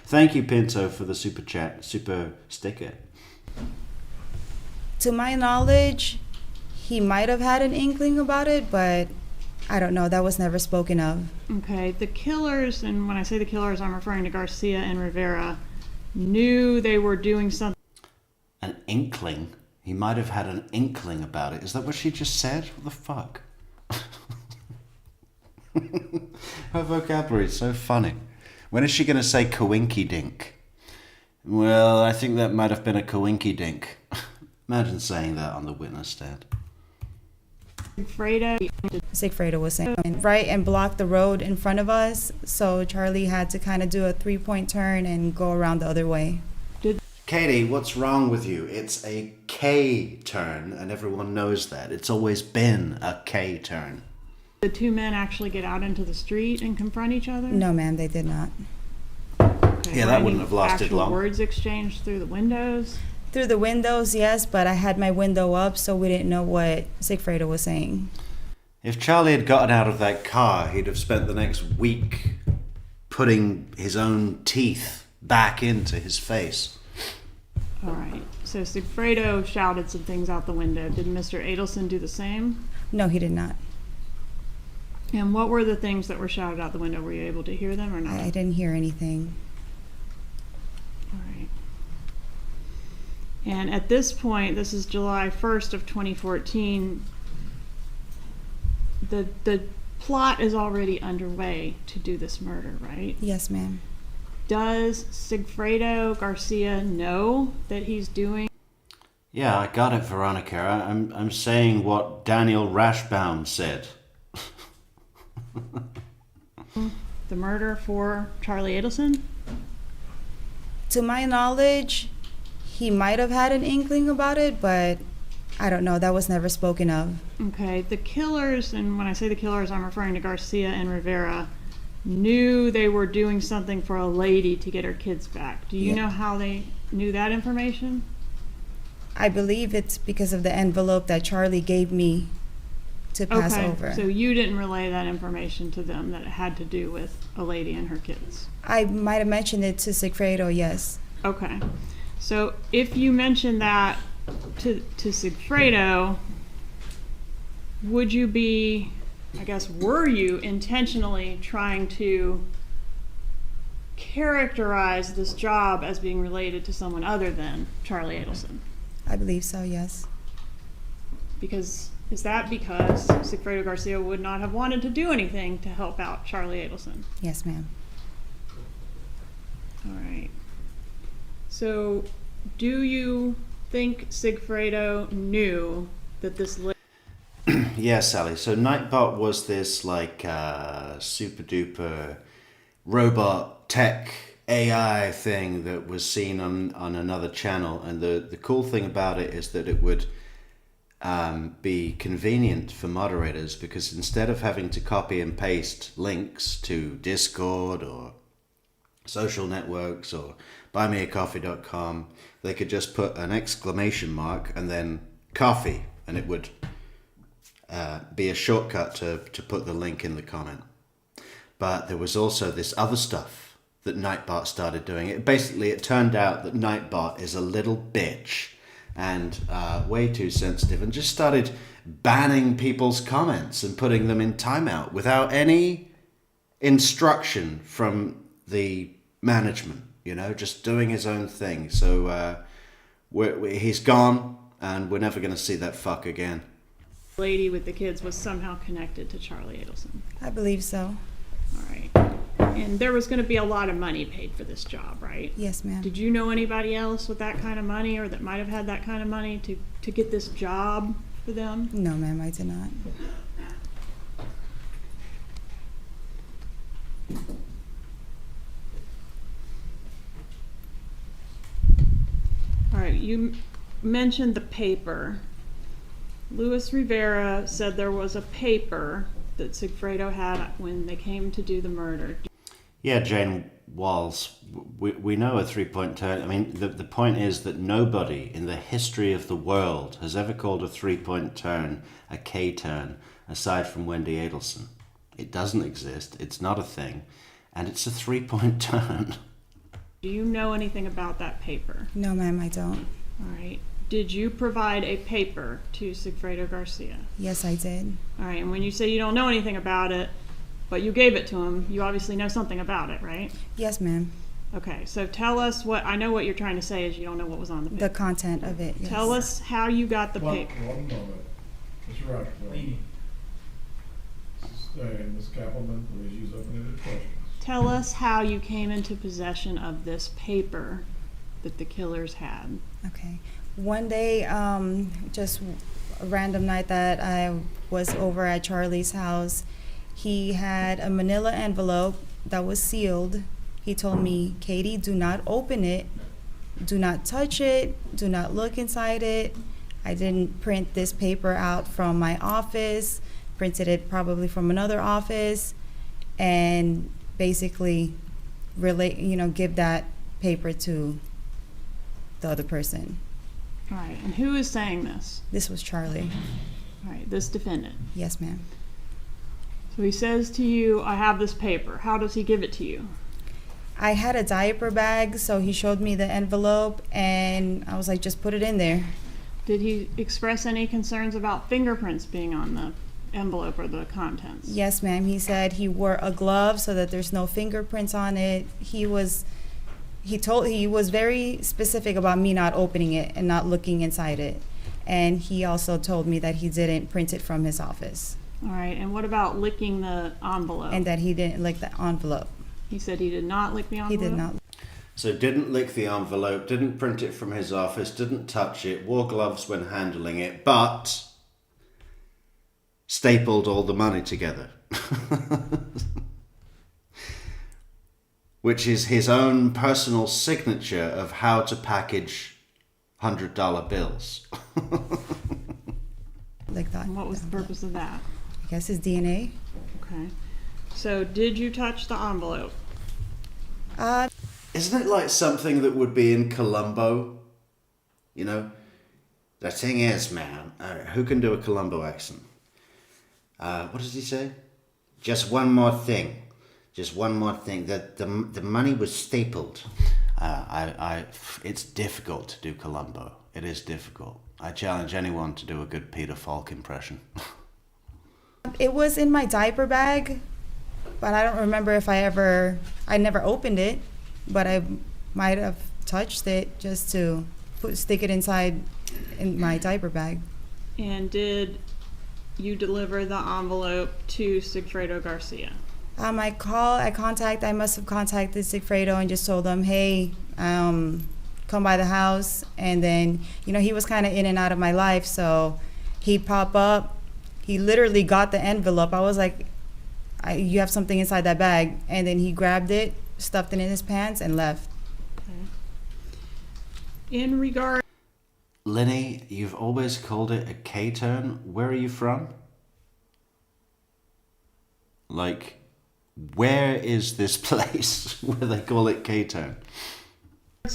Thank you, Pinto, for the super sticker. To my knowledge, he might have had an inkling about it, but I don't know. That was never spoken of. Okay, the killers, and when I say the killers, I'm referring to Garcia and Rivera, knew they were doing something. An inkling? He might have had an inkling about it. Is that what she just said? What the fuck? Her vocabulary is so funny. When is she going to say coinky dink? Well, I think that might have been a coinky dink. Imagine saying that on the witness stand. Sigfredo was saying right and blocked the road in front of us, so Charlie had to kind of do a 3-point turn and go around the other way. Katie, what's wrong with you? It's a K turn, and everyone knows that. It's always been a K turn. Did the two men actually get out into the street and confront each other? No, ma'am, they did not. Okay, Yeah, that wouldn't have lasted actual long. Words exchanged through the windows? Through the windows, yes, but I had my window up, so we didn't know what Sigfredo was saying. If Charlie had gotten out of that car, he'd have spent the next week putting his own teeth back into his face. All right, so Sigfredo shouted some things out the window. Did Mr. Adelson do the same? No, he did not. And what were the things that were shouted out the window? Were you able to hear them or not? I didn't hear anything. All right. And at this point, this is July 1st of 2014, the plot is already underway to do this murder, right? Yes, ma'am. Does Sigfredo Garcia know that he's doing? Yeah, I got it, Veronica. I'm saying what Daniel Rashbaum said. The murder for Charlie Adelson? To my knowledge, he might have had an inkling about it, but I don't know. That was never spoken of. Okay, the killers, and when I say the killers, I'm referring to Garcia and Rivera, knew they were doing something for a lady to get her kids back. Do you know how they knew that information? I believe it's because of the envelope that Charlie gave me to pass over. So you didn't relay that information to them that it had to do with a lady and her kids? I might have mentioned it to Sigfredo, yes. Okay. So if you mentioned that to Sigfredo, would you be, I guess, were you intentionally trying to characterize this job as being related to someone other than Charlie Adelson? I believe so, yes. Is that because Sigfredo Garcia would not have wanted to do anything to help out Charlie Adelson? Yes, ma'am. All right. So do you think Sigfredo knew that this Yeah, Sally. So Nightbot was this like super duper robot tech AI thing that was seen on another channel, and the cool thing about it is that it would be convenient for moderators, because instead of having to copy and paste links to Discord or social networks or buymeacoffee.com, they could just put an exclamation mark and then coffee, and it would be a shortcut to put the link in the comment. But there was also this other stuff that Nightbot started doing. It turned out that Nightbot is a little bitch and way too sensitive, and just started banning people's comments and putting them in timeout without any instruction from the management, just doing his own thing. So he's gone, and we're never going to see that fuck again. The lady with the kids was somehow connected to Charlie Adelson. I believe so. All right. And there was going to be a lot of money paid for this job, right? Yes, ma'am. Did you know anybody else with that kind of money, or that might have had that kind of money to get this job for them? No, ma'am, I did not. All right, you mentioned the paper. Luis Rivera said there was a paper that Sigfredo had when they came to do the murder. Yeah, Jane Walls, we know a three-point turn. I mean, the point is that nobody in the history of the world has ever called a three-point turn a K-turn, aside from Wendy Adelson. It doesn't exist, it's not a thing, and it's a three-point turn. Do you know anything about that paper? No, ma'am, I don't. All right. Did you provide a paper to Sigfredo Garcia? Yes, I did. All right, and when you say you don't know anything about it, but you gave it to him, you obviously know something about it, right? Yes, ma'am. Okay, so tell us I know what you're trying to say is you don't know what was on the paper. The content of it, yes. Tell us how you got the paper. One moment. Mr. Rashbaum. Ms. Kappelman, please use open-ended questions. Tell us how you came into possession of this paper that the killers had. Okay. One day, just a random night that I was over at Charlie's house, he had a manila envelope that was sealed. He told me, Katie, do not open it, do not touch it, do not look inside it. I didn't print this paper out from my office, printed it probably from another office, and basically give that paper to the other person. All right, and who is saying this? This was Charlie. All right, this defendant. Yes, ma'am. So he says to you, I have this paper. How does he give it to you? I had a diaper bag, so he showed me the envelope, and I was like, just put it in there. Did he express any concerns about fingerprints being on the envelope or the contents? Yes, ma'am. He said he wore a glove so that there's no fingerprints on it. He was very specific about me not opening it and not looking inside it. And he also told me that he didn't print it from his office. All right, and what about licking the envelope? And that he didn't lick the envelope. He said he did not lick the envelope? He did not. So didn't lick the envelope, didn't print it from his office, didn't touch it, wore gloves when handling it, but stapled all the money together. Which is his own personal signature of how to package $100 bills. Like that. And what was the purpose of that? I guess his DNA. Okay. So did you touch the envelope? Isn't it like something that would be in Columbo? You know? The thing is, man, who can do a Columbo accent? What does he say? Just one more thing. Just one more thing. The money was stapled. It's difficult to do Columbo. It is difficult. I challenge anyone to do a good Peter Falk impression. It was in my diaper bag, but I don't remember if I never opened it, but I might have touched it just to stick it inside in my diaper bag. And did you deliver the envelope to Sigfredo Garcia? I must have contacted Sigfredo and just told them, hey, come by the house. And then, he was kind of in and out of my life, so he'd pop up. He literally got the envelope. I was like, you have something inside that bag. And then he grabbed it, stuffed it in his pants, and left. Okay. In regard... Lenny, you've always called it a K-turn. Where are you from? Like, where is this place where they call it K-turn?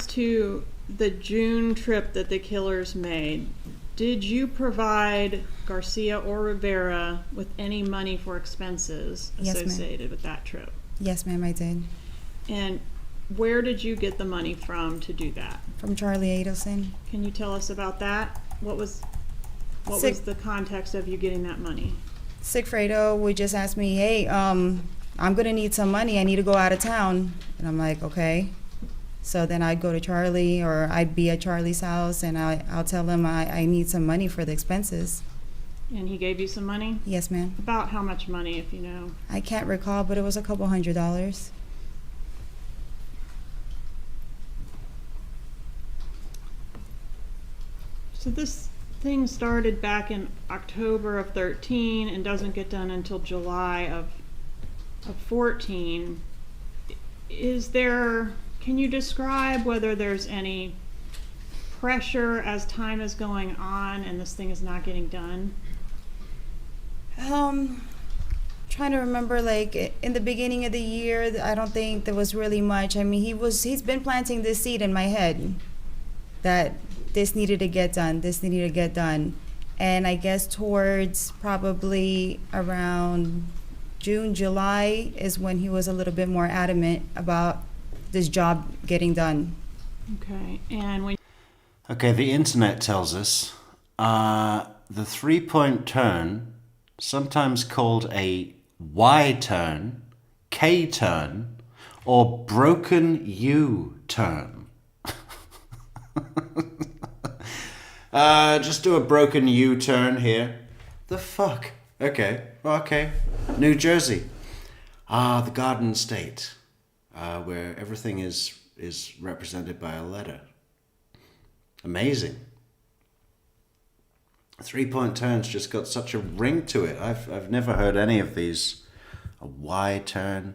To the June trip that the killers made, Did you provide Garcia or Rivera with any money for expenses Yes, ma'am. associated with that trip? Yes, ma'am, I did. And where did you get the money from to do that? From Charlie Adelson. Can you tell us about that? What was the context of you getting that money? Sigfredo would just ask me, hey, I'm gonna need some money. I need to go out of town. And I'm like, okay. So then I'd go to Charlie, or I'd be at Charlie's house, and I'll tell him I need some money for the expenses. And he gave you some money? Yes, ma'am. About how much money, if you know? I can't recall, but it was a couple $100s. So this thing started back in October of 13 and doesn't get done until July of 14. Can you describe whether there's any pressure as time is going on and this thing is not getting done? Trying to remember, like in the beginning of the year, I don't think there was really much. I mean, he's been planting this seed in my head that this needed to get done, this needed to get done. And I guess towards probably around June, July is when he was a little bit more adamant about this job getting done. Okay, and when Okay, the internet tells us the 3-point turn, sometimes called a Y-turn, K-turn, or broken U-turn. Just do a broken U-turn here. The fuck? Okay. New Jersey. The Garden State, where everything is represented by a letter. Amazing. 3-point turns just got such a ring to it. I've never heard any of these. A Y turn.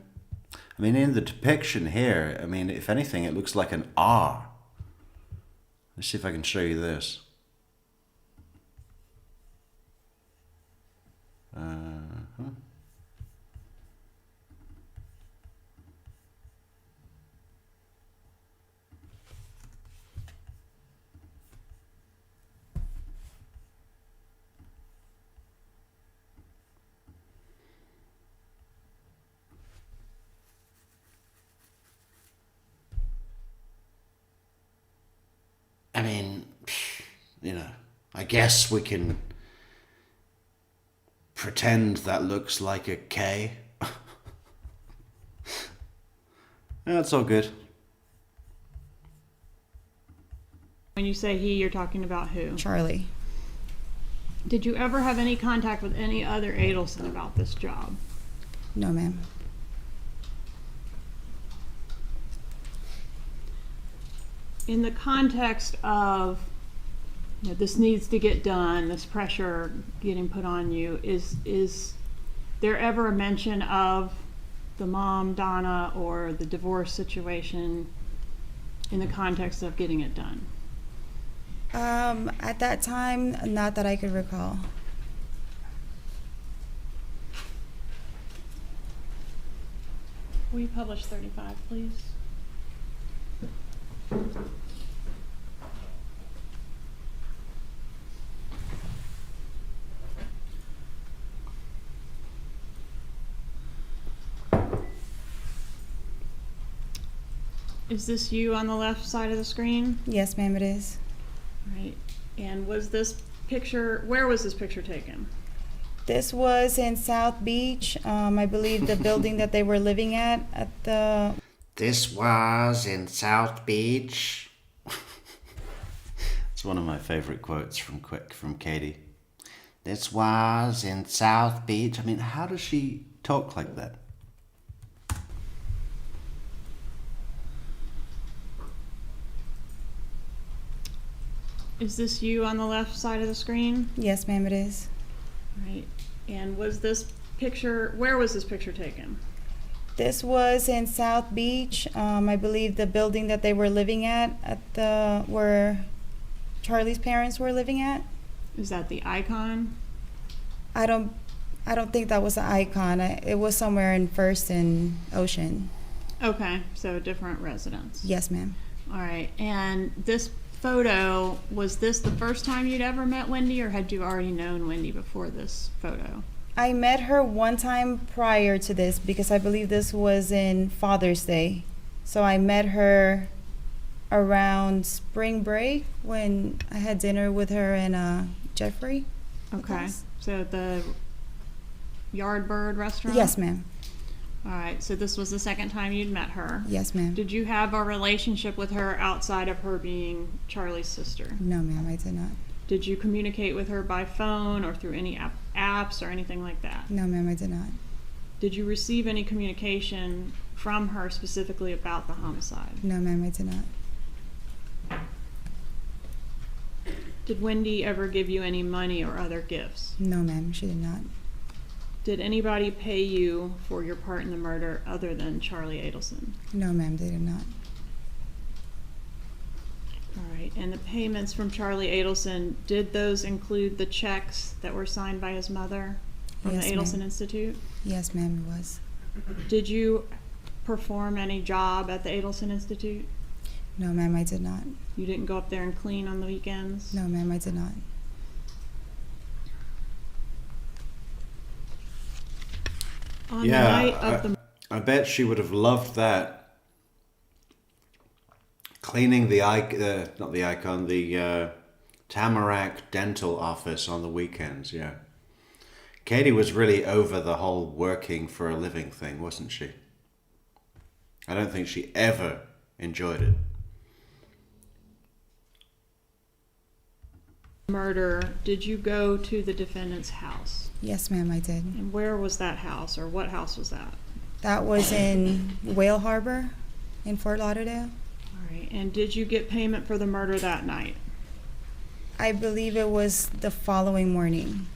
I mean, in the depiction here, I mean, if anything, it looks like an R. Let's see if I can show you this. I mean, I guess we can pretend that looks like a K. That's all good. you say he, you're talking about who? Charlie. Did you ever have any contact with any other Adelson about this job? No, ma'am. In the context of, this needs to get done, this pressure getting put on you, is there ever a mention of the mom, Donna, or the divorce situation in the context of getting it done? At that time, not that I could recall. Will you publish 35, please? Is this you on the left side of the screen? Yes, ma'am, it is. Right. And was this picture, where was this picture taken? This was in South Beach. I believe the building that they were living at the... This was in South Beach. It's one of my favorite quotes from Katie. This was in South Beach. I mean, how does she talk like that? Is this you on the left side of the screen? Yes, ma'am, it is. Right. And was this picture, where was this picture taken? This was in South Beach. I believe the building that they were living at the where Charlie's parents were living at. Is that the Icon? I don't think that was the Icon. It was somewhere in First and Ocean. Okay, so a different residence. Yes, ma'am. All right, and this photo, was this the first time you'd ever met Wendy, or had you already known Wendy before this photo? I met her one time prior to this because I believe this was in Father's Day. So I met her around spring break when I had dinner with her and Jeffrey. Okay, so the Yardbird restaurant? Yes, ma'am. All right, so this was the second time you'd met her. Yes, ma'am. Did you have a relationship with her outside of her being Charlie's sister? No, ma'am, I did not. Did you communicate with her by phone or through any apps or anything like that? No, ma'am, I did not. Did you receive any communication from her specifically about the homicide? No, ma'am, I did not. Did Wendy ever give you any money or other gifts? No, ma'am, she did not. Did anybody pay you for your part in the murder other than Charlie Adelson? No, ma'am, they did not. All right, and the payments from Charlie Adelson, did those include the checks that were signed by his mother from Yes, the Adelson ma'am. Institute? Yes, ma'am, it was. Did you perform any job at the Adelson Institute? No, ma'am, I did not. You didn't go up there and clean on the weekends? No, ma'am, I did not. On the night of the I bet she would have loved that. Cleaning the not the icon, the Tamarack dental office on the weekends, yeah. Katie was really over the whole working for a living thing, wasn't she? I don't think she ever enjoyed it. murder, did you go to the defendant's house? Yes, ma'am, I did. And where was that house, or what house was that? That was in Whale Harbor in Fort Lauderdale. All right, and did you get payment for the murder that night? I believe it was the following morning.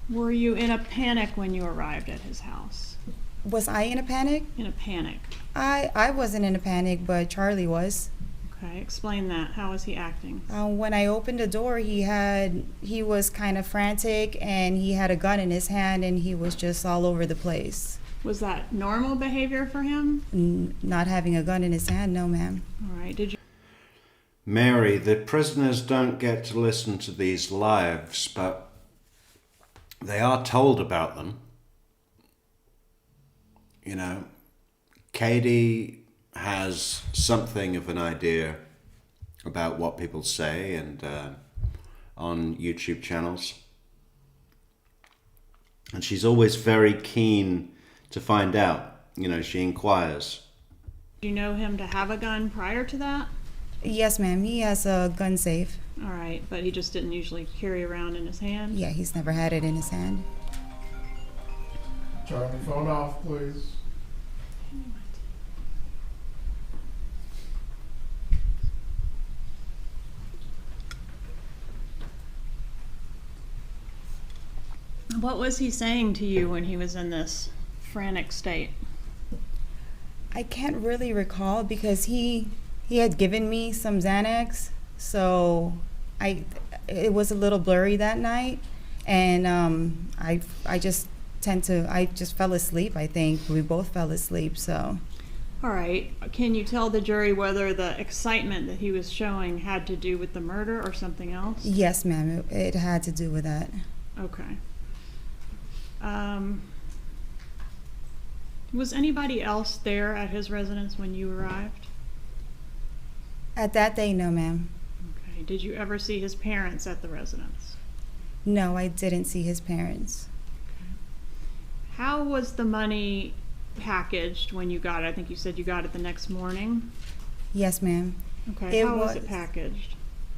Were you in a panic when you arrived at his house? Was I in a panic? In a panic. I wasn't in a panic, but Charlie was. Okay, explain that. How was he acting? When I opened the door, he was kind of frantic, and he had a gun in his hand, and he was just all over the place. Was that normal behavior for him? Not having a gun in his hand, no, ma'am. All right, did you? Mary, the prisoners don't get to listen to these lives, but they are told about them. You know, Katie has something of an idea about what people say and on YouTube channels. And she's always very keen to find out. You know, she inquires. Do you know him to have a gun prior to that? Yes, ma'am. He has a gun safe. All right, but he just didn't usually carry around in his hand? Yeah, he's never had it in his hand. Turn the phone off, please. What was he saying to you when he was in this frantic state? I can't really recall because he had given me some Xanax, so it was a little blurry that night, and I just fell asleep. I think we both fell asleep. So. All right, can you tell the jury whether the excitement that he was showing had to do with the murder or something else? Yes, ma'am. It had to do with that. Okay. Was anybody else there at his residence when you arrived? At that day, no, ma'am. Okay. Did you ever see his parents at the residence? No, I didn't see his parents. How was the money packaged when you got it? I think you said you got it the next morning. Yes, ma'am. Okay. How was it packaged?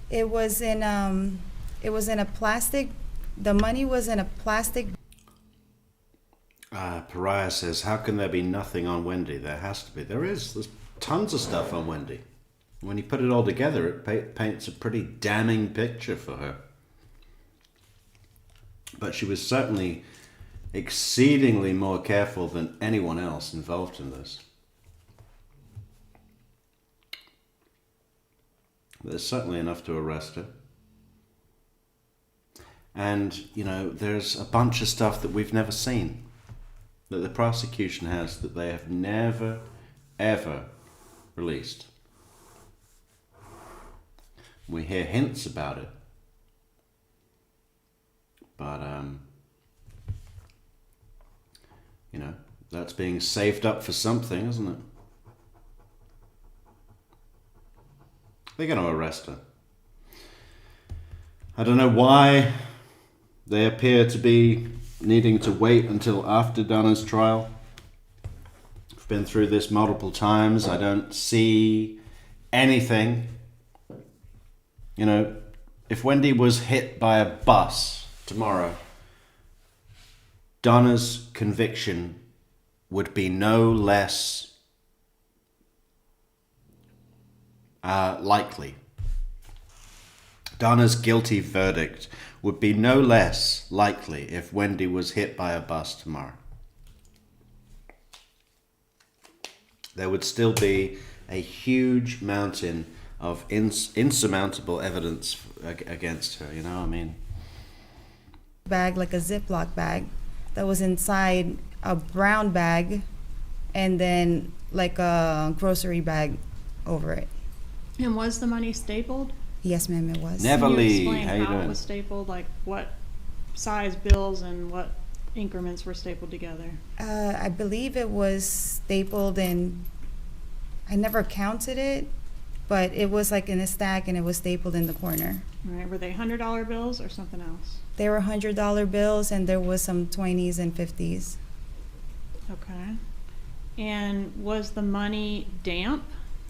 It was in a plastic. The money was in a plastic. Pariah says, how can there be nothing on Wendy? There has to be. There's tons of stuff on Wendy. When you put it all together, it paints a pretty damning picture for her. But she was certainly exceedingly more careful than anyone else involved in this. There's certainly enough to arrest her. And, you know, there's a bunch of stuff that we've never seen, that the prosecution has, that they have never, ever released. We hear hints about it. But, you know, that's being saved up for something, isn't it? They're going to arrest her. I don't know why they appear to be needing to wait until after Donna's trial. I've been through this multiple times. I don't see anything. You know, if Wendy was hit by a bus tomorrow, Donna's conviction would be no less likely. Donna's guilty verdict would be no less likely if Wendy was hit by a bus tomorrow. There would still be a huge mountain of insurmountable evidence against her, you know what I mean? Bag, like a Ziploc bag, that was inside a brown bag, and then like a grocery bag over it. And was the money stapled? Yes, ma'am, it was. Never Can you leave. explain How you how doing? it was stapled? Like what size bills and what increments were stapled together? I believe it was stapled in, I never counted it, but it was like in a stack and it was stapled in the corner. All right, were they $100 bills or something else? They were $100 bills and there was some 20s and 50s. Okay. And was the money damp?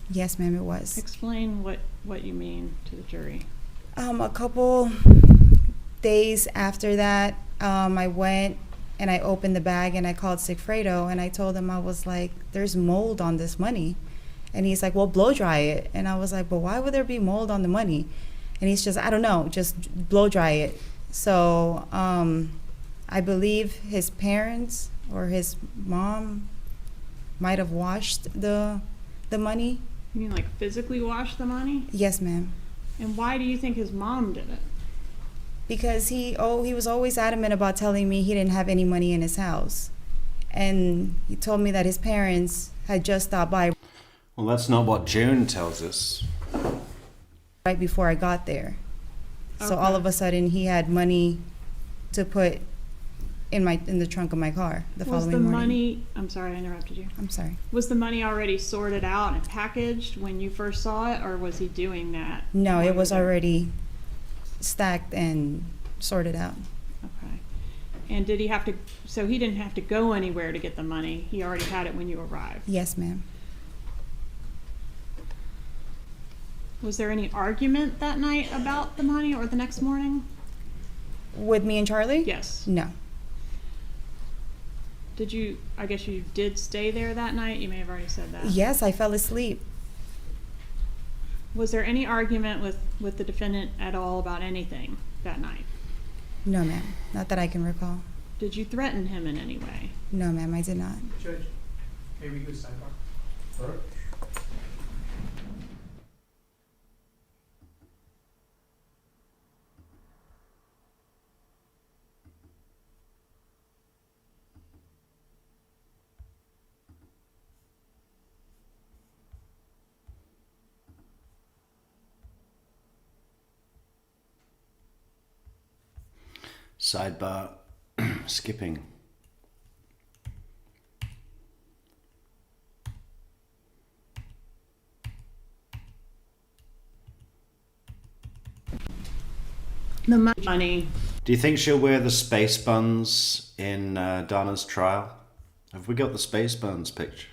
Yes, ma'am, it was. Explain what you mean to the jury. A couple days after that, I went and I opened the bag and I called Sigfredo and I told him, I was like, there's mold on this money. And he's like, well, blow dry it. And I was like, but why would there be mold on the money? And he's just, I don't know, just blow dry it. So I believe his parents or his mom might have washed the money. You mean like physically wash the money? Yes, ma'am. And why do you think his mom did it? Because he was always adamant about telling me he didn't have any money in his house. And he told me that his parents had just stopped by Well, that's not what June tells us. right before I got there. So Okay. all of a sudden he had money to put in the trunk of my car the Was following the morning. money, I'm sorry, I interrupted you. I'm sorry. Was the money already sorted out and packaged when you first saw it, or was he doing that? No, when it you was were there? already stacked and sorted out. Okay. And did he have to, so he didn't have to go anywhere to get the money? He already had it when you arrived? Yes, ma'am. Was there any argument that night about the money or the next morning? With me and Charlie? Yes. No. Did you, I guess you did stay there that night? You may have already said that. Yes, I fell asleep. Was there any argument with the defendant at all about anything that night? No, ma'am. Not that I can recall. Did you threaten him in any way? No, ma'am, I did not. Judge, may we go sidebar? Alright. Sidebar. Skipping. The money. Do you think she'll wear the space buns in Donna's trial? Have we got the space buns picture?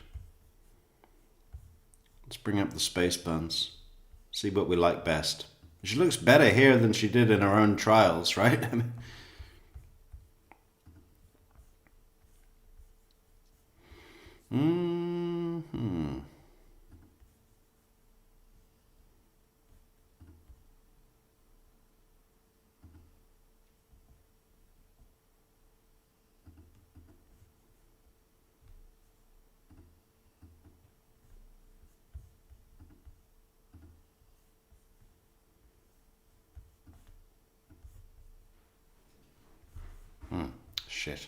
Let's bring up the space buns. See what we like best. She looks better here than she did in her own trials, right? Mm-hmm. Shit.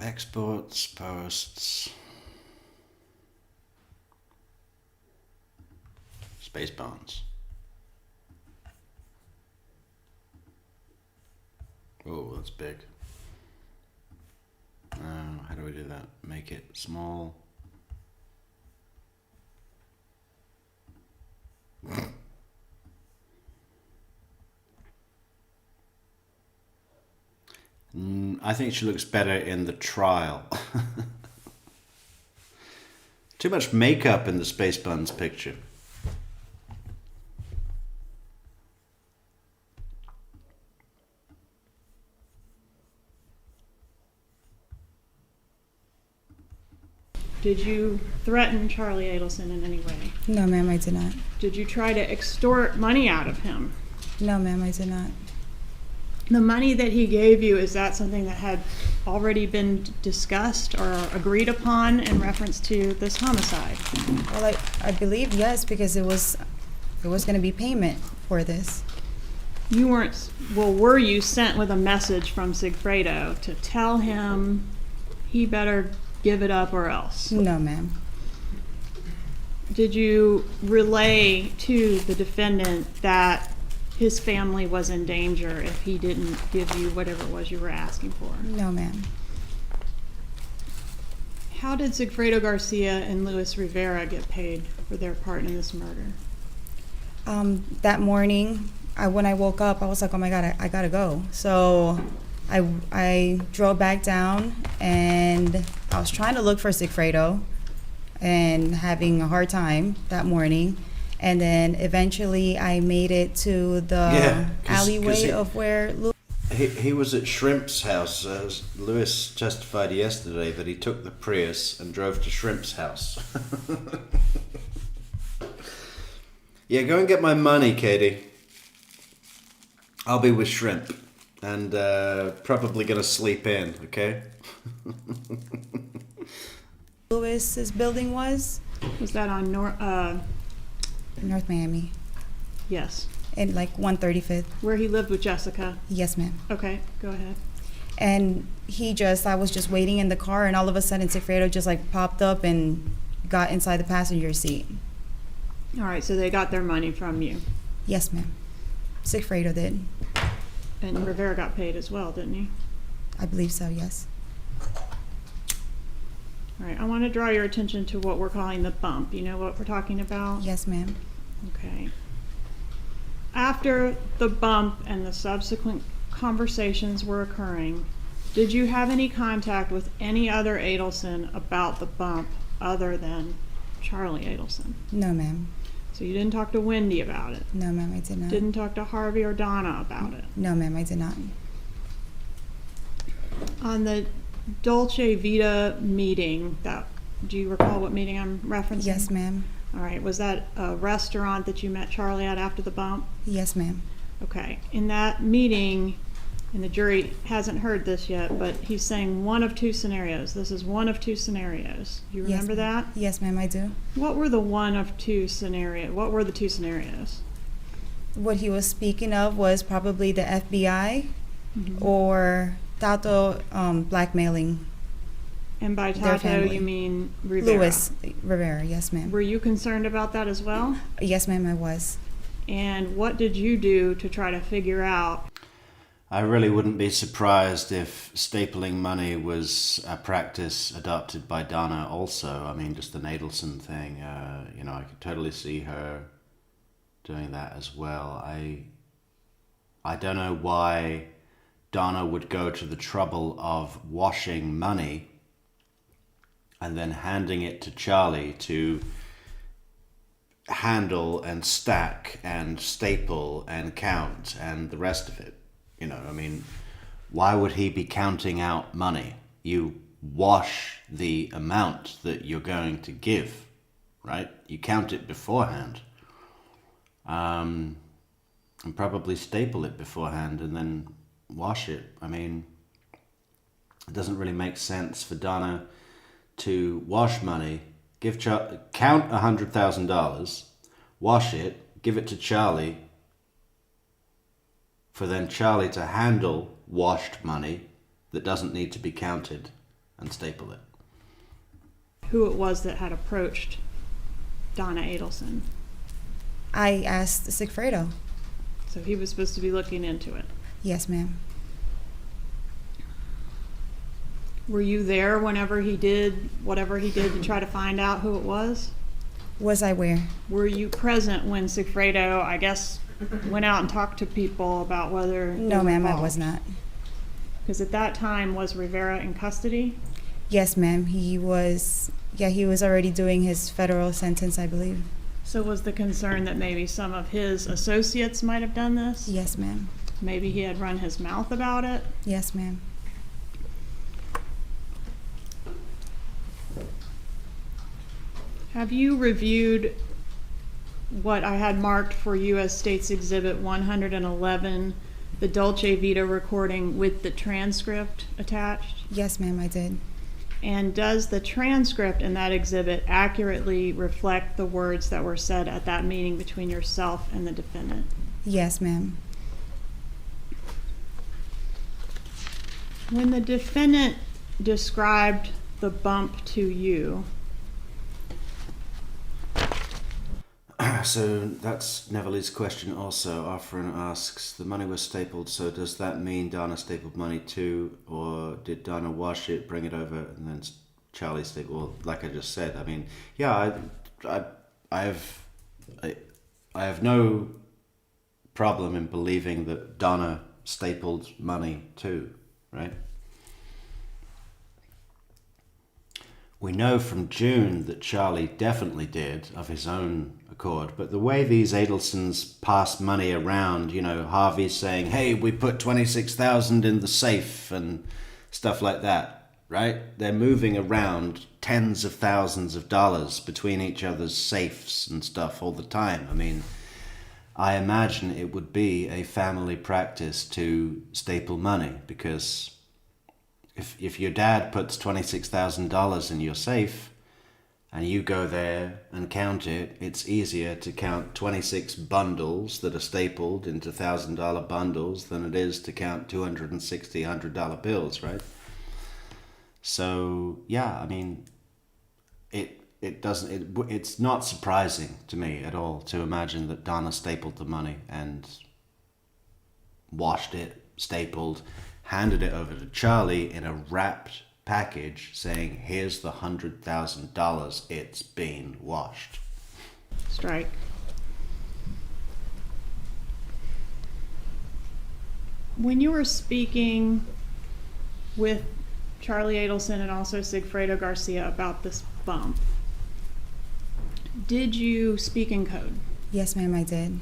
exports, posts, space bonds. Oh, that's big. How do we do that? Make it small. I think she looks better in the trial. Too much makeup in the Space Buns picture. Did you threaten Charlie Adelson in any way? No, ma'am, I did not. Did you try to extort money out of him? No, ma'am, I did not. The money that he gave you, is that something that had already been discussed or agreed upon in reference to this homicide? Well, I believe yes, because there was going to be payment for this. You weren't, well, were you sent with a message from Sigfredo to tell him he better give it up or else? No, ma'am. Did you relay to the defendant that his family was in danger if he didn't give you whatever it was you were asking for? No, ma'am. How did Sigfredo Garcia and Luis Rivera get paid for their part in this murder? That morning, when I woke up, I was like, oh my God, I gotta go. So I drove back down, and I was trying to look for Sigfredo and having a hard time that morning. And then eventually I made it to the alleyway of where He was at Shrimp's house. Lewis testified yesterday that he took the Prius and drove to Shrimp's house. Yeah, go and get my money, Katie. I'll be with Shrimp. And probably going to sleep in, okay? Lewis's building was. Was that on North Miami. Yes. In like 135th. Where he lived with Jessica? Yes, ma'am. Okay, go ahead. And I was just waiting in the car, and all of a sudden Sigfredo just like popped up and got inside the passenger seat. All right, so they got their money from you. Yes, ma'am. Sigfredo did. And Rivera got paid as well, didn't he? I believe so, yes. All right, I want to draw your attention to what we're calling the bump. You know what we're talking about? Yes, ma'am. Okay. After the bump and the subsequent conversations were occurring, did you have any contact with any other Adelson about the bump other than Charlie Adelson? No, ma'am. So you didn't talk to Wendy about it? No, ma'am, I did not. Didn't talk to Harvey or Donna about it? No, ma'am, I did not. On the Dolce Vita meeting, do you recall what meeting I'm referencing? Yes, ma'am. All right, was that a restaurant that you met Charlie at after the bump? Yes, ma'am. Okay, in that meeting, and the jury hasn't heard this yet, but he's saying one of two scenarios. This is one of two scenarios. You remember Yes, that? Yes, ma'am, I do. What were the one of two scenarios? What were the two scenarios? What he was speaking of was probably the FBI or Tato blackmailing. And by Their Tato, family. you mean Rivera? Luis Rivera, yes, ma'am. Were you concerned about that as well? Yes, ma'am, I was. And what did you do to try to figure out? I really wouldn't be surprised if stapling money was a practice adopted by Donna also. I mean, just the Adelson thing. I could totally see her doing that as well. I don't know why Donna would go to the trouble of washing money and then handing it to Charlie to handle and stack and staple and count and the rest of it. Why would he be counting out money? You wash the amount that you're going to give, right? You count it beforehand. And probably staple it beforehand and then wash it. It doesn't really make sense for Donna to wash money, count $100,000, wash it, give it to Charlie, for then Charlie to handle washed money that doesn't need to be counted and staple it. Who it was that had approached Donna Adelson. I asked Sigfredo. So he was supposed to be looking into it. Yes, ma'am. Were you there whenever he did whatever he did to try to find out who it was? Was I where? Were you present when Sigfredo, I guess, went out and talked to people about whether... No, ma'am, I was not. Because at that time, was Rivera in custody? Yes, ma'am. He was already doing his federal sentence, I believe. So was the concern that maybe some of his associates might have done this? Yes, ma'am. Maybe he had run his mouth about it? Yes, ma'am. Have you reviewed what I had marked for you as States Exhibit 111, the Dolce Vita recording with the transcript attached? Yes, ma'am, I did. And does the transcript in that exhibit accurately reflect the words that were said at that meeting between yourself and the defendant? Yes, ma'am. When the defendant described the bump to you, So that's Neville's question also. Offering asks, the money was stapled, so does that mean Donna stapled money too? Or did Donna wash it, bring it over, and then Charlie stapled? Well, like I just said, I mean, yeah, I have no problem in believing that Donna stapled money too, right? We know from June that Charlie definitely did of his own accord, but the way these Adelsons pass money around, you know, Harvey's saying, hey, we put 26,000 in the safe and stuff like that, right? They're moving around tens of thousands of dollars between each other's safes and stuff all the time. I mean, I imagine it would be a family practice to staple money, because if your dad puts $26,000 in your safe and you go there and count it, it's easier to count 26 bundles that are stapled into $1,000 bundles than it is to count $260 $100 bills, right? So yeah, I mean, it's not surprising to me at all to imagine that Donna stapled the money and washed it, stapled, handed it over to Charlie in a wrapped package saying, here's the $100,000, it's been washed. strike. When you were speaking with Charlie Adelson and also Sigfredo Garcia about this bump, did you speak in code? Yes, ma'am, I did.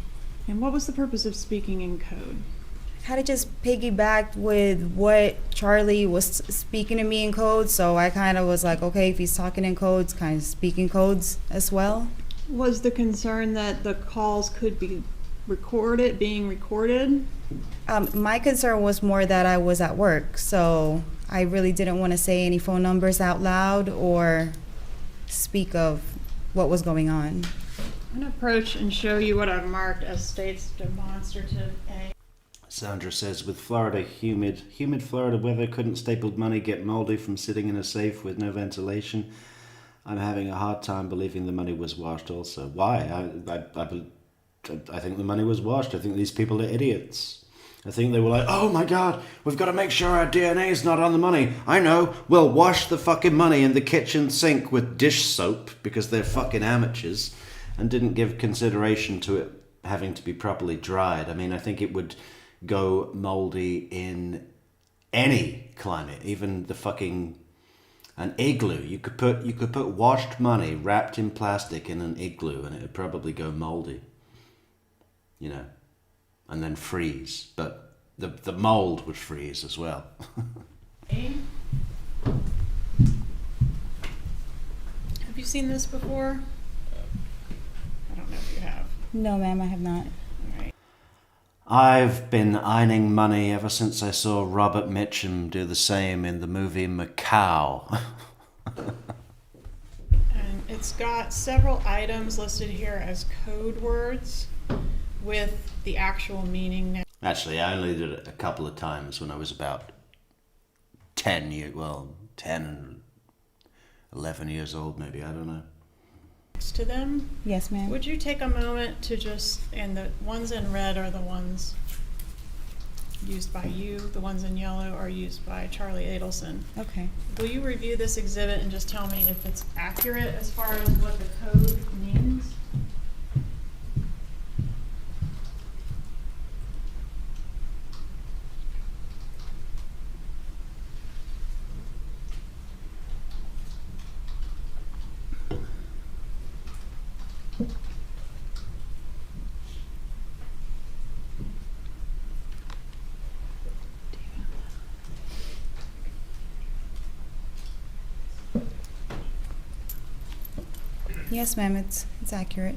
And what was the purpose of speaking in code? Kind of just piggybacked with what Charlie was speaking to me in code, so I kind of was like, okay, if he's talking in codes, kind of speaking codes as well. Was the concern that the calls could be being recorded? My concern was more that I was at work, so I really didn't want to say any phone numbers out loud or speak of what was going on. I'm going to approach and show you what I've marked as states demonstrative A. Sandra says, with Florida humid Florida weather, couldn't stapled money get moldy from sitting in a safe with no ventilation? I'm having a hard time believing the money was washed also. Why? I think the money was washed. I think these people are idiots. I think they were like, oh my God, we've got to make sure our DNA is not on the money. I know, we'll wash the fucking money in the kitchen sink with dish soap because they're fucking amateurs, and didn't give consideration to it having to be properly dried. I mean, I think it would go moldy in any climate, even the fucking an igloo. You could put washed money wrapped in plastic in an igloo and it would probably go moldy, you know, and then freeze. But the mold would freeze as well. Have you seen this before? I don't know if you have. No, ma'am, I have not. All right. I've been ironing money ever since I saw Robert Mitchum do the same in the movie Macau. And it's got several items listed here as code words with the actual meaning. Actually, I only did it a couple of times when I was about 10 years, 10 and 11 years old, maybe, I don't know. To them, Yes, ma'am. would you take a moment to just, and the ones in red are the ones used by you, the ones in yellow are used by Charlie Adelson. Okay. Will you review this exhibit and just tell me if it's accurate as far as what the code means? Yes, ma'am. It's accurate.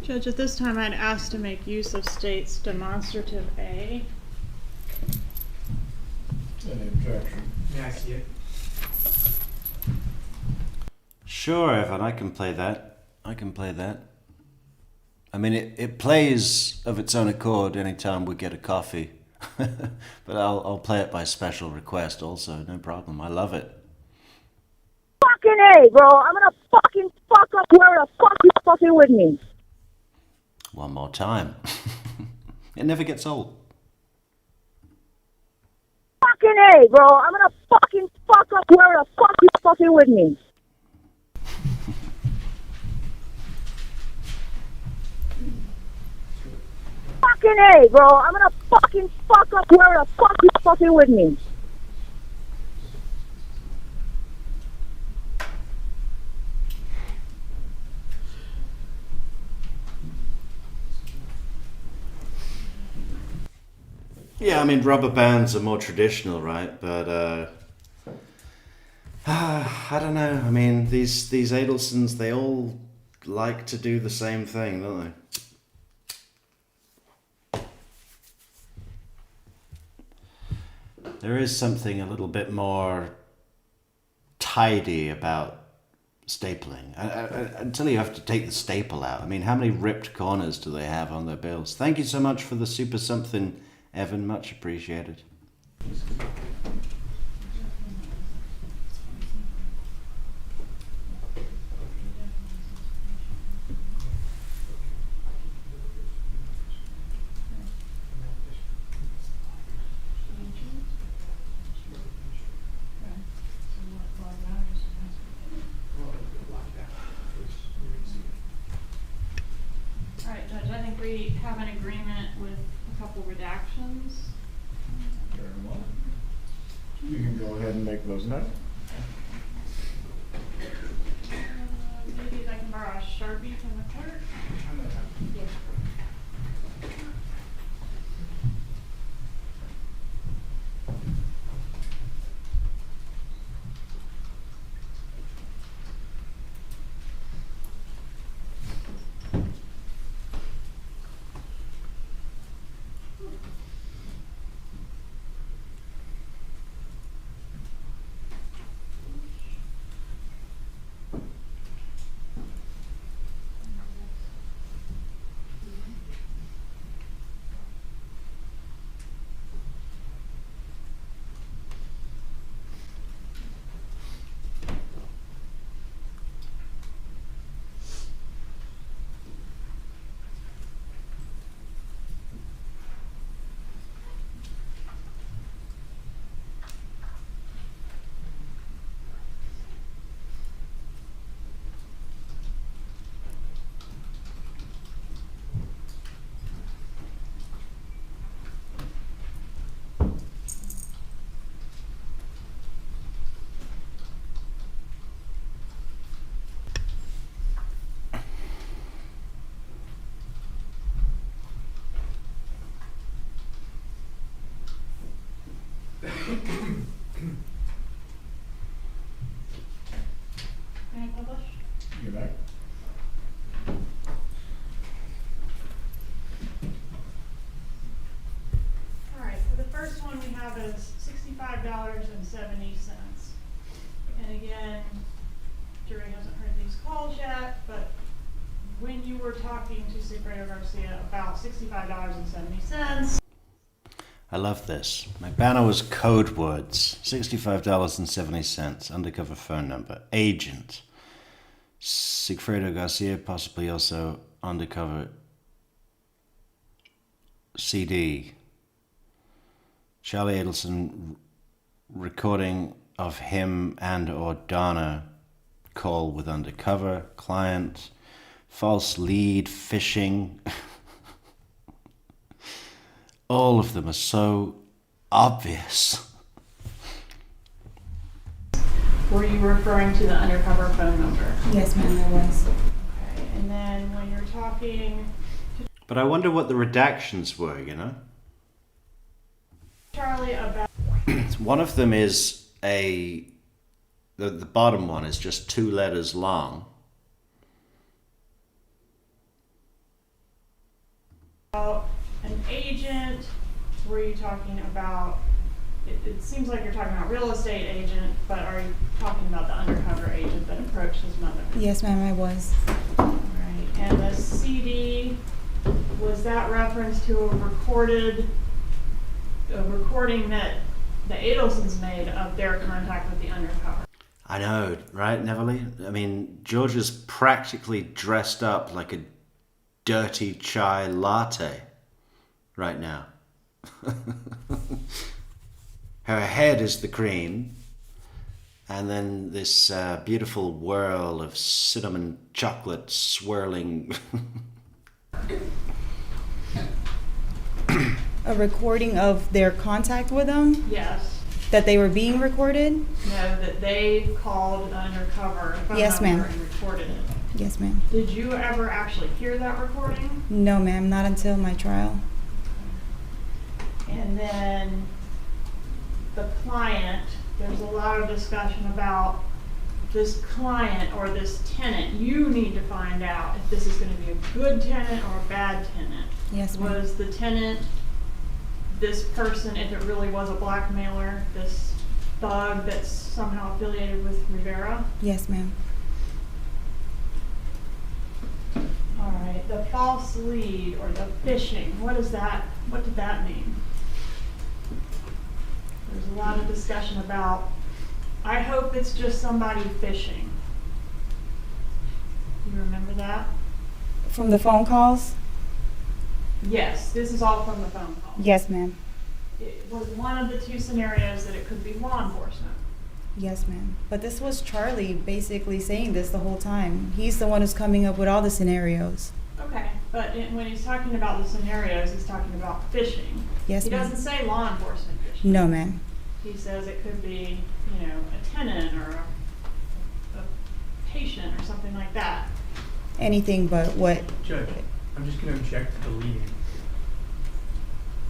Judge, at this time I'd ask to make use of state's demonstrative A. Any objection? May I see it? Sure, Evan, I can play that. I mean, it plays of its own accord anytime we get a coffee. But I'll play it by special request also, no problem. I love it. Fucking A, bro. I'm gonna fucking fuck up whoever the fuck you fucking with me. One more time. It never gets old. Fucking A, bro. I'm gonna fucking fuck up whoever the fuck you fucking with me. Fucking A, bro. I'm gonna fucking fuck up whoever the fuck you fucking with me. Yeah, I mean, rubber bands are more traditional, right? But I don't know. I mean, these Adelsons, they all like to do the same thing, don't they? There is something a little bit more tidy about stapling. Until you have to take the staple out. I mean, how many ripped corners do they have on their bills? Thank you so much for the super something, Evan. Much appreciated. All right, Judge, I think we have an agreement with a couple redactions. Very well. You can go ahead and make those now. Maybe if I can borrow a Sharpie from the clerk. Yeah. Can I publish? You back? All right, so the first one we have is $65.70. And again, jury hasn't heard these calls yet, but when you were talking to Secretary Garcia about $65.70, I love this. Magban was code words. $65.70. Undercover phone number. Agent. Sigfredo Garcia, possibly also undercover CD. Charlie Adelson recording of him and or Donna call with undercover client. False lead, phishing. All of them are so obvious. Were you referring to the undercover phone number? Yes, ma'am, I was. Okay, and then when you're talking But I wonder what the redactions were, you know? to Charlie about One of them is the bottom one is just 2 letters long. an agent, were you talking about, it seems like you're talking about real estate agent, but are you talking about the undercover agent that approached his mother? Yes, ma'am, I was. Right, and the CD, was that reference to a recording that the Adelsons made of their contact with the undercover? I know, right, Neverly? I mean, Georgia's practically dressed up like a dirty chai latte right now. Her head is the cream, and then this beautiful whirl of cinnamon chocolate swirling. A recording of their contact with them? Yes. That they were being recorded? No, that they called the undercover phone Yes, number ma'am. and recorded it. Yes, ma'am. Did you ever actually hear that recording? No, ma'am, not until my trial. And then the client, there's a lot of discussion about this client or this tenant. You need to find out if this is going to be a good tenant or a bad tenant. Yes, ma'am. Was the tenant this person, if it really was a blackmailer, this thug that's somehow affiliated with Rivera? Yes, ma'am. All right, the false lead or the phishing, what did that mean? There's a lot of discussion about, I hope it's just somebody phishing. You remember that? From the phone calls? Yes, this is all from the phone call. Yes, ma'am. It was one of the 2 scenarios that it could be law enforcement. Yes, ma'am. But this was Charlie basically saying this the whole time. He's the one who's coming up with all the scenarios. Okay, but when he's talking about the scenarios, he's talking about phishing. Yes, He ma'am. doesn't say law enforcement phishing. No, ma'am. He says it could be, a tenant or a patient or something like that. Anything but what? Judge, I'm just going to object to the leading.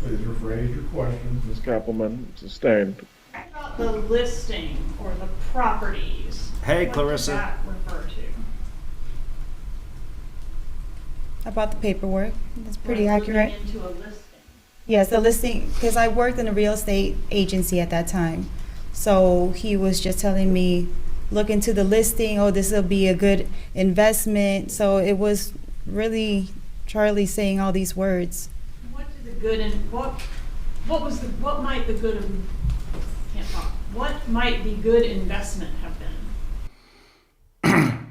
Please rephrase your question. Ms. Kappelman, sustained. About the listing or the properties. Hey, what Clarissa. does that refer to? About the paperwork. That's pretty We're accurate. looking into a listing. Yes, the listing, because I worked in a real estate agency at that time. So he was just telling me, look into the listing, oh, this will be a good investment. So it was really Charlie saying all these words. What did the good and what might the good of can't talk. What might the good investment have been?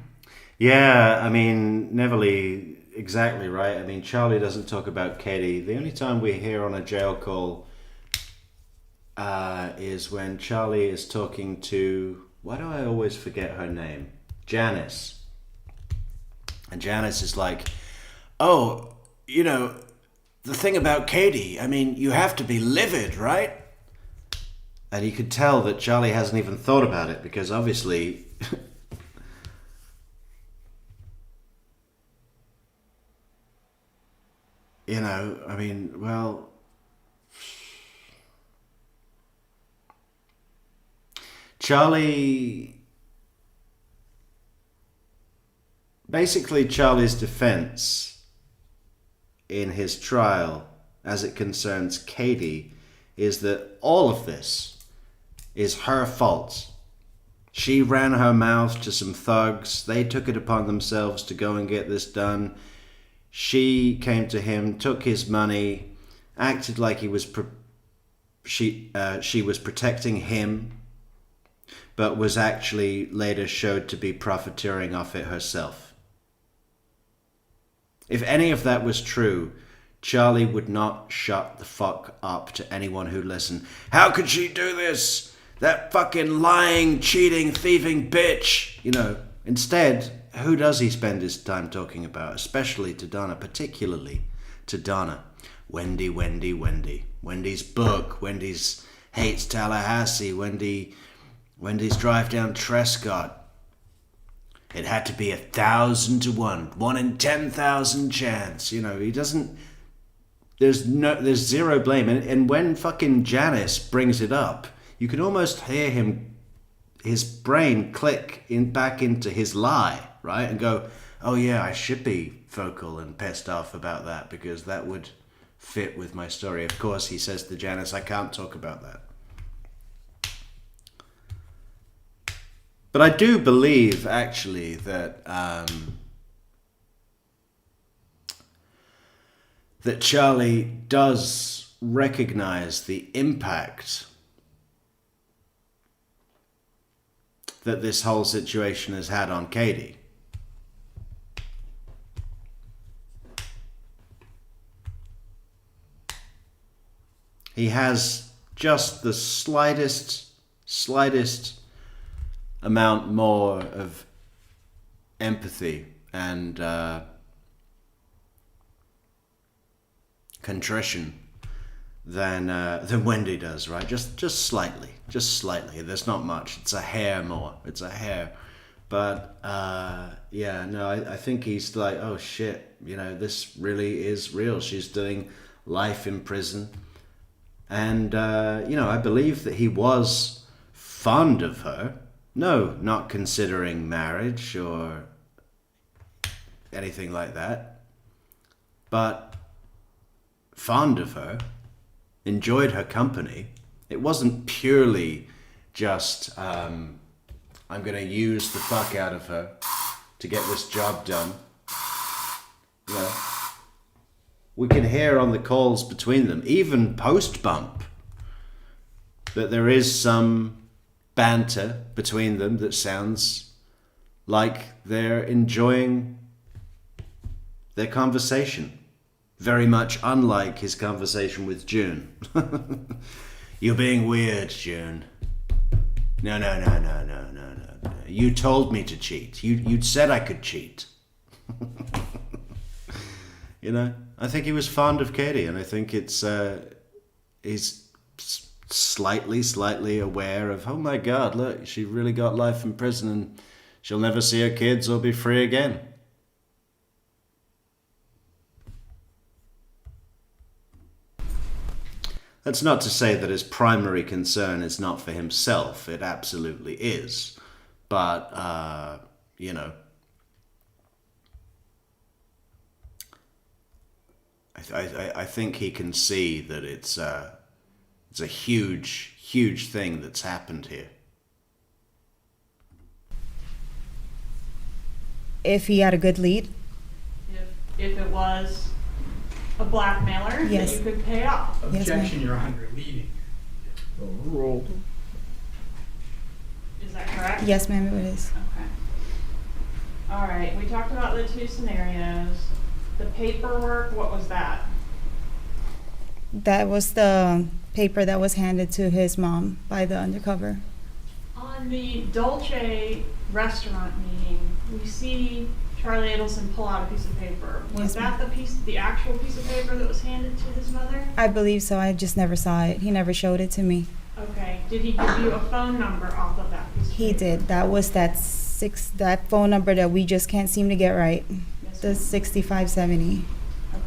Yeah, I mean, Neverly, exactly right. I mean, Charlie doesn't talk about Katie. The only time we hear on a jail call is when Charlie is talking to, why do I always forget her name? Janice. And Janice is like, oh, the thing about Katie, I mean, you have to be livid, right? And you could tell that Charlie hasn't even thought about it because obviously I mean, well, Charlie's defense in his trial as it concerns Katie is that all of this is her fault. She ran her mouth to some thugs. They took it upon themselves to go and get this done. She came to him, took his money, acted like he was she was protecting him, but was actually later showed to be profiteering off it herself. If any of that was true, Charlie would not shut the fuck up to anyone who listened. How could she do this? That fucking lying, cheating, thieving bitch. You know, instead, who does he spend his time talking about? Especially to Donna, particularly to Donna. Wendy, Wendy, Wendy. Wendy's book. Wendy's hates Tallahassee. Wendy's drive down Trescott. It had to be 1,000 to 1. 1 in 10,000 chance. You know, he doesn't... There's zero blame. And when fucking Janice brings it up, you can almost hear his brain click back into his lie, right? And go, oh yeah, I should be vocal and pissed off about that because that would fit with my story. Of course, he says to Janice, I can't talk about that. But I do believe, actually, that that Charlie does recognize the impact that this whole situation has had on Katie. He has just the slightest amount more of empathy and contrition than Wendy does, right? Just slightly. There's not much. It's a hair more. It's a hair. But yeah, no, I think he's like, oh shit, you know, this really is real. She's doing life in prison. And, you know, I believe that he was fond of her. No, not considering marriage or anything like that. But fond of her, enjoyed her company. It wasn't purely just, I'm going to use the fuck out of her to get this job done. You know, we can hear on the calls between them, even post-bump, that there is some banter between them that sounds like they're enjoying their conversation. Very much unlike his conversation with June. You're being weird, June. No. You told me to cheat. You'd said I could cheat. You know, I think he was fond of Katie, and I think it's he's slightly aware of, oh my God, look, she really got life in prison and she'll never see her kids or be free again. That's not to say that his primary concern is not for himself. It absolutely is. But, you know, I think he can see that it's a huge thing that's happened here. If he had a good lead? If it was a blackmailer Yes. that you could pay off. Yes, Objection, Your Honor, leading. Ruled. Is that correct? Yes, ma'am, it is. Okay. All right, we talked about the two scenarios. The paperwork, what was that? That was the paper that was handed to his mom by the undercover. On the Dolce restaurant meeting, we see Charlie Adelson pull out a piece of paper. Was Yes, that the actual piece of paper that was handed to his mother? I believe so. I just never saw it. He never showed it to me. Okay. Did he give you a phone number off of that piece of He paper? did. That was that phone number that we just can't seem to get right. Yes, The ma'am. 6570. Okay.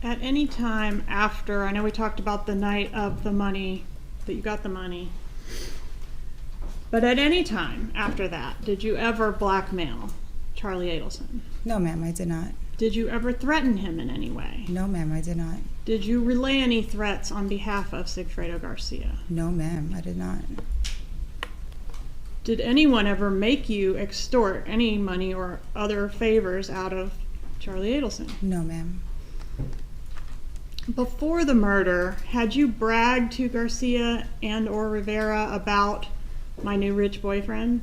At any time after, I know we talked about the night of the money, that you got the money, but at any time after that, did you ever blackmail Charlie Adelson? No, ma'am, I did not. Did you ever threaten him in any way? No, ma'am, I did not. Did you relay any threats on behalf of Sigfredo Garcia? No, ma'am, I did not. Did anyone ever make you extort any money or other favors out of Charlie Adelson? No, ma'am. Before the murder, had you bragged to Garcia and or Rivera about my new rich boyfriend?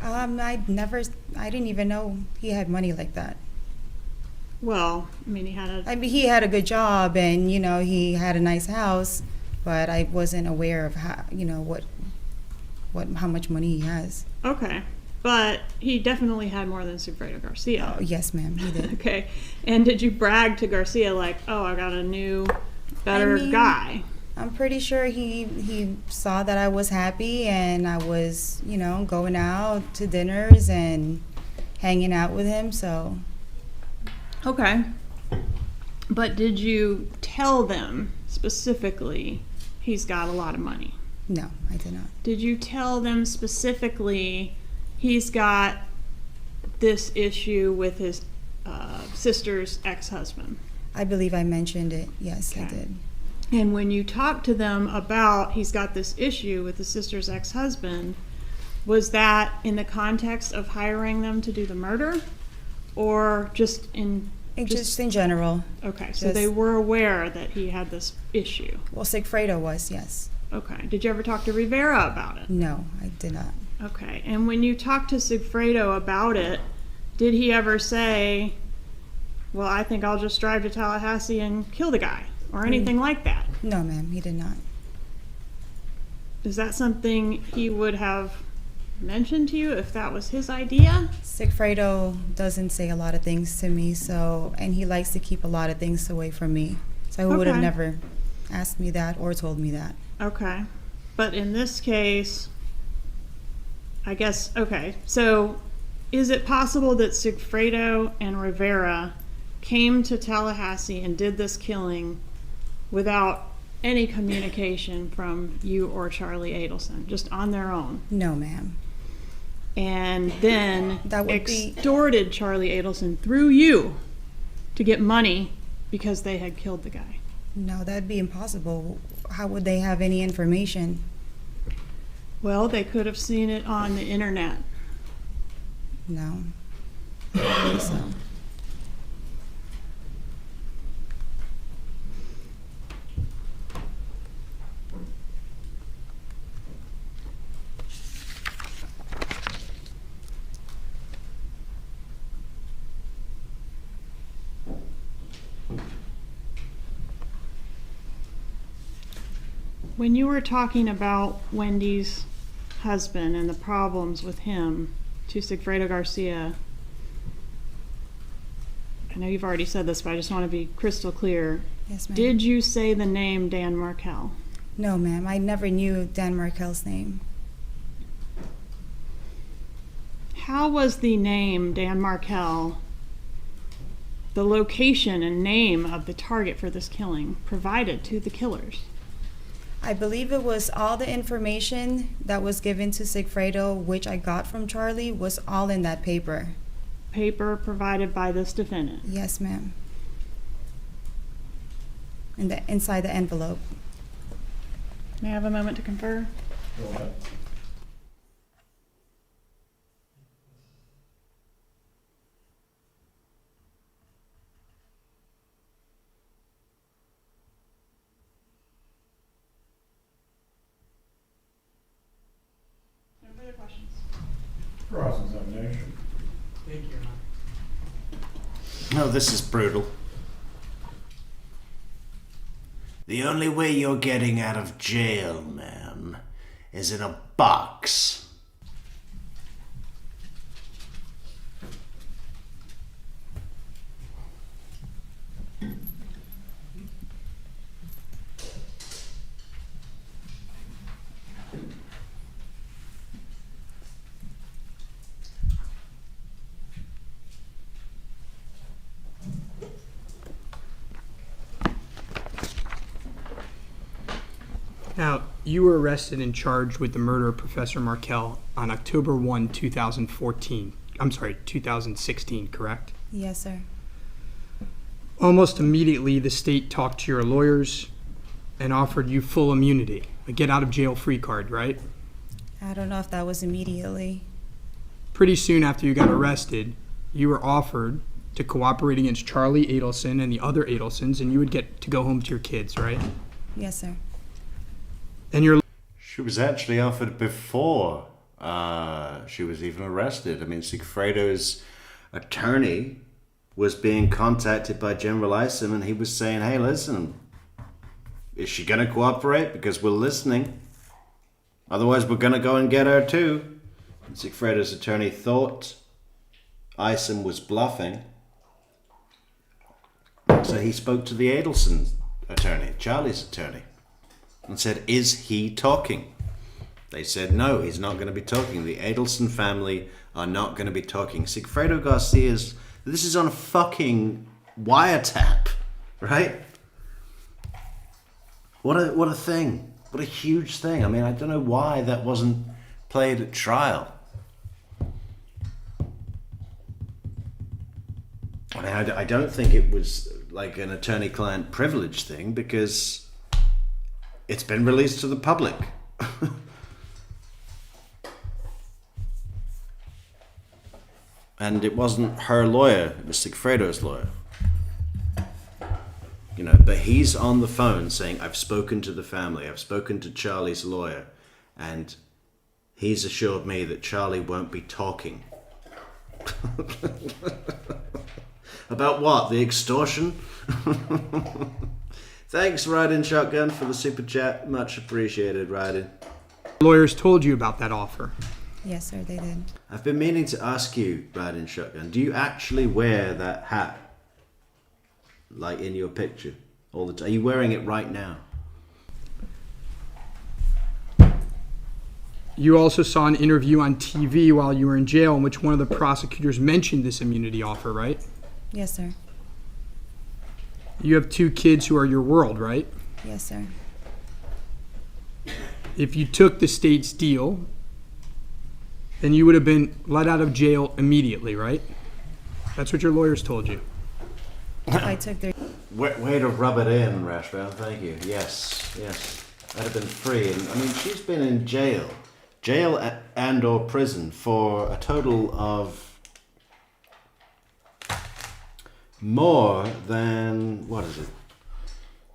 I didn't even know he had money like that. Well, I mean, He had a good job and, he had a nice house, but I wasn't aware of how, how much money he has. Okay. But he definitely had more than Sigfredo Garcia. Oh, yes, ma'am, he did. Okay. And did you brag to Garcia like, oh, I got a new, better guy? I'm pretty sure he saw that I was happy and I was, going out to dinners and hanging out with him, so. Okay. But did you tell them specifically he's got a lot of money? No, I did not. Did you tell them specifically he's got this issue with his sister's ex-husband? I believe I mentioned it. Yes, Okay. I did. And when you talked to them about he's got this issue with his sister's ex-husband, was that in the context of hiring them to do the murder? Or just in... Just in general. Okay, so Just- they were aware that he had this issue. Well, Sigfredo was, yes. Okay. Did you ever talk to Rivera about it? No, I did not. Okay. And when you talked to Sigfredo about it, did he ever say, well, I think I'll just drive to Tallahassee and kill the guy? Or anything like that? No, ma'am, he did not. Is that something he would have mentioned to you if that was his idea? Sigfredo doesn't say a lot of things to me, and he likes to keep a lot of things away from me. So he would have Okay. never asked me that or told me that. Okay. But in this case, I guess, okay. So is it possible that Sigfredo and Rivera came to Tallahassee and did this killing without any communication from you or Charlie Adelson, just on their own? No, ma'am. And then That would be- extorted Charlie Adelson through you to get money because they had killed the guy? No, that'd be impossible. How would they have any information? Well, they could have seen it on the internet. No. I don't think so. When you were talking about Wendy's husband and the problems with him to Sigfredo Garcia, I know you've already said this, but I just want to be crystal clear. Yes, ma'am. Did you say the name Dan Markel? No, ma'am. I never knew Dan Markel's name. How was the name Dan Markel, the location and name of the target for this killing, provided to the killers? I believe it was all the information that was given to Sigfredo, which I got from Charlie, was all in that paper. Paper provided by this defendant. Yes, ma'am. Inside the envelope. May I have a moment to confer? Go ahead. No further questions. Cross-examination. Thank you, Your Honor. Oh, this is brutal. The only way you're getting out of jail, man, is in a box. Now, you were arrested and charged with the murder of Professor Markel on October 1, 2014, 2016, correct? Yes, sir. Almost immediately, the state talked to your lawyers and offered you full immunity, a get out of jail free card, right? I don't know if that was immediately. Pretty soon after you got arrested, you were offered to cooperate against Charlie Adelson and the other Adelsons, and you would get to go home to your kids, right? Yes, sir. And your She was actually offered before she was even arrested. I mean, Sigfredo's attorney was being contacted by General Isom, and he was saying, hey, listen, is she going to cooperate? Because we're listening. Otherwise, we're going to go and get her too. And Sigfredo's attorney thought Isom was bluffing. So he spoke to the Adelson attorney, Charlie's attorney, and said, is he talking? They said, no, he's not going to be talking. The Adelson family are not going to be talking. Sigfredo Garcia's, this is on a fucking wiretap, right? What a thing. What a huge thing. I mean, I don't know why that wasn't played at trial. I mean, I don't think it was like an attorney-client privilege thing because it's been released to the public. And it wasn't her lawyer, it was Sigfredo's lawyer. You know, but he's on the phone saying, I've spoken to the family, I've spoken to Charlie's lawyer, and he's assured me that Charlie won't be talking. About what? The extortion? Thanks, Riding Shotgun, for the super chat. Much appreciated, Riding. lawyers told you about that offer. Yes, sir, they did. I've been meaning to ask you, Riding Shotgun, do you actually wear that hat? Like in your picture all the time? Are you wearing it right now? You also saw an interview on TV while you were in jail in which one of the prosecutors mentioned this immunity offer, right? Yes, sir. You have 2 kids who are your world, right? Yes, sir. If you took the state's deal, then you would have been let out of jail immediately, right? That's what your lawyers told you. I took their. Way to rub it in, Rashbaum. Thank you. Yes. I'd have been free. And I mean, she's been in jail and or prison for a total of more than, what is it?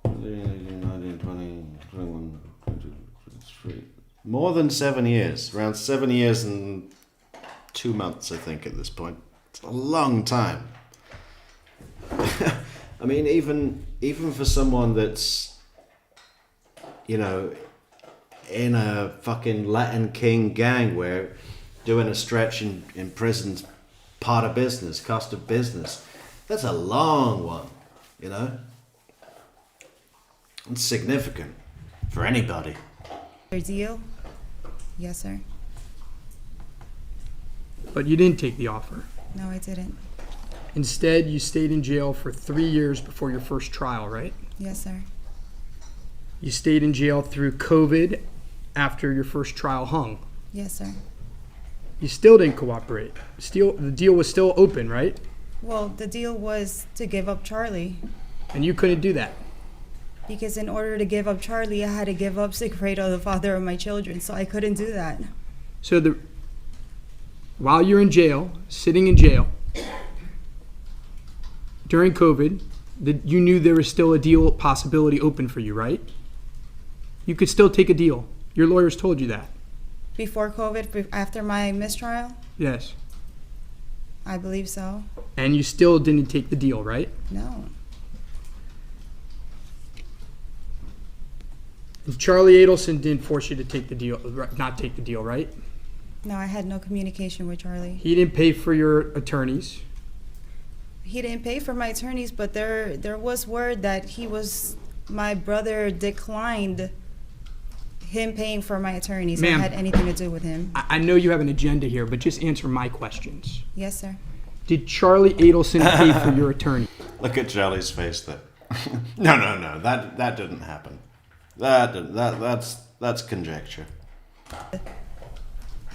19, 20, 21, 22, 23. More than 7 years. Around 7 years and 2 months, I think, at this point. It's a long time. I mean, even for someone that's, you know, in a fucking Latin King gang where doing a stretch in prison's part of business, cost of business, that's a long one, you know? It's significant for anybody. Their deal? Yes, sir. But you didn't take the offer. No, I didn't. Instead, you stayed in jail for 3 years before your first trial, right? Yes, sir. You stayed in jail through COVID after your first trial hung. Yes, sir. You still didn't cooperate. The deal was still open, right? Well, the deal was to give up Charlie. And you couldn't do that. Because in order to give up Charlie, I had to give up Sigfredo, the father of my children, so I couldn't do that. So while you're in jail, sitting in jail, during COVID, you knew there was still a deal possibility open for you, right? You could still take a deal. Your lawyers told you that. Before COVID, after my mistrial? Yes. I believe so. And you still didn't take the deal, right? No. Charlie Adelson didn't force you to take the deal, not take the deal, right? No, I had no communication with Charlie. He didn't pay for your attorneys. He didn't pay for my attorneys, but there was word that my brother declined him paying for my attorneys. Ma'am, it had anything to do with him. I know you have an agenda here, but just answer my questions. Yes, sir. Did Charlie Adelson pay for your attorney? Look at Charlie's face there. No. That didn't happen. That's conjecture.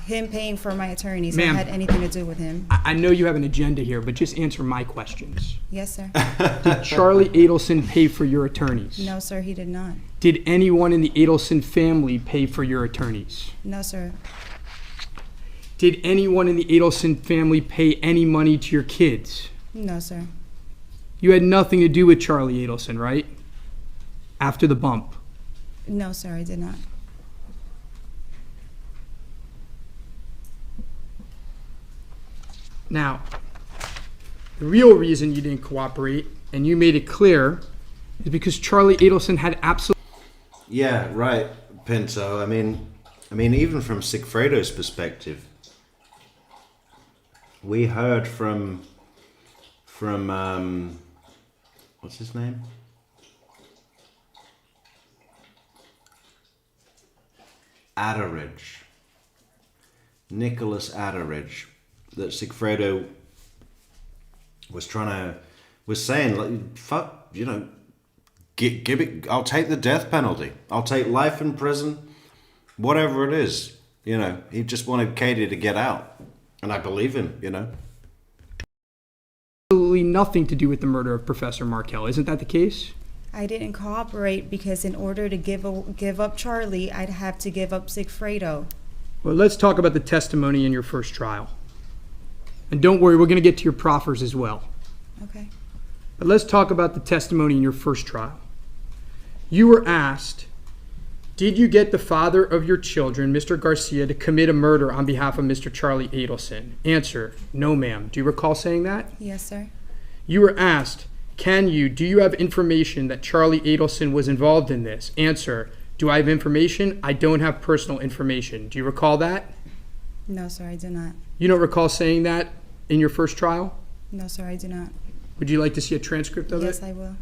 him paying for my attorneys. Ma'am. I had anything to do with him. I know you have an agenda here, but just answer my questions. Yes, sir. Did Charlie Adelson pay for your attorneys? No, sir, he did not. Did anyone in the Adelson family pay for your attorneys? No, sir. Did anyone in the Adelson family pay any money to your kids? No, sir. You had nothing to do with Charlie Adelson, right? After the bump. No, sir, I did not. Now, the real reason you didn't cooperate, and you made it clear, is because Charlie Adelson had absolutely... Yeah, right, Pinto. I mean, even from Sigfredo's perspective, we heard from what's his name? Adderidge. Nicholas Adderidge. That Sigfredo was saying, like, fuck, you know, give it, I'll take the death penalty. I'll take life in prison, whatever it is. You know, he just wanted Katie to get out. And I believe him, you know. absolutely nothing to do with the murder of Professor Markel. Isn't that the case? I didn't cooperate because in order to give up Charlie, I'd have to give up Sigfredo. Well, let's talk about the testimony in your first trial. And don't worry, we're going to get to your proffers as well. Okay. But let's talk about the testimony in your first trial. You were asked, did you get the father of your children, Mr. Garcia, to commit a murder on behalf of Mr. Charlie Adelson? Answer, no, ma'am. Do you recall saying that? Yes, sir. You were asked, do you have information that Charlie Adelson was involved in this? Answer, do I have information? I don't have personal information. Do you recall that? No, sir, I do not. You don't recall saying that in your first trial? No, sir, I do not. Would you like to see a transcript of Yes, it? I will.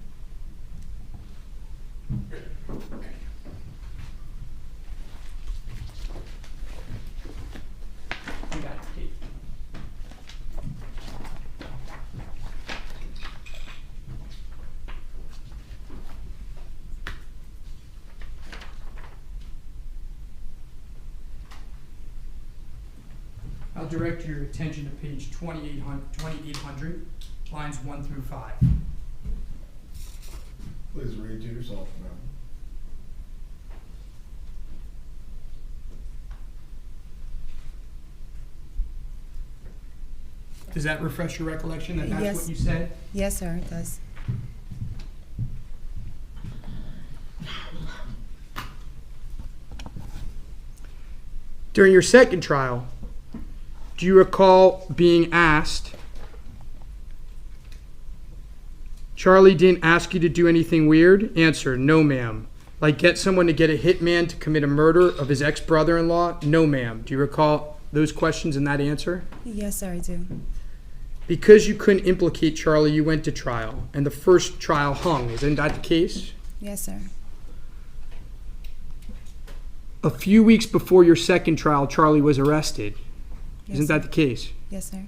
I'll direct your attention to page 2800, lines 1 through 5. Please read to yourself now. Does that refresh your recollection that that's Yes. what you said? Yes, sir, it does. During your second trial, do you recall being asked, Charlie didn't ask you to do anything weird? Answer, no, ma'am. Like get someone to get a hitman to commit a murder of his ex-brother-in-law? No, ma'am. Do you recall those questions and that answer? Yes, sir, I do. Because you couldn't implicate Charlie, you went to trial, and the first trial hung. Isn't that the case? Yes, sir. A few weeks before your second trial, Charlie was arrested. Yes, Isn't that the case? Yes, sir.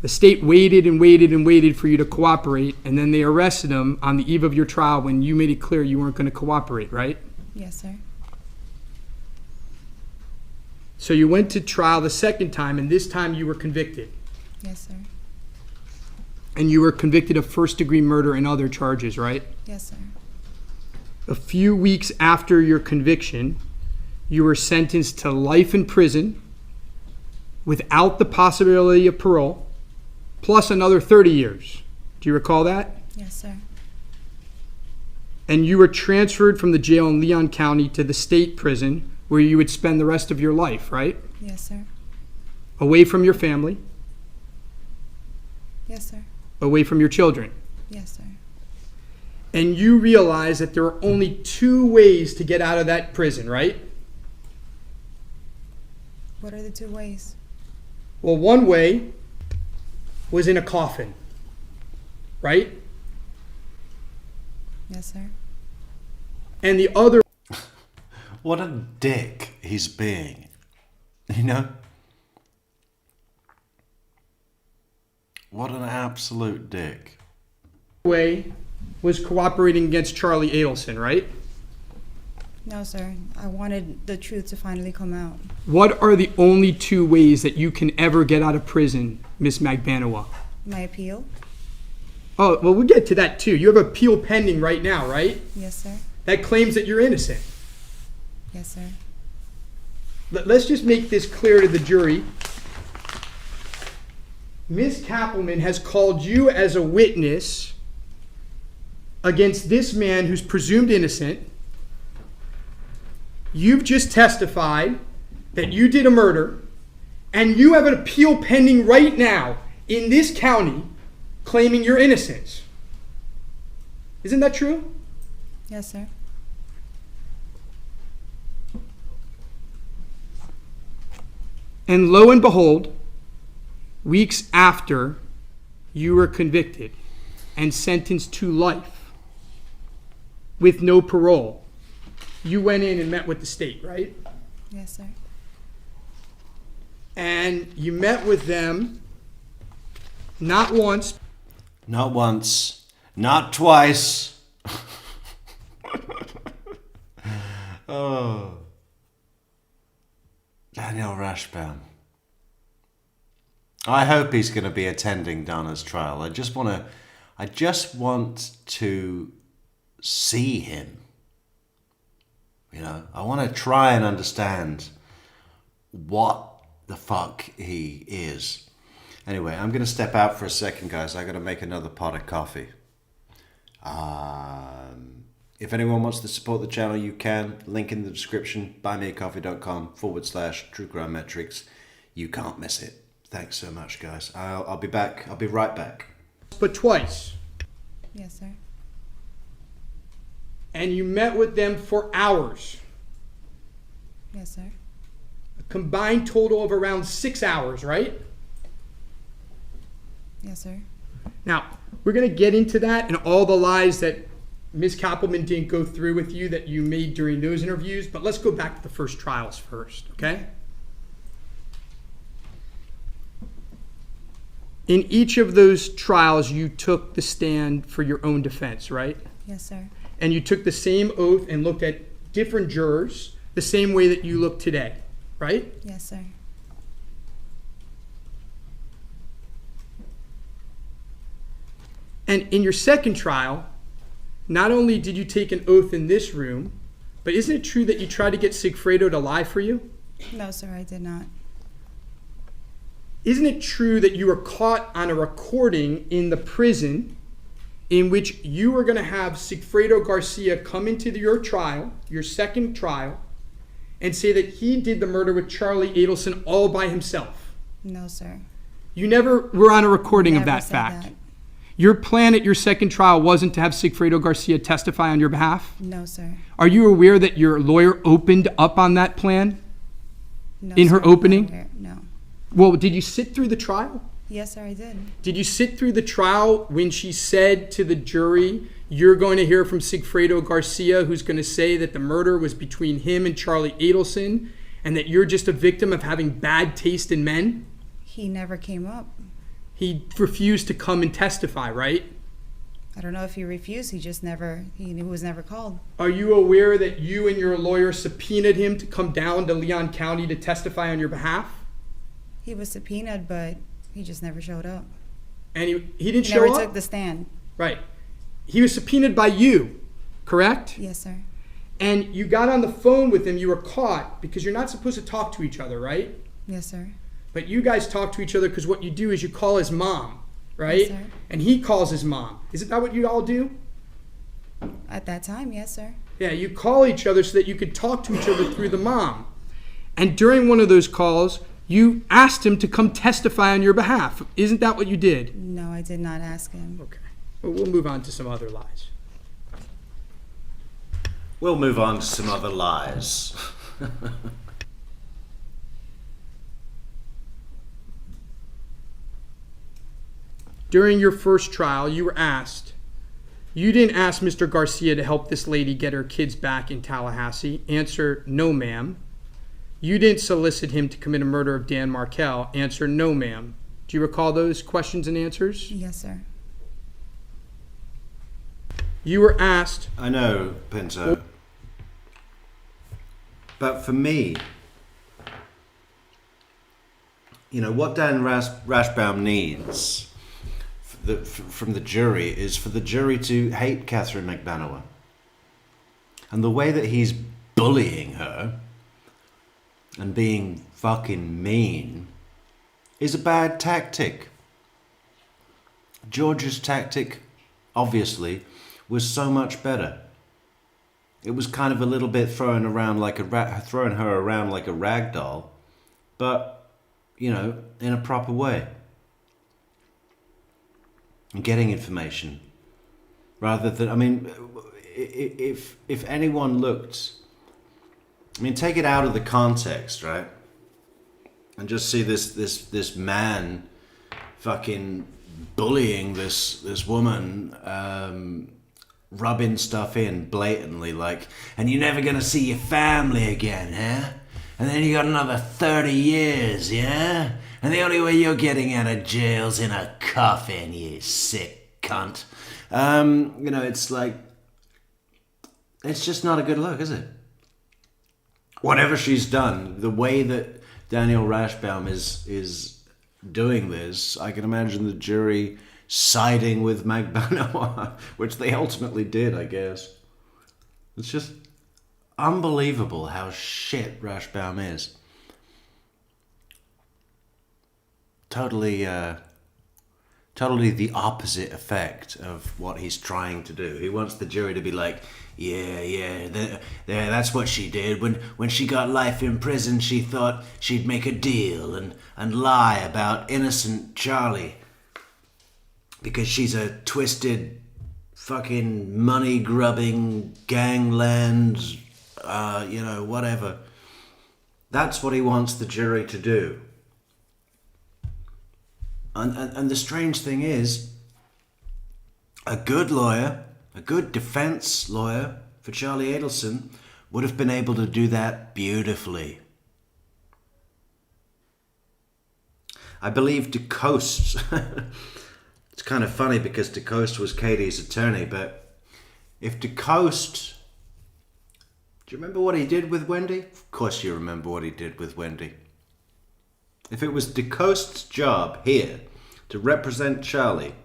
The state waited and waited and waited for you to cooperate, and then they arrested him on the eve of your trial when you made it clear you weren't going to cooperate, right? Yes, sir. So you went to trial the second time, and this time you were convicted. Yes, sir. And you were convicted of first-degree murder and other charges, right? Yes, sir. A few weeks after your conviction, you were sentenced to life in prison without the possibility of parole, plus another 30 years. Do you recall that? Yes, sir. And you were transferred from the jail in Leon County to the state prison where you would spend the rest of your life, right? Yes, sir. Away from your family, Yes, sir. away from your children. Yes, sir. And you realize that there are only two ways to get out of that prison, right? What are the two ways? Well, one way was in a coffin, right? Yes, sir. And the other What a dick he's being. You know? What an absolute dick. way was cooperating against Charlie Adelson, right? No, sir. I wanted the truth to finally come out. What are the only two ways that you can ever get out of prison, Miss Magbanowa? My appeal? Oh, well, we'll get to that too. You have an appeal pending right now, right? Yes, sir. That claims that you're innocent. Yes, sir. Let's just make this clear to the jury. Ms. Kappelman has called you as a witness against this man who's presumed innocent. You've just testified that you did a murder, and you have an appeal pending right now in this county claiming your innocence. Isn't that true? Yes, sir. And lo and behold, weeks after you were convicted and sentenced to life with no parole, you went in and met with the state, right? Yes, sir. And you met with them not once, Not once, not twice. Oh. Daniel Rashbaum. I hope he's going to be attending Donna's trial. I just want to see him. You know, I want to try and understand what the fuck he is. Anyway, I'm going to step out for a second, guys. I got to make another pot of coffee. If anyone wants to support the channel, you can. Link in the description. buymeacoffee.com/truecrimemetrics. You can't miss it. Thanks so much, guys. I'll be back. I'll be right back. but twice. Yes, sir. And you met with them for hours. Yes, sir. A combined total of around 6 hours, right? Yes, sir. Now, we're going to get into that and all the lies that Ms. Kappelman didn't go through with you that you made during those interviews, but let's go back to the first trials first, okay? In each of those trials, you took the stand for your own defense, right? Yes, sir. And you took the same oath and looked at different jurors the same way that you look today, right? Yes, sir. And in your second trial, not only did you take an oath in this room, but isn't it true that you tried to get Sigfredo to lie for you? No, sir, I did not. Isn't it true that you were caught on a recording in the prison in which you were going to have Sigfredo Garcia come into your trial, your second trial, and say that he did the murder with Charlie Adelson all by himself? No, sir. You never were on a recording of Never that said fact. that. Your plan at your second trial wasn't to have Sigfredo Garcia testify on your behalf? No, sir. Are you aware that your lawyer opened up on that plan? No, In her sir, I'm not opening? aware. No. Well, did you sit through the trial? Yes, sir, I did. Did you sit through the trial when she said to the jury, you're going to hear from Sigfredo Garcia, who's going to say that the murder was between him and Charlie Adelson, and that you're just a victim of having bad taste in men? He never came up. He refused to come and testify, right? I don't know if he refused. He just never, he was never called. Are you aware that you and your lawyer subpoenaed him to come down to Leon County to testify on your behalf? He was subpoenaed, but he just never showed up. And he didn't He show never up? took the stand. Right. He was subpoenaed by you, correct? Yes, sir. And you got on the phone with him. You were caught because you're not supposed to talk to each other, right? Yes, sir. But you guys talk to each other because what you do is you call his mom, right? Yes, sir. And he calls his mom. Isn't that what you all do? At that time, yes, sir. Yeah, you call each other so that you could talk to each other through the mom. And during one of those calls, you asked him to come testify on your behalf. Isn't that what you did? No, I did not ask him. Okay. Well, we'll move on to some other lies. We'll move on to some other lies. During your first trial, you were asked, you didn't ask Mr. Garcia to help this lady get her kids back in Tallahassee. Answer, no, ma'am. You didn't solicit him to commit a murder of Dan Markel. Answer, no, ma'am. Do you recall those questions and answers? Yes, sir. You were asked, I know, Pinto. But for me, you know, what Dan Rashbaum needs from the jury is for the jury to hate Catherine McManaman. And the way that he's bullying her and being fucking mean is a bad tactic. George's tactic, obviously, was so much better. It was kind of a little bit throwing her around like a rag doll, but, you know, in a proper way. And getting information. Rather than, I mean, if anyone looked, I mean, take it out of the context, right? And just see this man fucking bullying this woman, rubbing stuff in blatantly, like, and you're never gonna see your family again, huh? And then you got another 30 years, yeah? And the only way you're getting out of jail's in a coffin, you sick cunt. You know, it's like, it's just not a good look, is it? Whatever she's done, the way that Daniel Rashbaum is doing this, I can imagine the jury siding with Magban, which they ultimately did, I guess. It's just unbelievable how shit Rashbaum is. Totally the opposite effect of what he's trying to do. He wants the jury to be like, yeah, that's what she did. When she got life in prison, she thought she'd make a deal and lie about innocent Charlie. Because she's a twisted, fucking money-grubbing, gangland, you know, whatever. That's what he wants the jury to do. And the strange thing is, a good lawyer, a good defense lawyer for Charlie Adelson would have been able to do that beautifully. I believe DeCoste, it's kind of funny because DeCoste was Katie's attorney, but if DeCoste, do you remember what he did with Wendy? Of course you remember what he did with Wendy. If it was DeCoste's job here to represent Charlie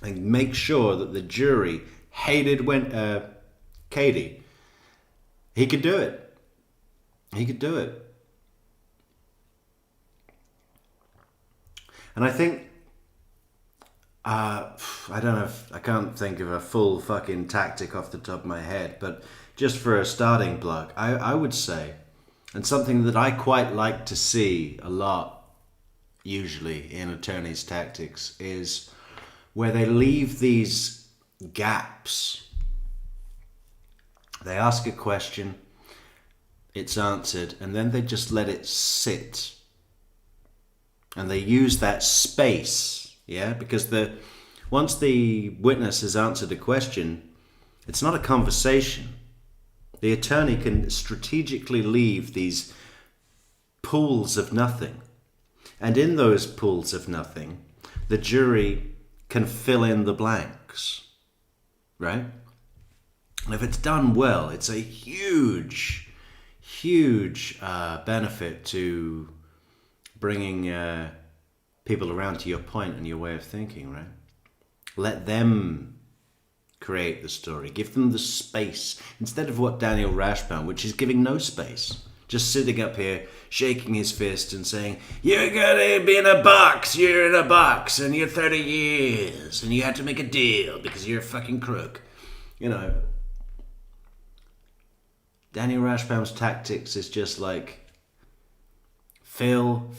and make sure that the jury hated Katie, he could do it. He could do it. And I think, I don't know, I can't think of a full fucking tactic off the top of my head, but just for a starting block, I would say, and something that I quite like to see a lot, usually in attorneys' tactics, is where they leave these gaps. They ask a question, it's answered, and then they just let it sit. And they use that space, yeah? Because once the witness has answered a question, it's not a conversation. The attorney can strategically leave these pools of nothing. And in those pools of nothing, the jury can fill in the blanks, right? And if it's done well, it's a huge benefit to bringing people around to your point and your way of thinking, right? Let them create the story. Give them the space instead of what Daniel Rashbaum, which is giving no space. Just sitting up here, shaking his fist and saying, you're gonna be in a box, you're in a box, and you're 30 years, and you have to make a deal because you're a fucking crook. You know, Daniel Rashbaum's tactics is just like, fill,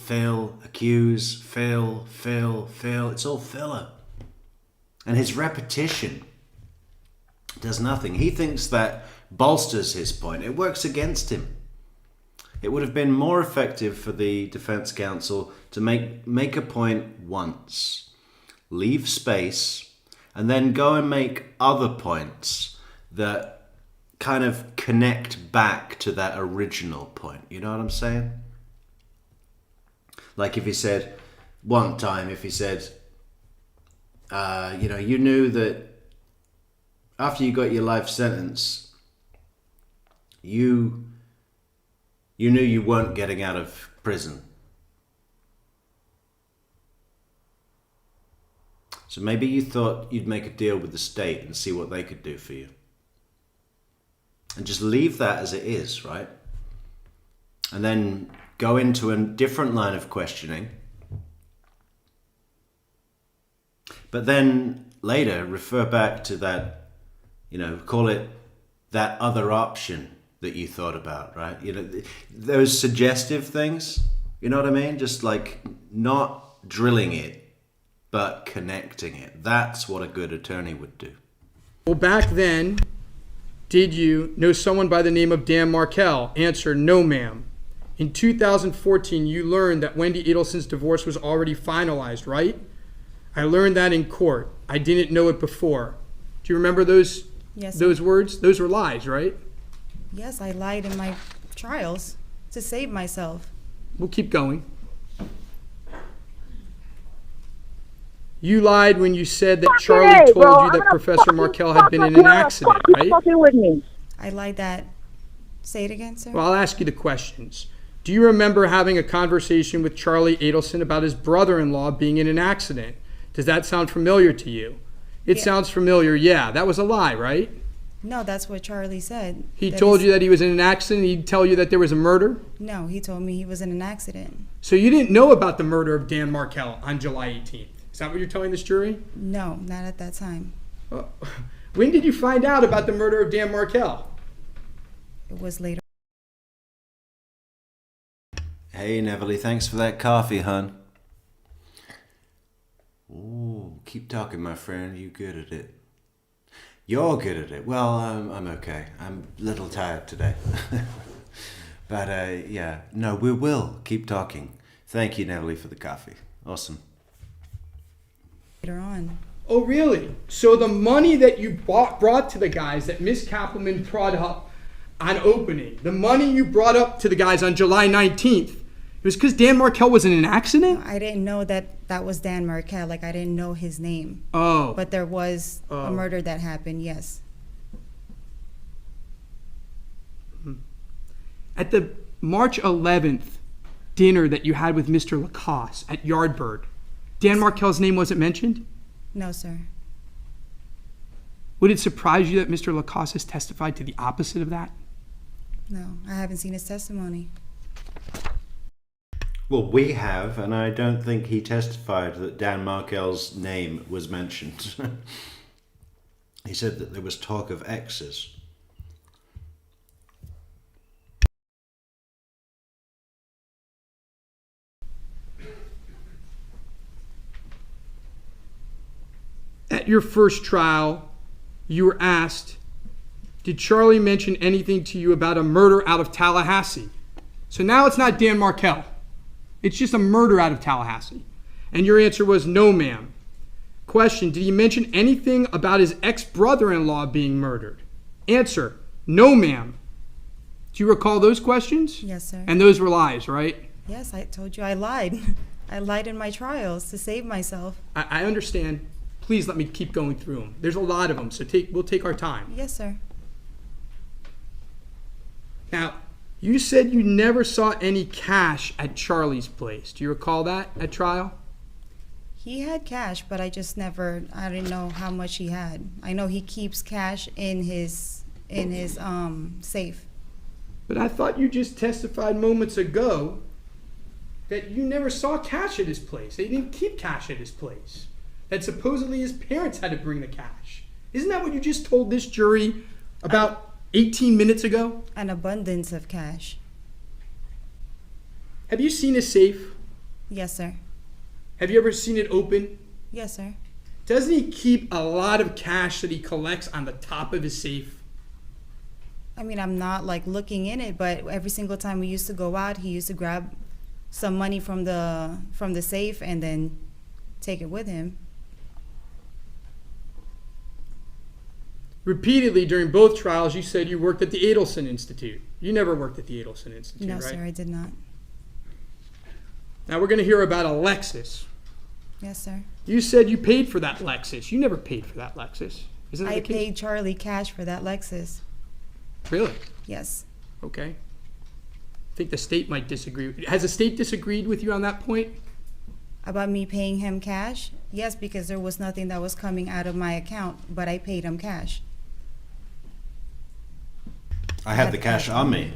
accuse, fill. It's all filler. And his repetition does nothing. He thinks that bolsters his point. It works against him. It would have been more effective for the defense counsel to make a point once, leave space, and then go and make other points that kind of connect back to that original point. You know what I'm saying? Like if he said, one time, if he said, you knew that after you got your life sentence, you You knew you weren't getting out of prison. So maybe you thought you'd make a deal with the state and see what they could do for you. And just leave that as it is, right? And then go into a different line of questioning. But then later refer back to that, call it that other option that you thought about, right? Those suggestive things, you know what I mean? Just like not drilling it, but connecting it. That's what a good attorney would do. Well, back then, did you know someone by the name of Dan Markel? Answer, no, ma'am. In 2014, you learned that Wendy Adelson's divorce was already finalized, right? I learned that in court. I didn't know it before. Do you remember those words? Those were lies, right? Yes, I lied in my trials to save myself. We'll keep going. You lied when you said that Charlie told you that Professor Markel had been in an accident, right? With me. I lied that. Say it again, sir. Well, I'll ask you the questions. Do you remember having a conversation with Charlie Adelson about his brother-in-law being in an accident? Does that sound familiar to you? It sounds familiar, yeah. That was a lie, right? No, that's what Charlie said. He told you that he was in an accident? He'd tell you that there was a murder? No, he told me he was in an accident. So you didn't know about the murder of Dan Markel on July 18th? Is that what you're telling this jury? No, not at that time. When did you find out about the murder of Dan Markel? It was later. Hey, Neverly, thanks for that coffee, hun. Ooh, keep talking, my friend. You good at it. You're good at it. Well, I'm okay. I'm a little tired today. But, yeah. No, we will keep talking. Thank you, Neverly, for the coffee. Awesome. Later on. Oh, really? So the money that you brought to the guys that Miss Kappelman brought up on opening, the money you brought up to the guys on July 19th, it was because Dan Markel was in an accident? I didn't know that was Dan Markel. Like, I didn't know his name. Oh. But there was a murder that happened, yes. At the March 11th dinner that you had with Mr. Lacoste at Yardbird, Dan Markel's name wasn't mentioned? No, sir. Would it surprise you that Mr. Lacoste has testified to the opposite of that? No, I haven't seen his testimony. Well, we have, and I don't think he testified that Dan Markel's name was mentioned. He said that there was talk of exes. At your first trial, you were asked, did Charlie mention anything to you about a murder out of Tallahassee? So now it's not Dan Markel. It's just a murder out of Tallahassee. And your answer was no, ma'am. Question, did he mention anything about his ex-brother-in-law being murdered? Answer, no, ma'am. Do you recall those questions? Yes, sir. And those were lies, right? Yes, I told you I lied. I lied in my trials to save myself. I understand. Please let me keep going through them. There's a lot of them, so we'll take our time. Yes, sir. Now, you said you never saw any cash at Charlie's place. Do you recall that at trial? He had cash, but I didn't know how much he had. I know he keeps cash in his safe. But I thought you just testified moments ago that you never saw cash at his place. They didn't keep cash at his place. That supposedly his parents had to bring the cash. Isn't that what you just told this jury about 18 minutes ago? An abundance of cash. Have you seen his safe? Yes, sir. Have you ever seen it open? Yes, sir. Doesn't he keep a lot of cash that he collects on the top of his safe? I mean, I'm not like looking in it, but every single time we used to go out, he used to grab some money from the safe and then take it with him. Repeatedly during both trials, you said you worked at the Adelson Institute. You never worked at the Adelson Institute, No, right? sir, I did not. Now we're going to hear about a Lexus. Yes, sir. You said you paid for that Lexus. You never paid for that Lexus. Isn't that I the case? paid Charlie cash for that Lexus. Really? Yes. Okay. I think the state might disagree. Has the state disagreed with you on that point? About me paying him cash? Yes, because there was nothing that was coming out of my account, but I paid him cash. I had the cash on me.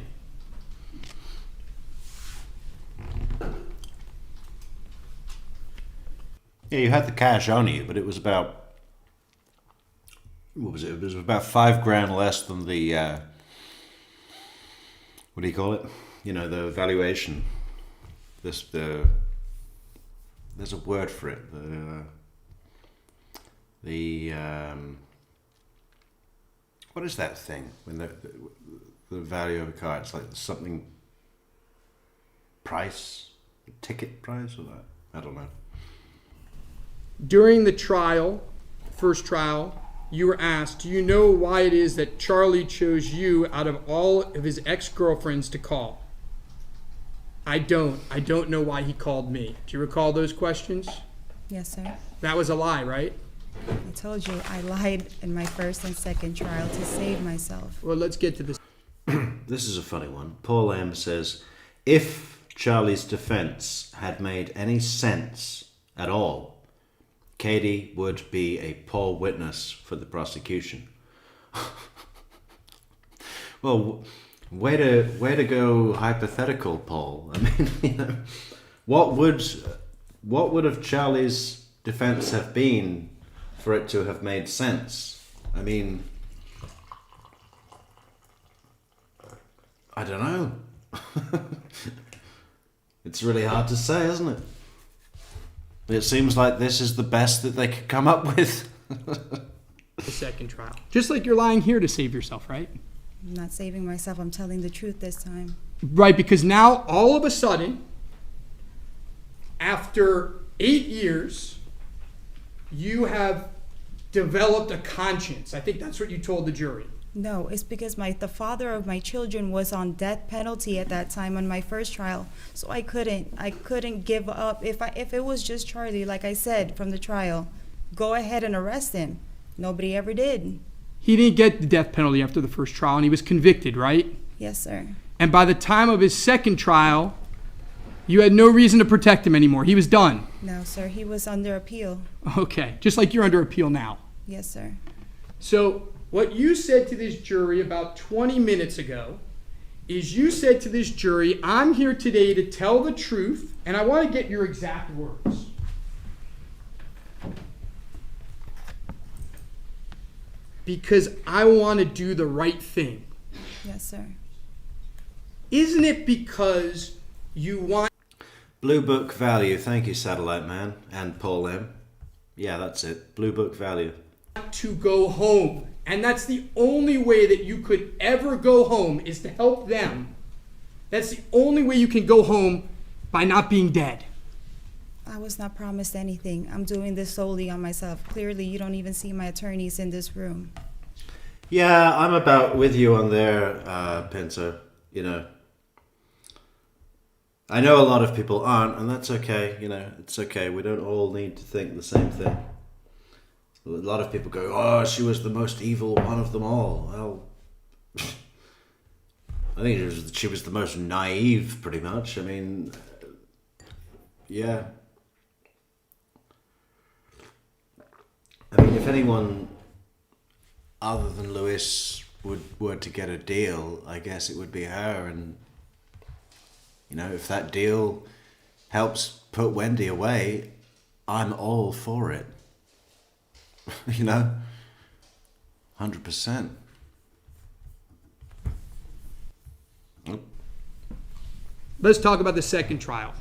Yeah, you had the cash on you, but it was about, what was it? It was about $5,000 less than the, what do you call it? You know, the valuation. There's a word for it. What is that thing when the value of a car? It's like something price, ticket price, or that? I don't know. During the trial, first trial, you were asked, do you know why it is that Charlie chose you out of all of his ex-girlfriends to call? I don't know why he called me. Do you recall those questions? Yes, sir. That was a lie, right? I told you I lied in my first and second trial to save myself. Well, let's get to this. This is a funny one. Paul M. says, if Charlie's defense had made any sense at all, Katie would be a poor witness for the prosecution. Well, way to go hypothetical, Paul. I mean, you know, what would have Charlie's defense have been for it to have made sense? I mean, I don't know. It's really hard to say, isn't it? It seems like this is the best that they could come up with. The second trial. Just like you're lying here to save yourself, right? I'm not saving myself. I'm telling the truth this time. Right, because now all of a sudden, after 8 years, you have developed a conscience. I think that's what you told the jury. No, it's because the father of my children was on death penalty at that time on my first trial. So I couldn't give up. If it was just Charlie, like I said from the trial, go ahead and arrest him. Nobody ever did. He didn't get the death penalty after the first trial, and he was convicted, right? Yes, sir. And by the time of his second trial, you had no reason to protect him anymore. He was done. No, sir. He was under appeal. Okay, just like you're under appeal now. Yes, sir. So what you said to this jury about 20 minutes ago is you said to this jury, I'm here today to tell the truth, and I want to get your exact words. Because I want to do the right thing. Yes, sir. Isn't it because you want Blue Book value. Thank you, Satellite Man and Paul M. Yeah, that's it. Blue Book value. to go home? And that's the only way that you could ever go home, is to help them. That's the only way you can go home, by not being dead. I was not promised anything. I'm doing this solely on myself. Clearly, you don't even see my attorneys in this room. Yeah, I'm about with you on there, Pinto. You know, I know a lot of people aren't, and that's okay. You know, it's okay. We don't all need to think the same thing. A lot of people go, oh, she was the most evil one of them all. Well, I think she was the most naive, pretty much. I mean, yeah. I mean, if anyone other than Lewis were to get a deal, I guess it would be her. And, you know, if that deal helps put Wendy away, I'm all for it. You know? 100%. Let's talk about the second trial.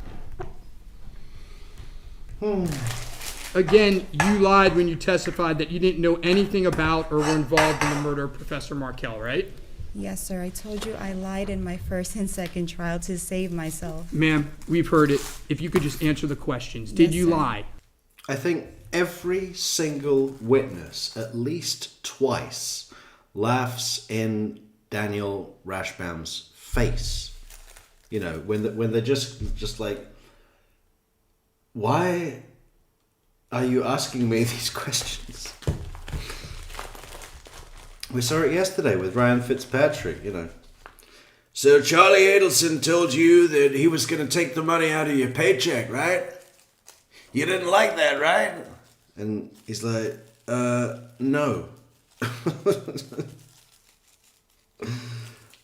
Again, you lied when you testified that you didn't know anything about or were involved in the murder of Professor Markel, right? Yes, sir. I told you I lied in my first and second trial to save myself. Ma'am, we've heard it. If you could just answer the questions. Did Yes, you sir. lie? I think every single witness, at least twice, laughs in Daniel Rashbaum's face. You know, when they're just like, why are you asking me these questions? We saw it yesterday with Ryan Fitzpatrick, you know. So Charlie Adelson told you that he was going to take the money out of your paycheck, right? You didn't like that, right? And he's like, no.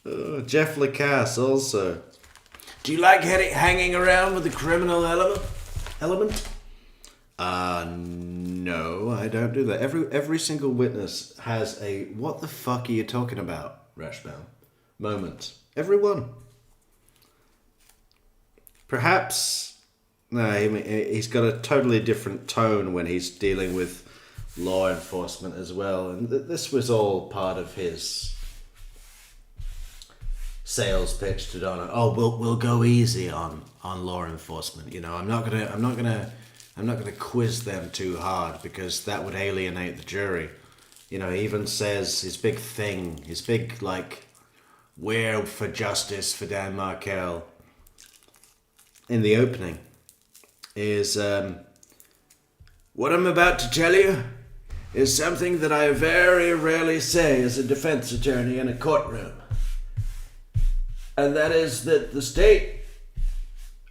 Oh, Jeff Lacasse also. Do you like hanging around with the criminal element? No, I don't do that. Every single witness has a "what the fuck are you talking about?" Rashbaum moment. Everyone. Perhaps no, he's got a totally different tone when he's dealing with law enforcement as well, and this was all part of his sales pitch to Donna. Oh, we'll go easy on law enforcement. You know, I'm not gonna quiz them too hard because that would alienate the jury. You know, he even says his big like, we're for justice for Dan Markel in the opening is what I'm about to tell you is something that I very rarely say as a defense attorney in a courtroom. And that is that the state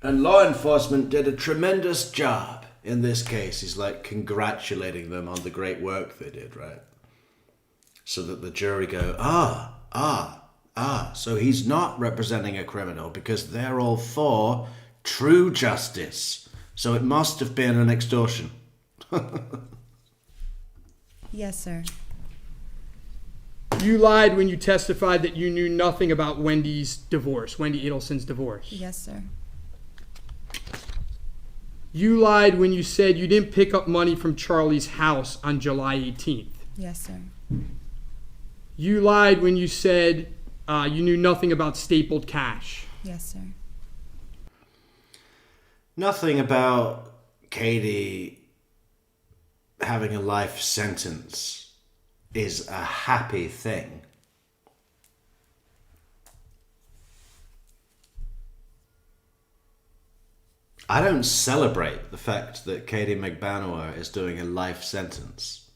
and law enforcement did a tremendous job in this case. He's like congratulating them on the great work they did, right? So that the jury go, so he's not representing a criminal because they're all for true justice. So it must have been an extortion. Yes, sir. You lied when you testified that you knew nothing about Wendy Adelson's divorce. Yes, sir. You lied when you said you didn't pick up money from Charlie's house on July 18th. Yes, sir. You lied when you said you knew nothing about stapled cash. Yes, sir. Nothing about Katie having a life sentence is a happy thing. I don't celebrate the fact that Katie Magban is doing a life sentence.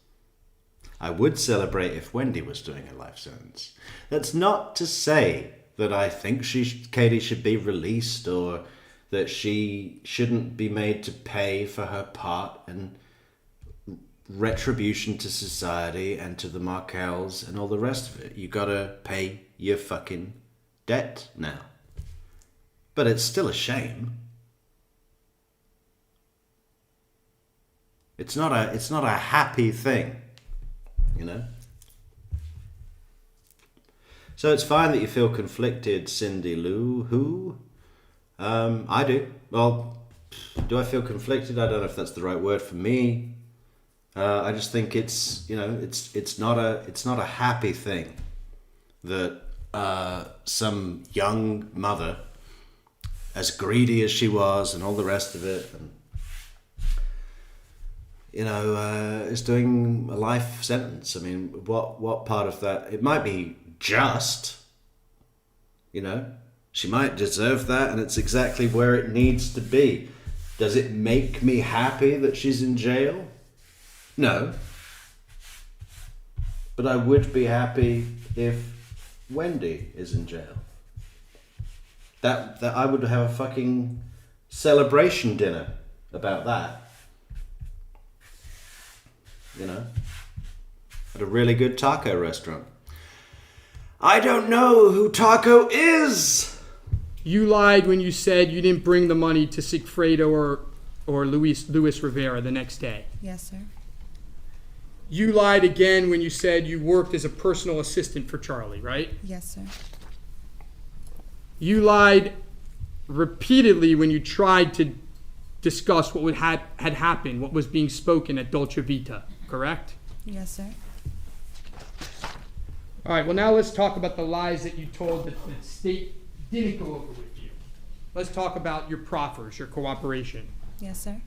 I would celebrate if Wendy was doing a life sentence. That's not to say that I think Katie should be released or that she shouldn't be made to pay for her part and retribution to society and to the Markels and all the rest of it. You gotta pay your fucking debt now. But it's still a shame. It's not a happy thing, you know? So it's fine that you feel conflicted, Cindy Lou. Who? I do. Well, do I feel conflicted? I don't know if that's the right word for me. I just think it's not a happy thing that some young mother, as greedy as she was and all the rest of it, and is doing a life sentence. I mean, what part of that? It might be just, she might deserve that, and it's exactly where it needs to be. Does it make me happy that she's in jail? No. But I would be happy if Wendy is in jail. That I would have a fucking celebration dinner about that. At a really good taco restaurant. I don't know who Taco is! You lied when you said you didn't bring the money to Sigfredo or Luis Rivera the next day. Yes, sir. You lied again when you said you worked as a personal assistant for Charlie, right? Yes, sir. You lied repeatedly when you tried to discuss what had happened, what was being spoken at Dolce Vita, correct? Yes, sir. All right, well, now let's talk about the lies that you told that the state didn't go over with you. Let's talk about your proffers, your cooperation. Yes, sir.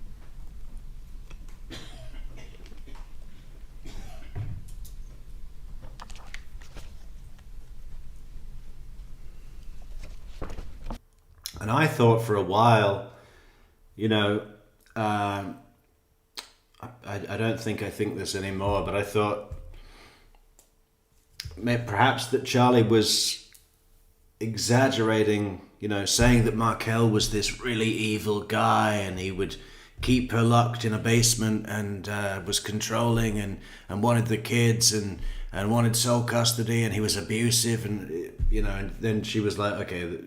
And I thought for a while, I don't think I think this anymore, but I thought perhaps that Charlie was exaggerating, saying that Markel was this really evil guy and he would keep her locked in a basement and was controlling and wanted the kids and wanted sole custody and he was abusive and then she was like, okay,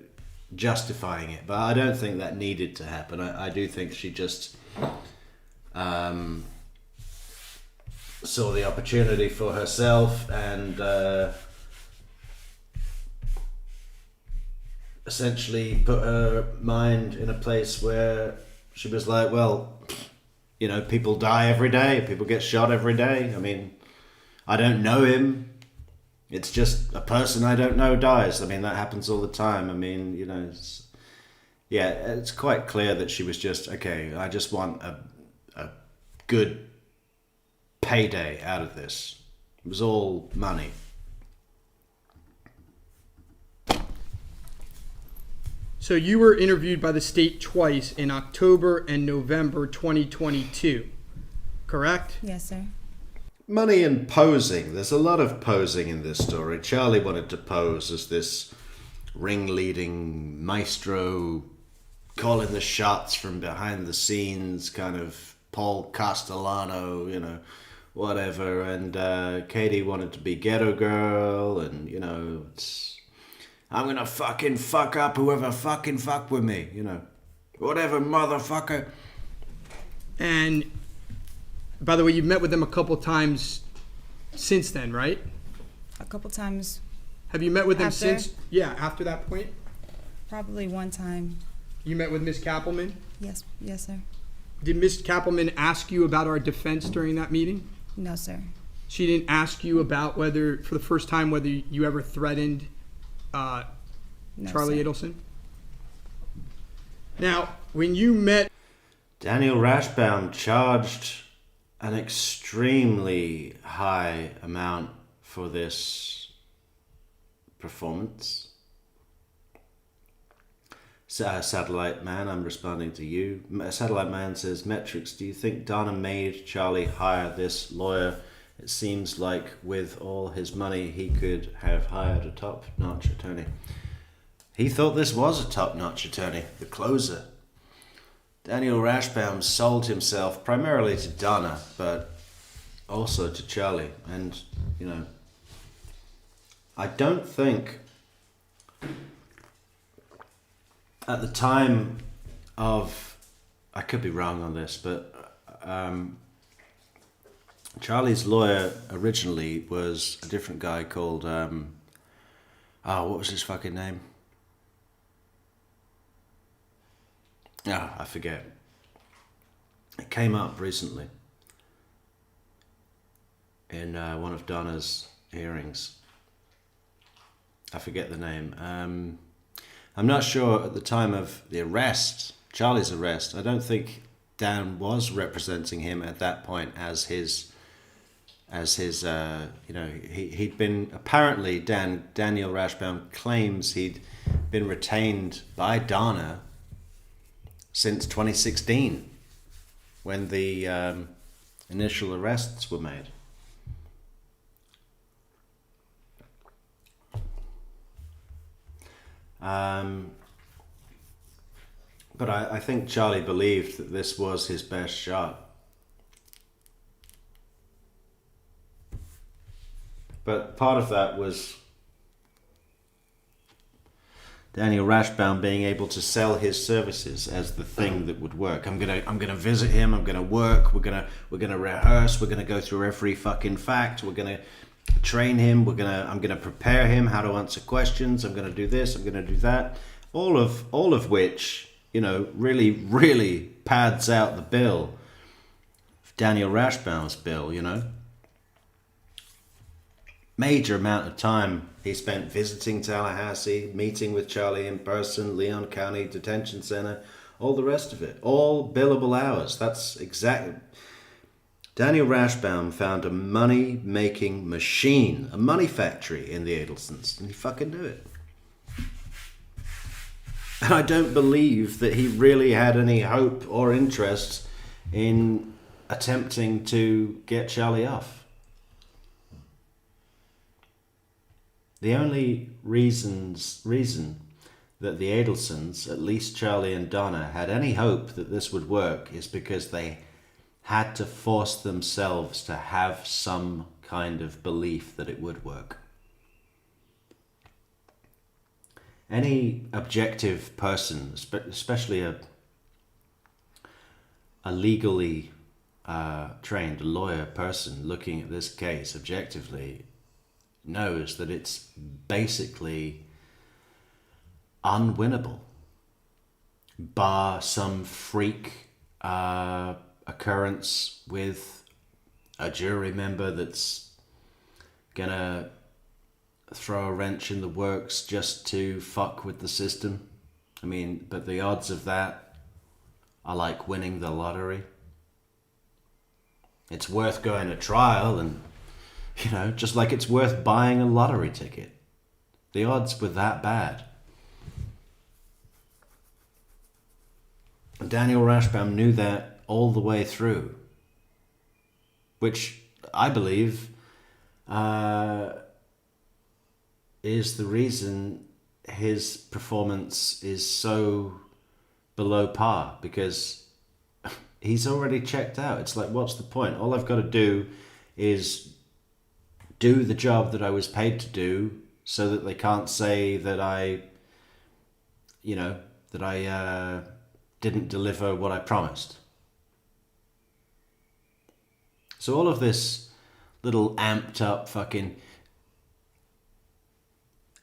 justifying it. But I don't think that needed to happen. I do think she just saw the opportunity for herself and essentially put her mind in a place where she was like, well, people die every day. People get shot every day. I mean, I don't know him. It's just a person I don't know dies. I mean, that happens all the time. I mean, it's quite clear that she was just, okay, I just want a good payday out of this. It was all money. So you were interviewed by the state twice in October and November 2022, correct? Yes, sir. Money and posing. There's a lot of posing in this story. Charlie wanted to pose as this ring-leading maestro, calling the shots from behind the scenes, kind of Paul Castellano, whatever. And Katie wanted to be ghetto girl, and, I'm gonna fucking fuck up whoever fucking fuck with me, whatever, motherfucker. And by the way, you've met with them a couple times since then, right? A couple times. Have you met with them After? since? Yeah, after that point? Probably one time. You met with Miss Kappelman? Yes, sir. Did Miss Kappelman ask you about our defense during that meeting? No, sir. She didn't ask you about whether, for the first time, whether you ever threatened No, Charlie sir. Adelson? Now, when you met... Daniel Rashbaum charged an extremely high amount for this performance. Satellite Man, I'm responding to you. Satellite Man says, Metrix, do you think Donna made Charlie hire this lawyer? It seems like with all his money, he could have hired a top-notch attorney. He thought this was a top-notch attorney, the closer. Daniel Rashbaum sold himself primarily to Donna, but also to Charlie. And, I don't think at the time of, I could be wrong on this, but Charlie's lawyer originally was a different guy called, what was his fucking name? I forget. It came up recently in one of Donna's hearings. I forget the name. I'm not sure at the time of the arrest, Charlie's arrest. I don't think Dan was representing him at that point as his he'd been, apparently Daniel Rashbaum claims he'd been retained by Donna since 2016 when the initial arrests were made. But I think Charlie believed that this was his best shot. But part of that was Daniel Rashbaum being able to sell his services as the thing that would work. I'm gonna visit him. I'm gonna work. We're gonna rehearse. We're gonna go through every fucking fact. We're gonna train him. I'm gonna prepare him how to answer questions. I'm gonna do this. I'm gonna do that. All of which, really, really pads out the bill. Daniel Rashbaum's bill, Major amount of time he spent visiting Tallahassee, meeting with Charlie in person, Leon County Detention Center, all the rest of it. All billable hours. That's exactly... Daniel Rashbaum found a money-making machine, a money factory in the Adelsons, and he fucking knew it. And I don't believe that he really had any hope or interest in attempting to get Charlie off. The only reason that the Adelsons, at least Charlie and Donna, had any hope that this would work is because they had to force themselves to have some kind of belief that it would work. Any objective person, especially a legally trained lawyer person looking at this case objectively, knows that it's basically unwinnable, bar some freak occurrence with a jury member that's gonna throw a wrench in the works just to fuck with the system. I mean, but the odds of that are like winning the lottery. It's worth going to trial, and just like it's worth buying a lottery ticket. The odds were that bad. Daniel Rashbaum knew that all the way through, which I believe is the reason his performance is so below par, because he's already checked out. It's like, what's the point? All I've got to do is do the job that I was paid to do, so that they can't say that I didn't deliver what I promised. So all of this little amped up fucking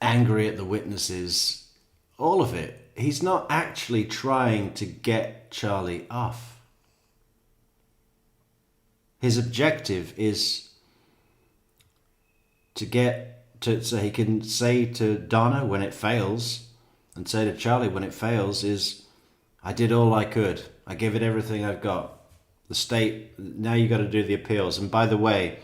angry at the witnesses, all of it, he's not actually trying to get Charlie off. His objective is so he can say to Donna when it fails, and say to Charlie when it fails, is, I did all I could. I gave it everything I've got. The state, now you got to do the appeals. And by the way,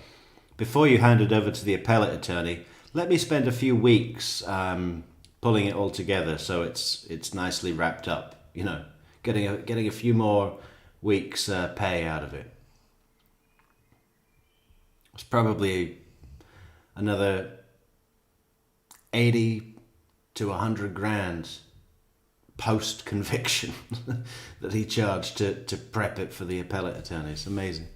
before you hand it over to the appellate attorney, let me spend a few weeks pulling it all together so it's nicely wrapped up. Getting a few more weeks pay out of it. It's probably another 80 to 100 grand post conviction that he charged to prep it for the appellate attorney. It's amazing.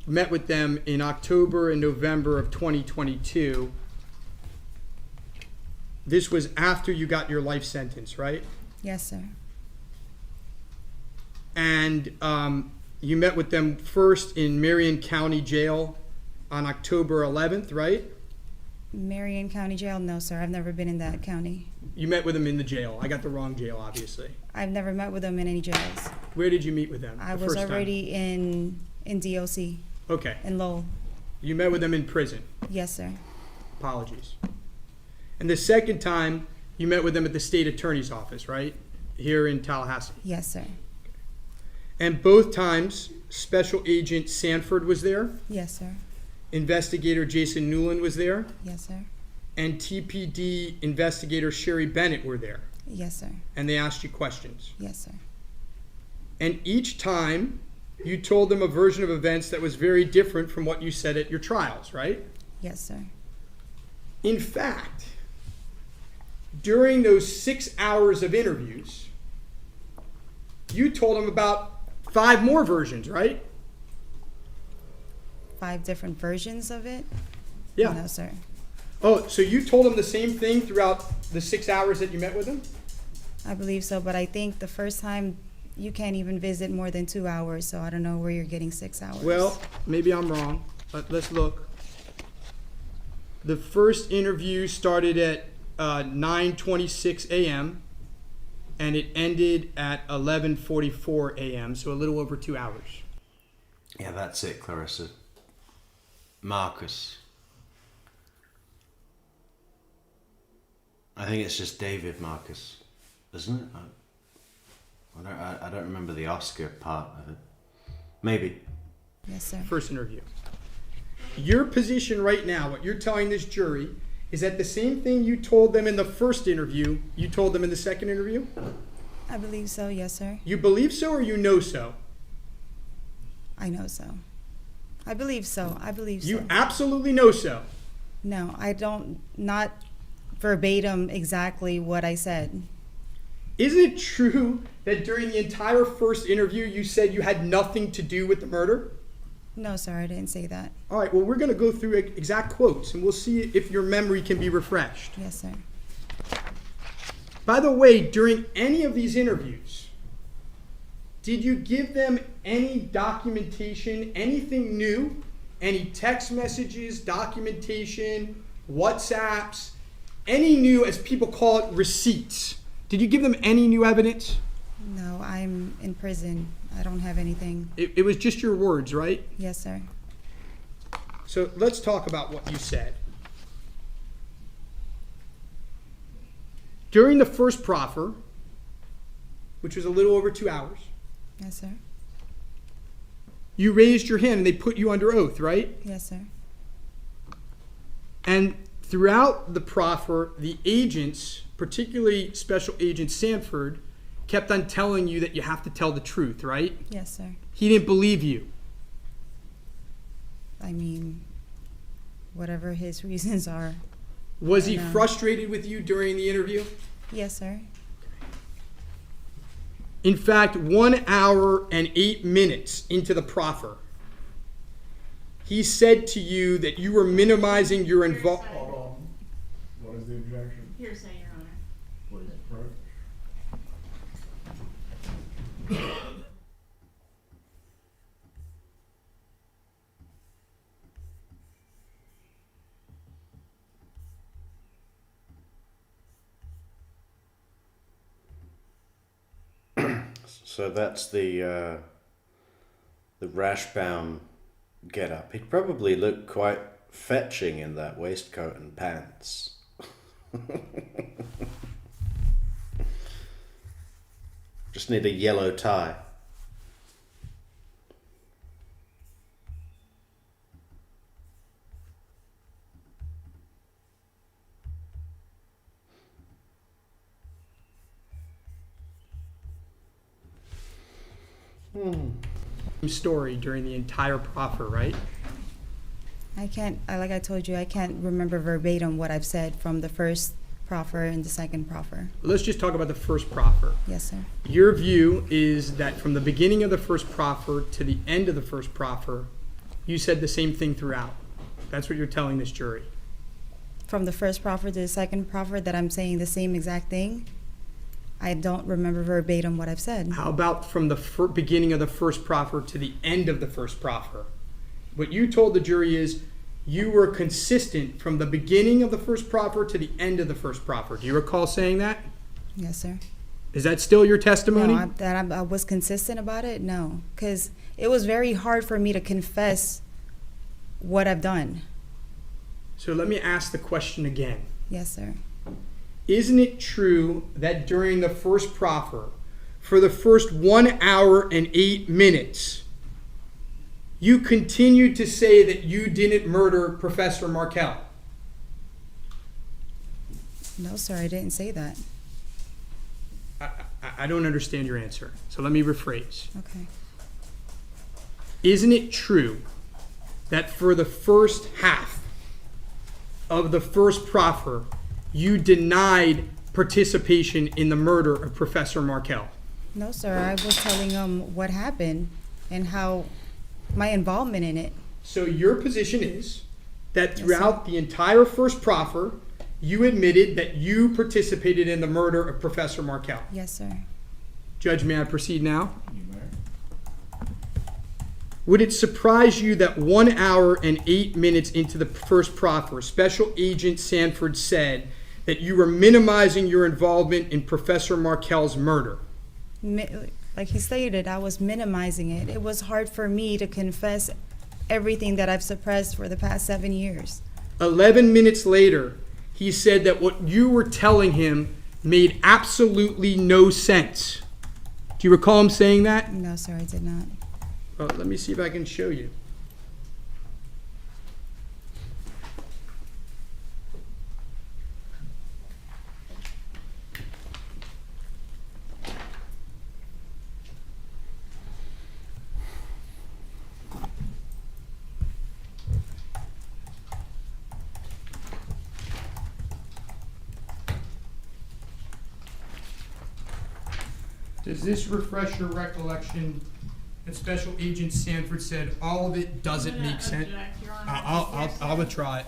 Met with them in October and November of 2022. This was after you got your life sentence, right? Yes, sir. And you met with them first in Marion County Jail on October 11th, right? Marion County Jail? No, sir. I've never been in that county. You met with them in the jail. I got the wrong jail, obviously. I've never met with them in any jails. Where did you meet with them? I was already in DOC. Okay. In Lowell. You met with them in prison? Yes, sir. Apologies. And the second time, you met with them at the state attorney's office, right? Here in Tallahassee? Yes, sir. And both times, Special Agent Sanford was there? Yes, sir. Investigator Jason Newland was there? Yes, sir. And TPD Investigator Sherry Bennett were there? Yes, sir. And they asked you questions? Yes, sir. And each time, you told them a version of events that was very different from what you said at your trials, right? Yes, sir. In fact, during those 6 hours of interviews, you told them about 5 more versions, right? 5 different versions of it? Yeah. No, sir. Oh, so you told them the same thing throughout the 6 hours that you met with them? I believe so, but I think the first time you can't even visit more than 2 hours, so I don't know where you're getting 6 hours. Well, maybe I'm wrong, but let's look. The first interview started at 9:26 a.m. and it ended at 11:44 a.m., so a little over 2 hours. Yeah, that's it, Clarissa. Marcus. I think it's just David Marcus, isn't it? I don't remember the Oscar part of it. Maybe. Yes, sir. First interview. Your position right now, what you're telling this jury, is that the same thing you told them in the first interview, you told them in the second interview? I believe so, yes, sir. You believe so or you know so? I know so. I believe so. I believe so. You absolutely know so. No, I don't, not verbatim exactly what I said. Isn't it true that during the entire first interview you said you had nothing to do with the murder? No, sir, I didn't say that. All right, well, we're going to go through exact quotes, and we'll see if your memory can be refreshed. Yes, sir. By the way, during any of these interviews, did you give them any documentation, anything new, any text messages, documentation, WhatsApps, any new, as people call it, receipts? Did you give them any new evidence? No, I'm in prison. I don't have anything. It was just your words, right? Yes, sir. So let's talk about what you said. During the first proffer, which was a little over 2 hours, Yes, sir. you raised your hand and they put you under oath, right? Yes, sir. And throughout the proffer, the agents, particularly Special Agent Sanford, kept on telling you that you have to tell the truth, right? Yes, sir. He didn't believe you. I mean, whatever his reasons are. Was he No. frustrated with you during the interview? Yes, sir. In fact, 1 hour and 8 minutes into the proffer, he said to you that you were minimizing your involvement. Hold on. What is the objection? Hearsay, Your Honor. Please approach. So that's the Rashbaum get-up. He'd probably look quite fetching in that waistcoat and pants. Just need a yellow tie. Story during the entire proffer, right? I can't, like I told you, I can't remember verbatim what I've said from the first proffer and the second proffer. Let's just talk about the first proffer. Yes, sir. Your view is that from the beginning of the first proffer to the end of the first proffer, you said the same thing throughout. That's what you're telling this jury. From the first proffer to the second proffer that I'm saying the same exact thing, I don't remember verbatim what I've said. How about from the beginning of the first proffer to the end of the first proffer? What you told the jury is you were consistent from the beginning of the first proffer to the end of the first proffer. Do you recall saying that? Yes, sir. Is that still your testimony? No, I was consistent about it? No, because it was very hard for me to confess what I've done. So let me ask the question again. Yes, sir. Isn't it true that during the first proffer, for the first 1 hour and 8 minutes, you continued to say that you didn't murder Professor Markel? No, sir, I didn't say that. I don't understand your answer, so let me rephrase. Okay. Isn't it true that for the first half of the first proffer, you denied participation in the murder of Professor Markel? No, sir, I was telling him what happened and how my involvement in it. So your position is that Yes, throughout the entire first proffer, you admitted that you participated in the murder of Professor Markel. Yes, sir. Judge, may I proceed now? You may. Would it surprise you that 1 hour and 8 minutes into the first proffer, Special Agent Sanford said that you were minimizing your involvement in Professor Markel's murder? Like he stated, I was minimizing it. It was hard for me to confess everything that I've suppressed for the past 7 years. 11 minutes later, he said that what you were telling him made absolutely no sense. Do you recall him saying that? No, sir, I did not. Well, let me see if I can show you. Does this refresh your recollection that Special Agent Sanford said all of it doesn't make sense? I'll withdraw it.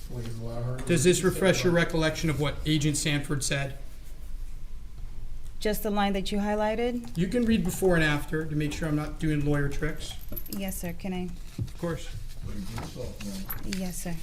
Please allow her. Does this refresh your recollection of what Agent Sanford said? Just the line that you highlighted? You can read before and after to make sure I'm not doing lawyer tricks. Yes, sir. Can I? Of course. Please do yourself, ma'am. Yes, sir.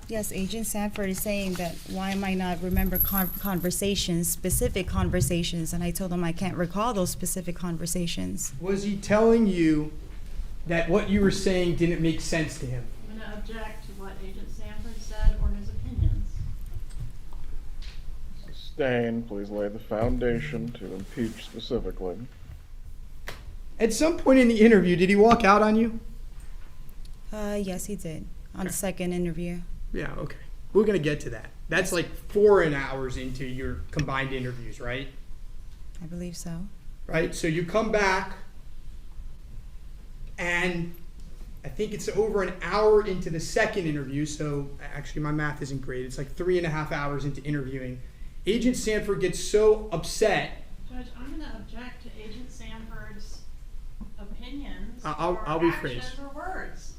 Yes, Agent Sanford is saying that why am I not remember conversations, specific conversations, and I told him I can't recall those specific conversations. Was he telling you that what you were saying didn't make sense to him? I'm going to object to what Agent Sanford said or his opinions. Sustain, please lay the foundation to impeach specifically. At some point in the interview, did he walk out on you? Yes, he did on the second interview. Yeah, okay. We're going to get to that. That's like 4 hours into your combined interviews, right? I believe so. Right? So you come back, and I think it's over an hour into the second interview. So actually, my math isn't great. It's like 3.5 hours into interviewing. Agent Sanford gets so upset. Judge, I'm going to object to Agent Sanford's opinions I'll or rephrase. actions or words.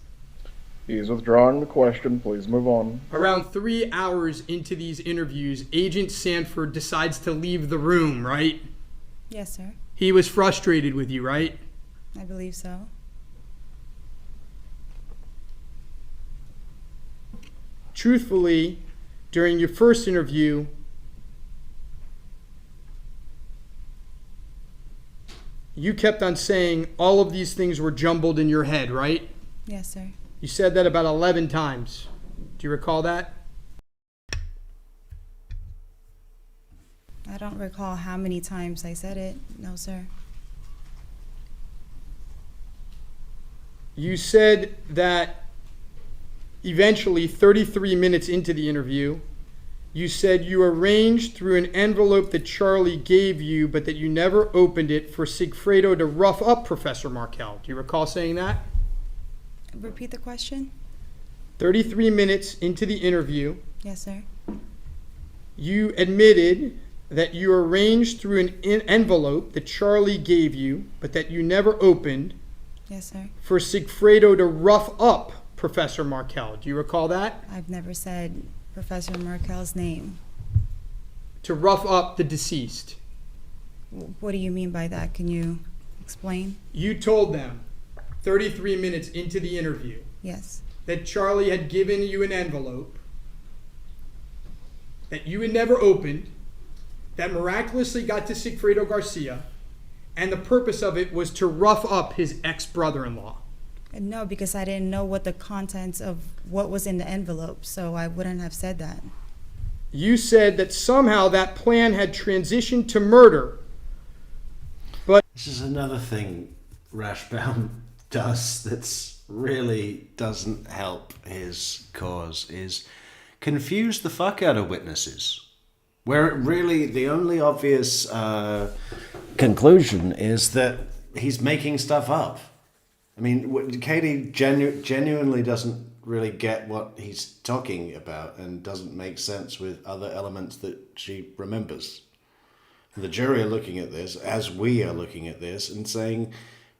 He's withdrawing the question. Please move on. Around 3 hours into these interviews, Agent Sanford decides to leave the room, right? Yes, sir. He was frustrated with you, right? I believe so. Truthfully, during your first interview, you kept on saying all of these things were jumbled in your head, right? Yes, sir. You said that about 11 times. Do you recall that? I don't recall how many times I said it. No, sir. You said that eventually, 33 minutes into the interview, you said you arranged through an envelope that Charlie gave you, but that you never opened it for Sigfredo to rough up Professor Markel. Do you recall saying that? Repeat the question? 33 minutes into the interview, Yes, sir. you admitted that you arranged through an envelope that Charlie gave you, but that you never opened, Yes, sir. for Sigfredo to rough up Professor Markel. Do you recall that? I've never said Professor Markel's name. To rough up the deceased. What do you mean by that? Can you explain? You told them 33 minutes into the interview Yes. that Charlie had given you an envelope that you had never opened, that miraculously got to Sigfredo Garcia, and the purpose of it was to rough up his ex-brother-in-law. No, because I didn't know what the contents of what was in the envelope, so I wouldn't have said that. You said that somehow that plan had transitioned to murder, but This is another thing Rashbaum does that's really doesn't help his cause, is confuse the fuck out of witnesses. Where really the only obvious conclusion is that he's making stuff up. I mean, Katie genuinely doesn't really get what he's talking about and doesn't make sense with other elements that she remembers. The jury are looking at this, as we are looking at this, and saying,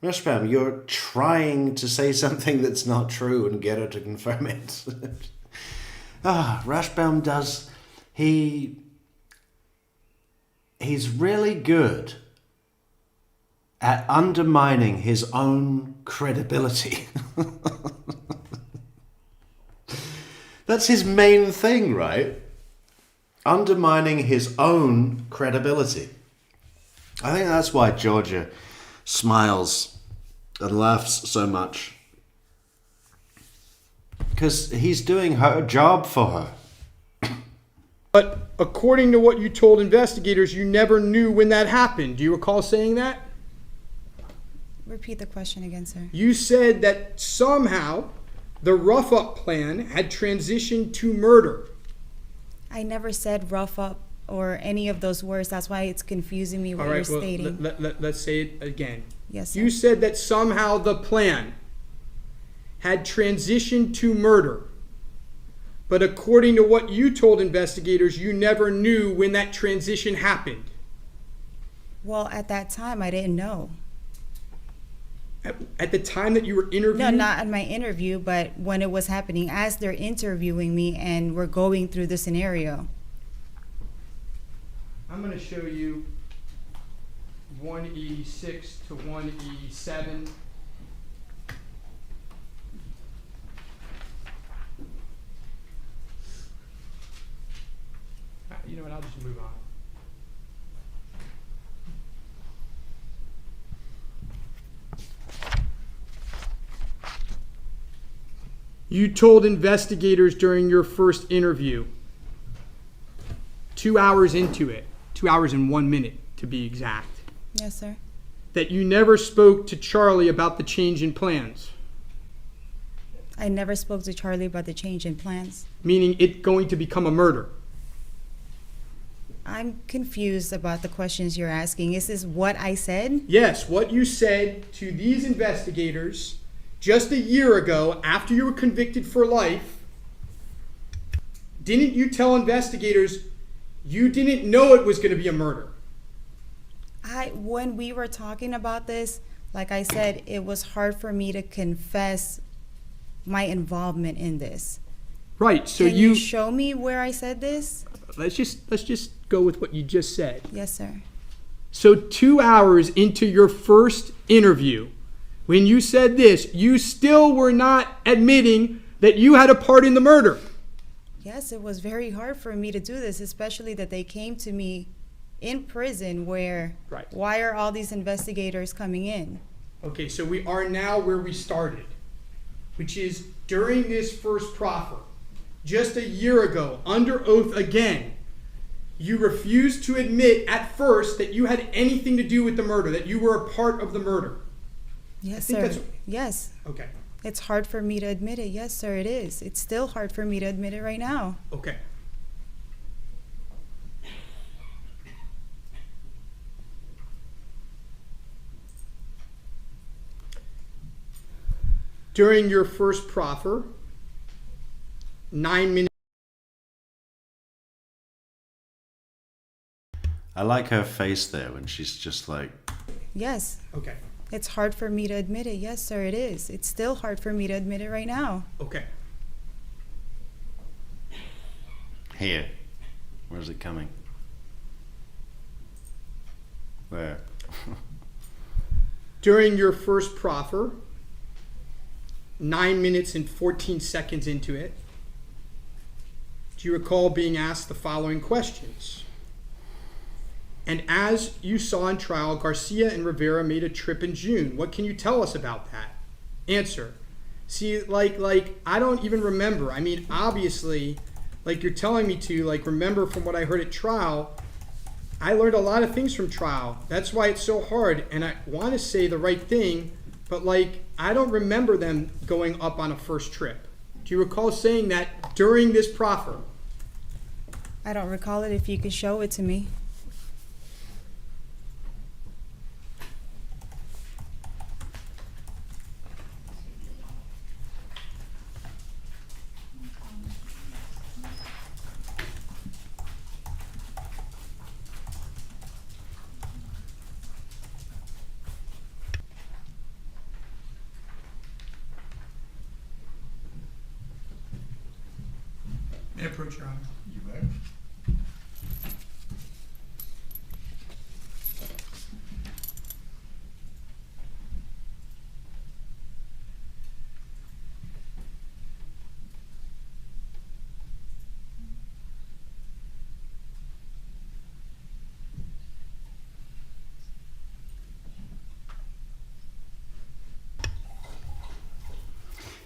Rashbaum, you're trying to say something that's not true and get her to confirm it. Rashbaum does... He's really good at undermining his own credibility. That's his main thing, right? Undermining his own credibility. I think that's why Georgia smiles and laughs so much. Because he's doing her job for her. But according to what you told investigators, you never knew when that happened. Do you recall saying that? Repeat the question again, sir. You said that somehow the rough-up plan had transitioned to murder. I never said rough up or any of those words. That's why it's confusing me what All you're right, well, stating. let's say it again. Yes, sir. You said that somehow the plan had transitioned to murder. But according to what you told investigators, you never knew when that transition happened. Well, at that time, I didn't know. At the time that you were interviewed? No, not in my interview, but when it was happening, as they're interviewing me and we're going through the scenario. I'm going to show you 186 to 187. You know what, I'll just move on. You told investigators during your first interview, 2 hours into it, 2 hours and 1 minute to be exact, Yes, sir. that you never spoke to Charlie about the change in plans, I never spoke to Charlie about the change in plans. meaning it going to become a murder. I'm confused about the questions you're asking. Is this what I said? Yes, what you said to these investigators just a year ago after you were convicted for life, didn't you tell investigators you didn't know it was going to be a murder? When we were talking about this, like I said, it was hard for me to confess my involvement in this. Right, so Can you show me where I said this? let's just go with what you just said. Yes, sir. So 2 hours into your first interview, when you said this, you still were not admitting that you had a part in the murder. Yes, it was very hard for me to do this, especially that they came to me in prison where, Right. why are all these investigators coming in? Okay, so we are now where we started, which is during this first proffer, just a year ago, under oath again, you refused to admit at first that you had anything to do with the murder, that you were a part of the murder. Yes, think sir. that's- Yes. Okay, It's hard for me to admit it. Yes, sir, it is. It's still hard for me to admit it right now. okay. During your first proffer, 9 minutes. I like her face there when she's just like, Yes. Okay, It's hard for me to admit it. Yes, sir, it is. It's still hard for me to admit it right now. okay. here. Where's it coming? Where? During your first proffer, 9 minutes and 14 seconds into it, do you recall being asked the following questions? And as you saw in trial, Garcia and Rivera made a trip in June. What can you tell us about that? Answer. See, like I don't even remember. I mean, obviously, like you're telling me to, like, remember from what I heard at trial, I learned a lot of things from trial. That's why it's so hard. And I want to say the right thing, but like, I don't remember them going up on a first trip. Do you recall saying that during this proffer? I don't recall it. If you could show it to me. May I approach, Your Honor? You may.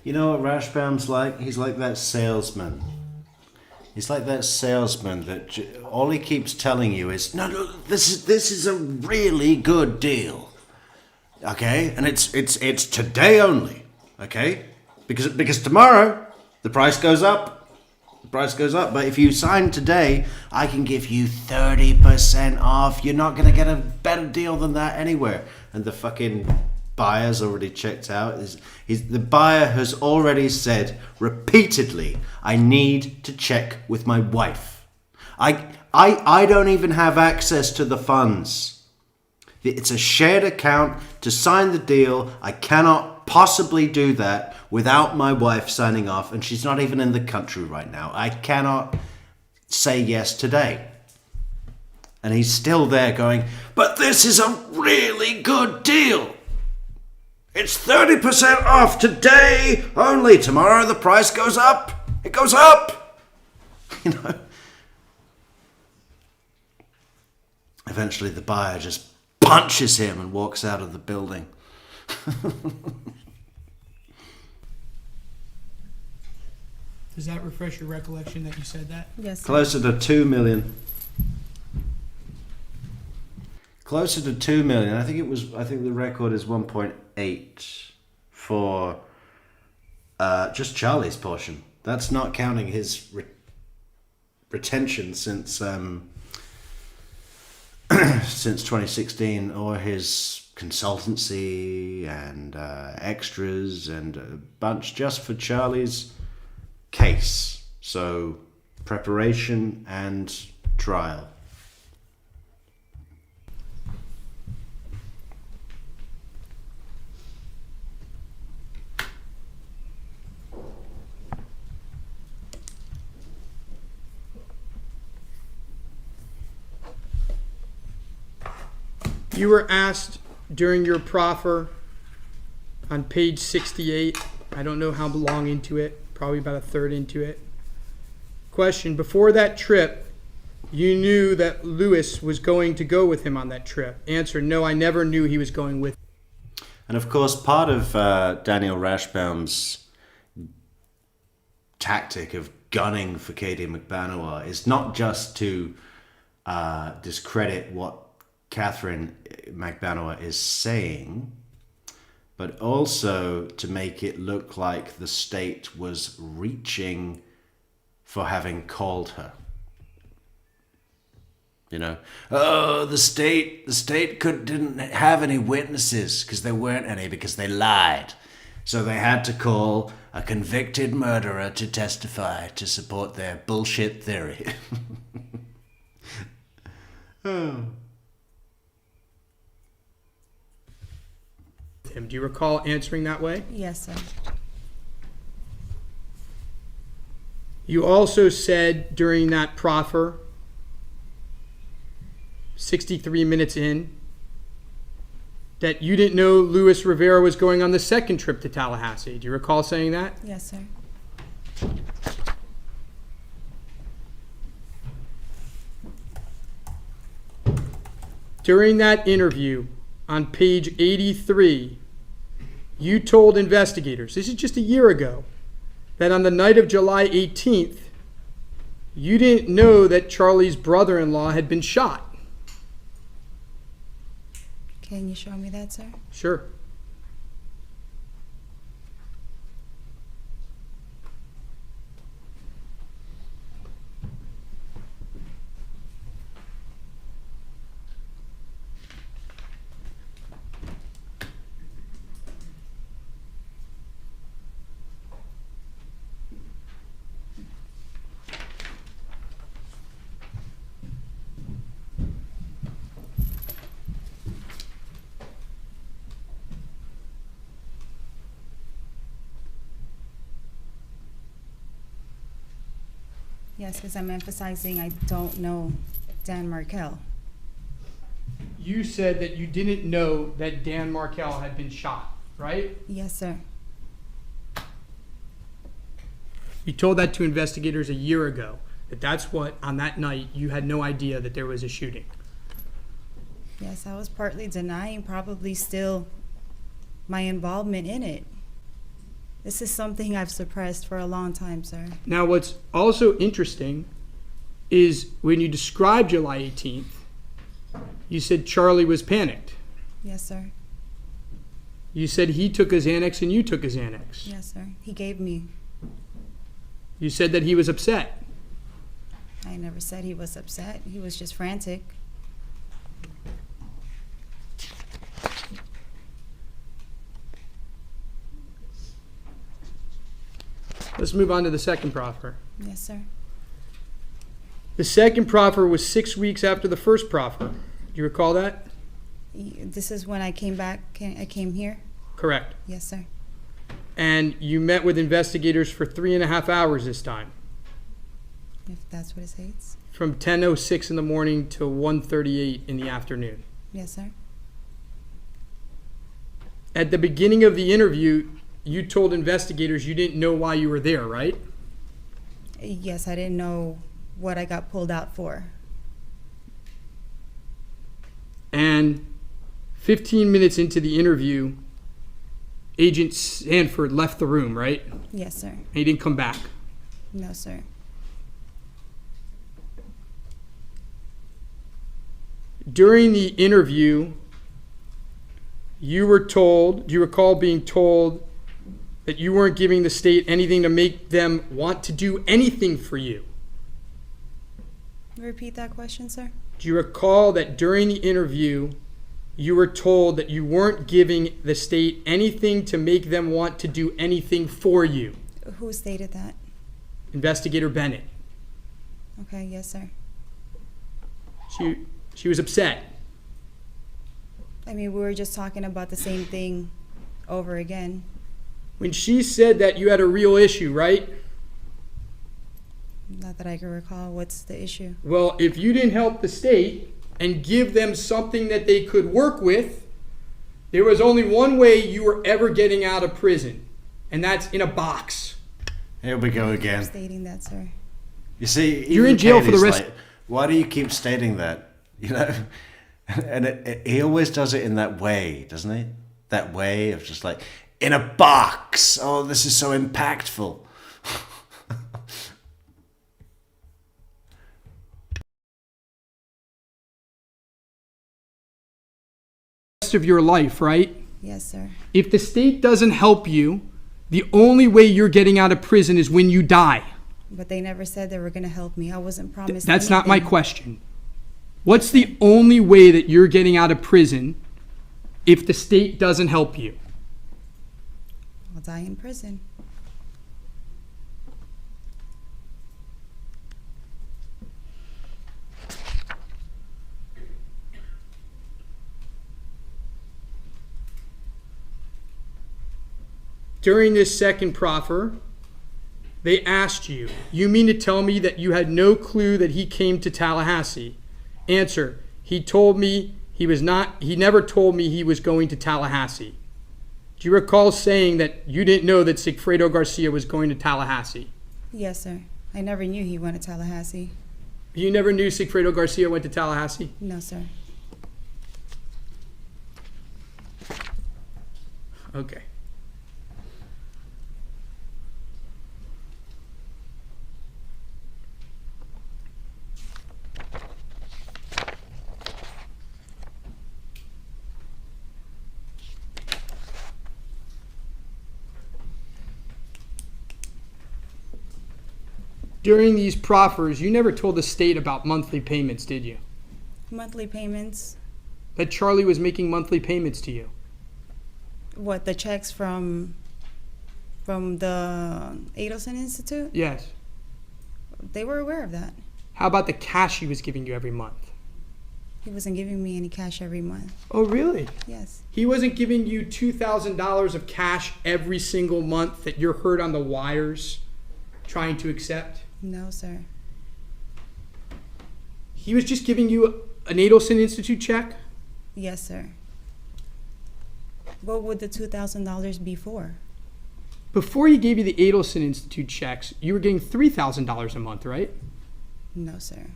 You know what Rashbaum's like? He's like that salesman. He's like that salesman that all he keeps telling you is, no, this is a really good deal, okay? And it's today only, okay? Because tomorrow the price goes up. The price goes up. But if you sign today, I can give you 30% off. You're not gonna get a better deal than that anywhere. And the fucking buyer's already checked out. The buyer has already said repeatedly, I need to check with my wife. I don't even have access to the funds. It's a shared account. To sign the deal, I cannot possibly do that without my wife signing off, and she's not even in the country right now. I cannot say yes today. And he's still there going, but this is a really good deal. It's 30% off today only. Tomorrow the price goes up. It goes up. You know. Eventually the buyer just punches him and walks out of the building. Does that refresh your recollection that you said that? Yes, sir. Closer to 2 million. Closer to 2 million. I think the record is 1.8 for just Charlie's portion. That's not counting his retention since since 2016, or his consultancy and extras and a bunch just for Charlie's case. So preparation and trial. You were asked during your proffer on page 68, I don't know how long into it, probably about a third into it. Question, before that trip, you knew that Lewis was going to go with him on that trip. Answer, no, I never knew he was going with him. And of course, part of Daniel Rashbaum's tactic of gunning for Katie McBanoa is not just to discredit what Catherine McBanoa is saying, but also to make it look like the state was reaching for having called her. You know, oh, the state didn't have any witnesses because there weren't any, because they lied. So they had to call a convicted murderer to testify to support their bullshit theory. Oh. Tim, do you recall answering that way? Yes, sir. You also said during that proffer, 63 minutes in, that you didn't know Luis Rivera was going on the second trip to Tallahassee. Do you recall saying that? Yes, sir. During that interview on page 83, you told investigators, this is just a year ago, that on the night of July 18th, you didn't know that Charlie's brother-in-law had been shot. Can you show me that, sir? Sure. Yes, because I'm emphasizing I don't know Dan Markel. You said that you didn't know that Dan Markel had been shot, right? Yes, sir. You told that to investigators a year ago, that's what, on that night, you had no idea that there was a shooting. Yes, I was partly denying probably still my involvement in it. This is something I've suppressed for a long time, sir. Now, what's also interesting is when you described July 18th, you said Charlie was panicked. Yes, sir. You said he took his Xanax and you took his Xanax. Yes, sir. He gave me. You said that he was upset. I never said he was upset. He was just frantic. Let's move on to the second proffer. Yes, sir. The second proffer was 6 weeks after the first proffer. Do you recall that? This is when I came back. I came here. Correct. Yes, sir. And you met with investigators for 3.5 hours this time, If that's what it states. from 10:06 in the morning to 1:38 in the afternoon. Yes, sir. At the beginning of the interview, you told investigators you didn't know why you were there, right? Yes, I didn't know what I got pulled out for. And 15 minutes into the interview, Agent Sanford left the room, right? And Yes, sir. he didn't come back. No, sir. During the interview, you were told, do you recall being told that you weren't giving the state anything to make them want to do anything for you? Repeat that question, sir. Do you recall that during the interview, you were told that you weren't giving the state anything to make them want to do anything for you? Who stated that? Investigator Bennett. Okay, yes, sir. She was upset. I mean, we were just talking about the same thing over again. When she said that you had a real issue, right? Not that I can recall. What's the issue? Well, if you didn't help the state and give them something that they could work with, there was only one way you were ever getting out of prison, and that's in a box. Here we go again. Stating that, sir. You see, You're even in jail for the Katie's rest- like, why do you keep stating that? You know, and he always does it in that way, doesn't he? That way of just like, in a box. Oh, this is so impactful. Rest of your life, right? Yes, sir. If the state doesn't help you, the only way you're getting out of prison is when you die. But they never said they were going to help me. I wasn't promised That's not my anything. question. What's the only way that you're getting out of prison if the state doesn't help you? I'll die in prison. During this second proffer, they asked you, you mean to tell me that you had no clue that he came to Tallahassee? Answer, he never told me he was going to Tallahassee. Do you recall saying that you didn't know that Sigfredo Garcia was going to Tallahassee? Yes, sir. I never knew he went to Tallahassee. You never knew Sigfredo Garcia went to Tallahassee? No, sir. Okay. During these proffers, you never told the state about monthly payments, did you? Monthly payments. That Charlie was making monthly payments to you? What, the checks from the Adelson Institute? Yes. They were aware of that. How about the cash he was giving you every month? He wasn't giving me any cash every month. Oh, really? Yes. He wasn't giving you $2,000 of cash every single month that you're heard on the wires trying to accept? No, sir. He was just giving you an Adelson Institute check? Yes, sir. What would the $2,000 be for? Before he gave you the Adelson Institute checks, you were getting $3,000 a month, right? No, sir.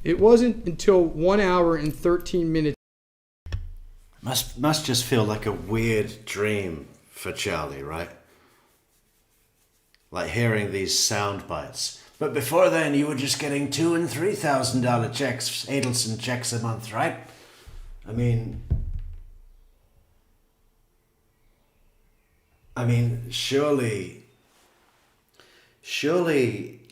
It wasn't until 1 hour and 13 minutes. Must just feel like a weird dream for Charlie, right? Like hearing these sound bites. But before then, you were just getting $2,000 and $3,000 checks, Adelson checks a month, right? I mean, surely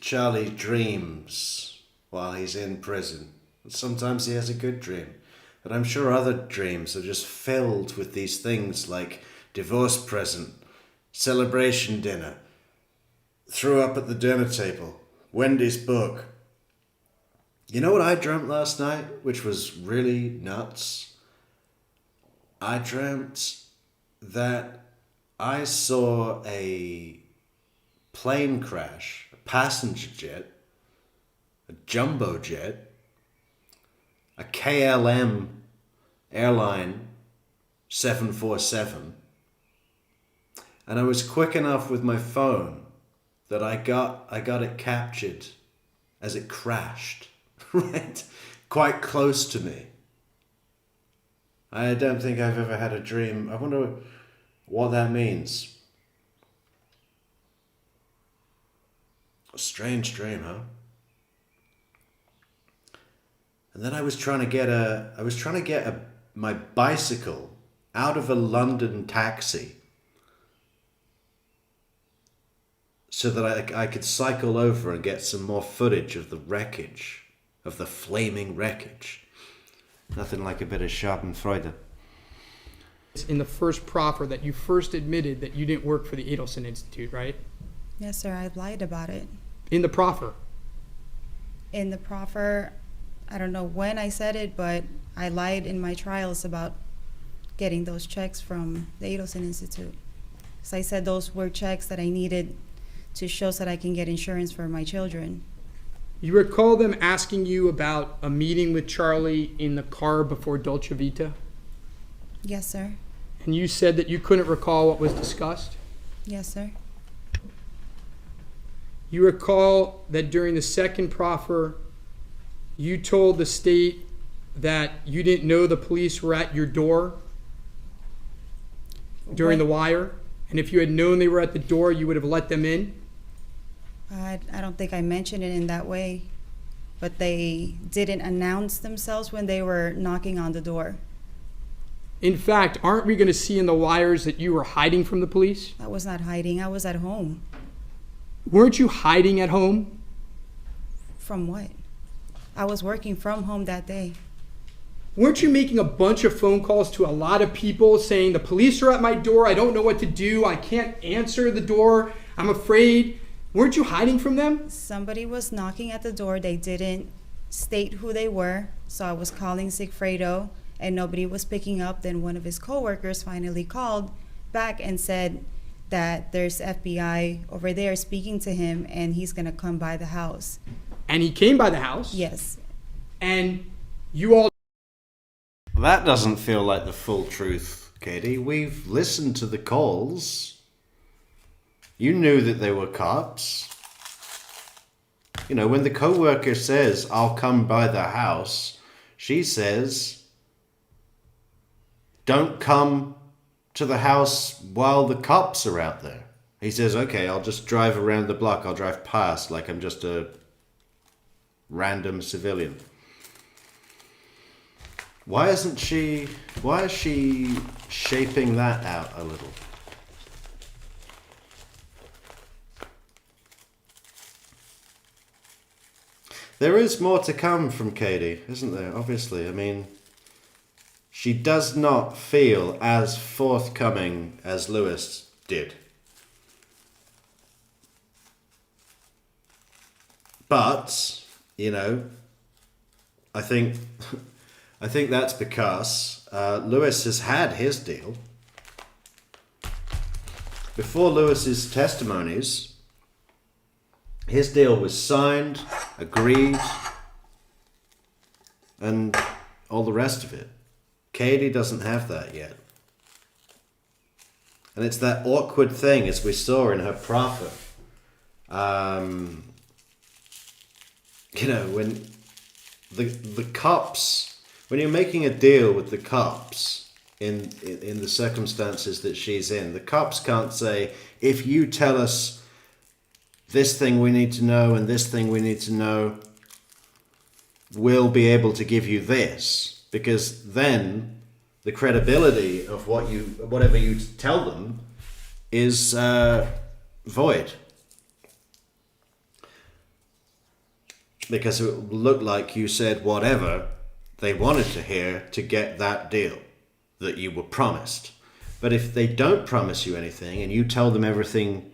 Charlie dreams while he's in prison. Sometimes he has a good dream. But I'm sure other dreams are just filled with these things like divorce present, celebration dinner, threw up at the dinner table, Wendy's book. You know what I dreamt last night, which was really nuts? I dreamt that I saw a plane crash, a passenger jet, a jumbo jet, a KLM airline 747, and I was quick enough with my phone that I got it captured as it crashed, right? Quite close to me. I don't think I've ever had a dream. I wonder what that means. A strange dream, huh? And then I was trying to get my bicycle out of a London taxi so that I could cycle over and get some more footage of the wreckage, of the flaming wreckage. Nothing like a bit of Schadenfreude. In the first proffer that you first admitted that you didn't work for the Adelson Institute, right? Yes, sir. I lied about it. In the proffer. In the proffer, I don't know when I said it, but I lied in my trials about getting those checks from the Adelson Institute. So I said those were checks that I needed to show so that I can get insurance for my children. You recall them asking you about a meeting with Charlie in the car before Dolce Vita? Yes, sir. And you said that you couldn't recall what was discussed? Yes, sir. You recall that during the second proffer, you told the state that you didn't know the police were at your door during the wire, and if you had known they were at the door, you would have let them in? I don't think I mentioned it in that way, but they didn't announce themselves when they were knocking on the door. In fact, aren't we going to see in the wires that you were hiding from the police? I was not hiding. I was at home. Weren't you hiding at home? From what? I was working from home that day. Weren't you making a bunch of phone calls to a lot of people saying, the police are at my door, I don't know what to do, I can't answer the door, I'm afraid? Weren't you hiding from them? Somebody was knocking at the door. They didn't state who they were, so I was calling Sigfredo, and nobody was picking up. Then one of his coworkers finally called back and said that there's FBI over there speaking to him, and he's going to come by the house. And he came by the house? Yes. And you all... That doesn't feel like the full truth, Katie. We've listened to the calls. You knew that they were cops. You know, when the coworker says, I'll come by the house, she says, don't come to the house while the cops are out there. He says, okay, I'll just drive around the block. I'll drive past like I'm just a random civilian. Why is she shaping that out a little? There is more to come from Katie, isn't there? Obviously, I mean, she does not feel as forthcoming as Lewis did. But, you know, I think that's because Lewis has had his deal. Before Lewis's testimonies, his deal was signed, agreed, and all the rest of it. Katie doesn't have that yet. And it's that awkward thing, as we saw in her proffer. You know, when the cops, when you're making a deal with the cops in the circumstances that she's in, the cops can't say, if you tell us this thing we need to know and this thing we need to know, we'll be able to give you this, because then the credibility of whatever you tell them is void. Because it would look like you said whatever they wanted to hear to get that deal that you were promised. But if they don't promise you anything and you tell them everything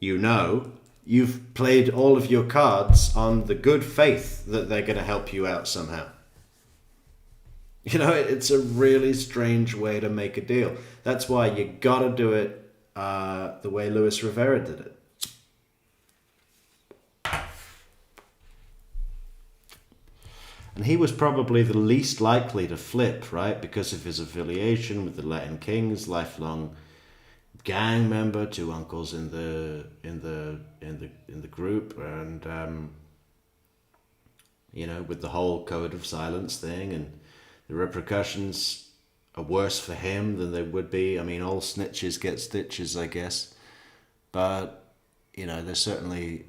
you know, you've played all of your cards on the good faith that they're going to help you out somehow. You know, it's a really strange way to make a deal. That's why you got to do it the way Luis Rivera did it. And he was probably the least likely to flip, right? Because of his affiliation with the Latin Kings, lifelong gang member, two uncles in the group, and you know, with the whole code of silence thing, and the repercussions are worse for him than they would be. I mean, all snitches get stitches, I guess, but you know, there's certainly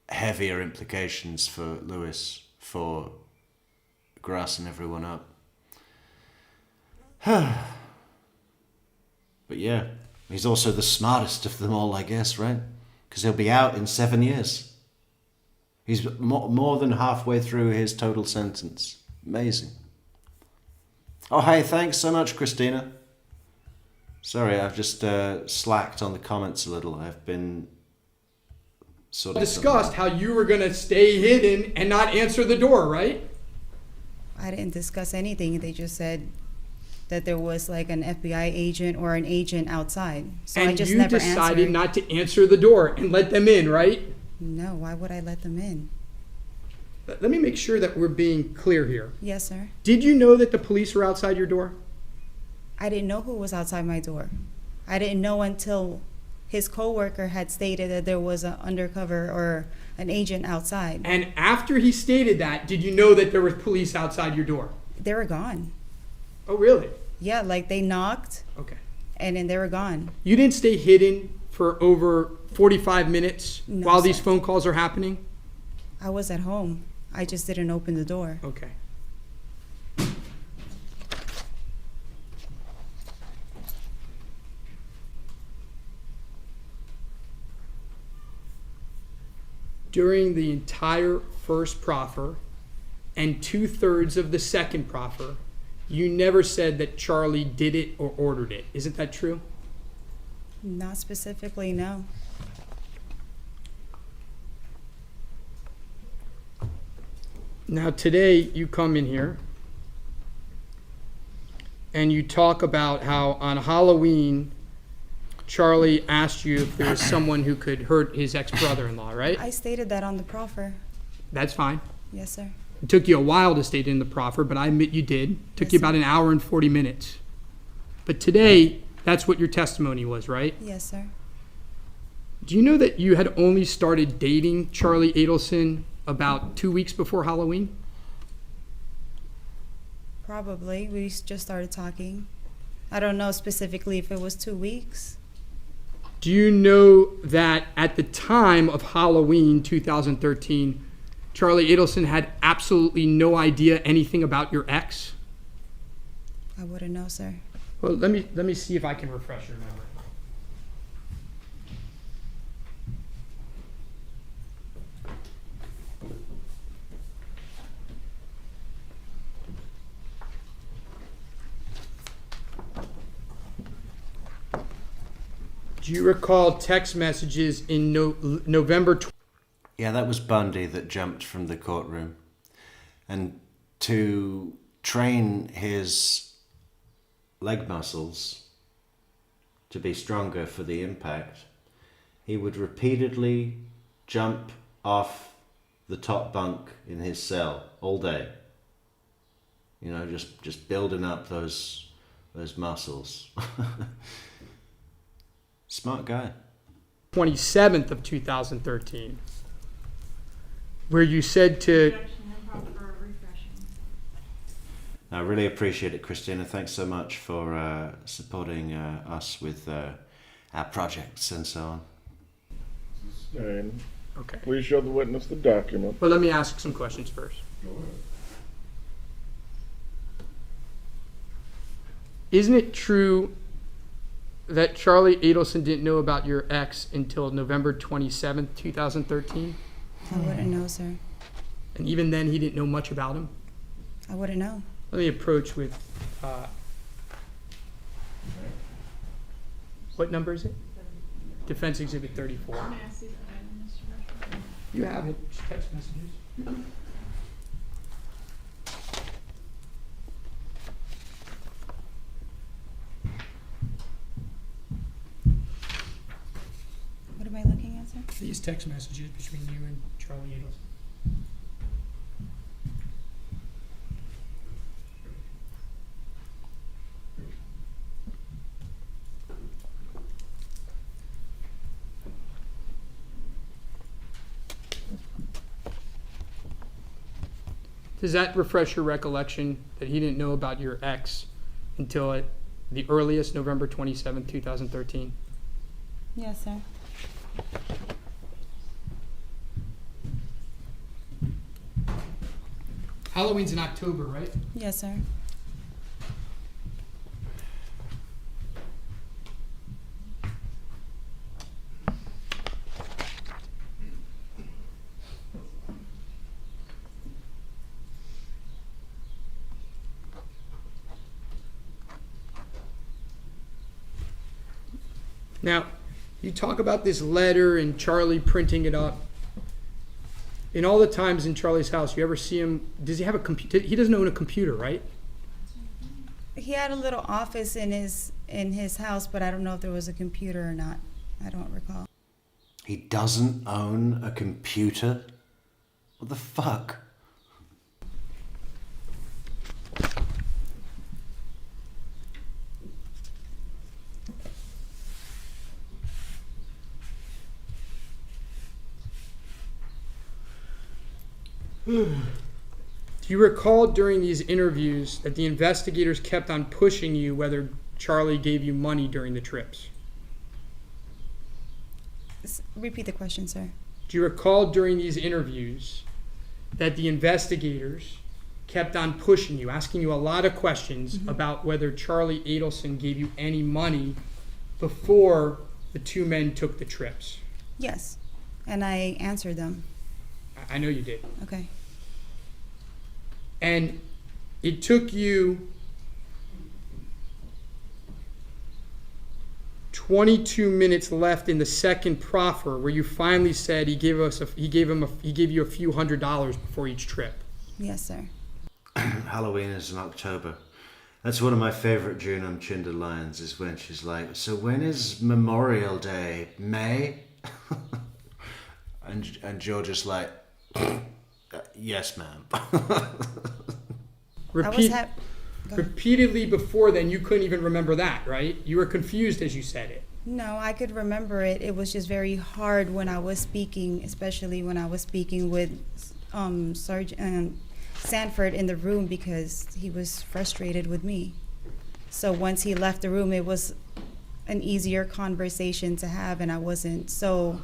heavier implications for Luis for grassing everyone up. But yeah, he's also the smartest of them all, I guess, right? Because he'll be out in 7 years. He's more than halfway through his total sentence. Amazing. Oh, hey, thanks so much, Christina. Sorry, I've just slacked on the comments a little. I've been sort of discussed how you were going to stay hidden and not answer the door, right? I didn't discuss anything. They just said that there was like an FBI agent or an agent outside. So and I just you never decided answered. not to answer the door and let them in, right? No, why would I let them in? Let me make sure that we're being clear here. Yes, sir. Did you know that the police were outside your door? I didn't know who was outside my door. I didn't know until his coworker had stated that there was an undercover or an agent outside. And after he stated that, did you know that there was police outside your door? They were gone. Oh, really? Yeah, like they knocked Okay. and then they were gone. You didn't stay hidden for over 45 minutes No, while sir. these phone calls are happening? I was at home. I just didn't open the door. Okay. During the entire first proffer and 2/3 of the second proffer, you never said that Charlie did it or ordered it. Isn't that true? Not specifically, no. Now today you come in here and you talk about how on Halloween Charlie asked you if there was someone who could hurt his ex-brother-in-law, right? I stated that on the proffer. That's fine. Yes, sir. It took you a while to state it in the proffer, but I admit you did. It took Yes, you sir. about an hour and 40 minutes. But today, that's what your testimony was, right? Yes, sir. Do you know that you had only started dating Charlie Adelson about 2 weeks before Halloween? Probably. We just started talking. I don't know specifically if it was 2 weeks. Do you know that at the time of Halloween 2013, Charlie Adelson had absolutely no idea anything about your ex? I wouldn't know, sir. Well, let me see if I can refresh your memory. Do you recall text messages in November? Yeah, that was Bundy that jumped from the courtroom. And to train his leg muscles to be stronger for the impact, he would repeatedly jump off the top bunk in his cell all day. You know, just building up those muscles. Smart guy. 27th of 2013. where you said to, I really appreciate it, Christina. Thanks so much for supporting us with our projects and so on. And okay. please show the witness the document. But let me ask some questions first. Go ahead. Isn't it true that Charlie Adelson didn't know about your ex until November 27th, 2013? I wouldn't know, sir. And even then, he didn't know much about him? I wouldn't know. Let me approach with, what number is it? Defense Exhibit 34. You have it. Just text messages. What am I looking at, sir? These text messages between you and Charlie Adelson. Does that refresh your recollection that he didn't know about your ex until at the earliest, November 27th, 2013? Yes, sir. Halloween's in October, right? Yes, sir. Now, you talk about this letter and Charlie printing it up. In all the times in Charlie's house, you ever see him, does he have a computer? He doesn't own a computer, right? He had a little office in his house, but I don't know if there was a computer or not. I don't recall. He doesn't own a computer? What the fuck? Do you recall during these interviews that the investigators kept on pushing you whether Charlie gave you money during the trips? Repeat the question, sir. Do you recall during these interviews that the investigators kept on pushing you, asking you a lot of questions about whether Charlie Adelson gave you any money before the two men took the trips? Yes, and I answered them. I know you did. Okay. And it took you 22 minutes left in the second proffer where you finally said he gave you a few $100s before each trip. Yes, sir. Halloween is in October. That's one of my favorite Junam Chinder lines, is when she's like, so when is Memorial Day? May? and George is like, yes, ma'am. Repeatedly before then, you couldn't even remember that, right? You were confused as you said it. No, I could remember it. It was just very hard when I was speaking, especially when I was speaking with Sergeant Sanford in the room because he was frustrated with me. So once he left the room, it was an easier conversation to have, and I wasn't so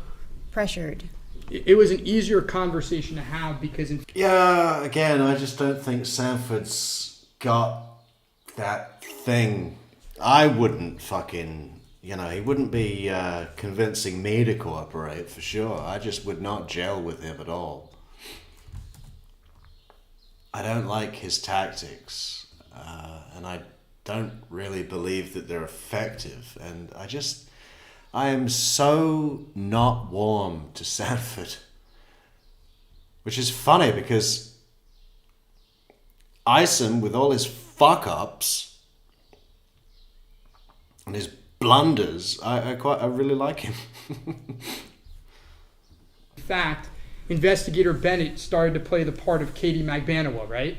pressured. It was an easier conversation to have because... Yeah, again, I just don't think Sanford's got that thing. I wouldn't fucking, he wouldn't be convincing me to cooperate for sure. I just would not gel with him at all. I don't like his tactics, and I don't really believe that they're effective, and I am so not warm to Sanford. Which is funny because Isom, with all his fuck-ups and his blunders, I really like him. In fact, Investigator Bennett started to play the part of Katie Magbanawa, right?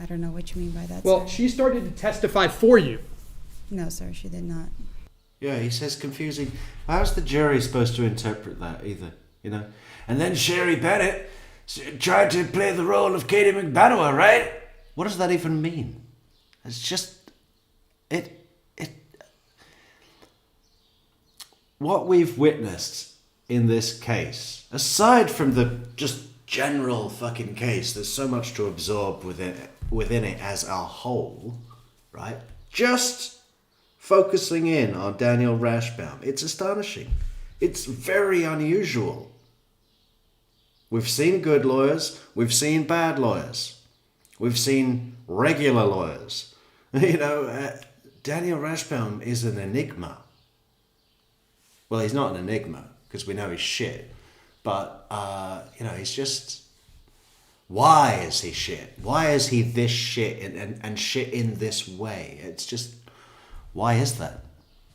I don't know what you mean by that, Well, sir. she started to testify for you. No, sir, she did not. Yeah, he says confusing. How's the jury supposed to interpret that either, And then Sherry Bennett Tried to play the role of Katie McBanoa, right? What does that even mean? It's just... What we've witnessed in this case, aside from the just general fucking case, there's so much to absorb within it as a whole, right? Just focusing in on Daniel Rashbaum, it's astonishing. It's very unusual. We've seen good lawyers, we've seen bad lawyers, we've seen regular lawyers. Daniel Rashbaum is an enigma. Well, he's not an enigma, because we know he's shit. But, he's just... Why is he shit? Why is he this shit and shit in this way? It's just... Why is that?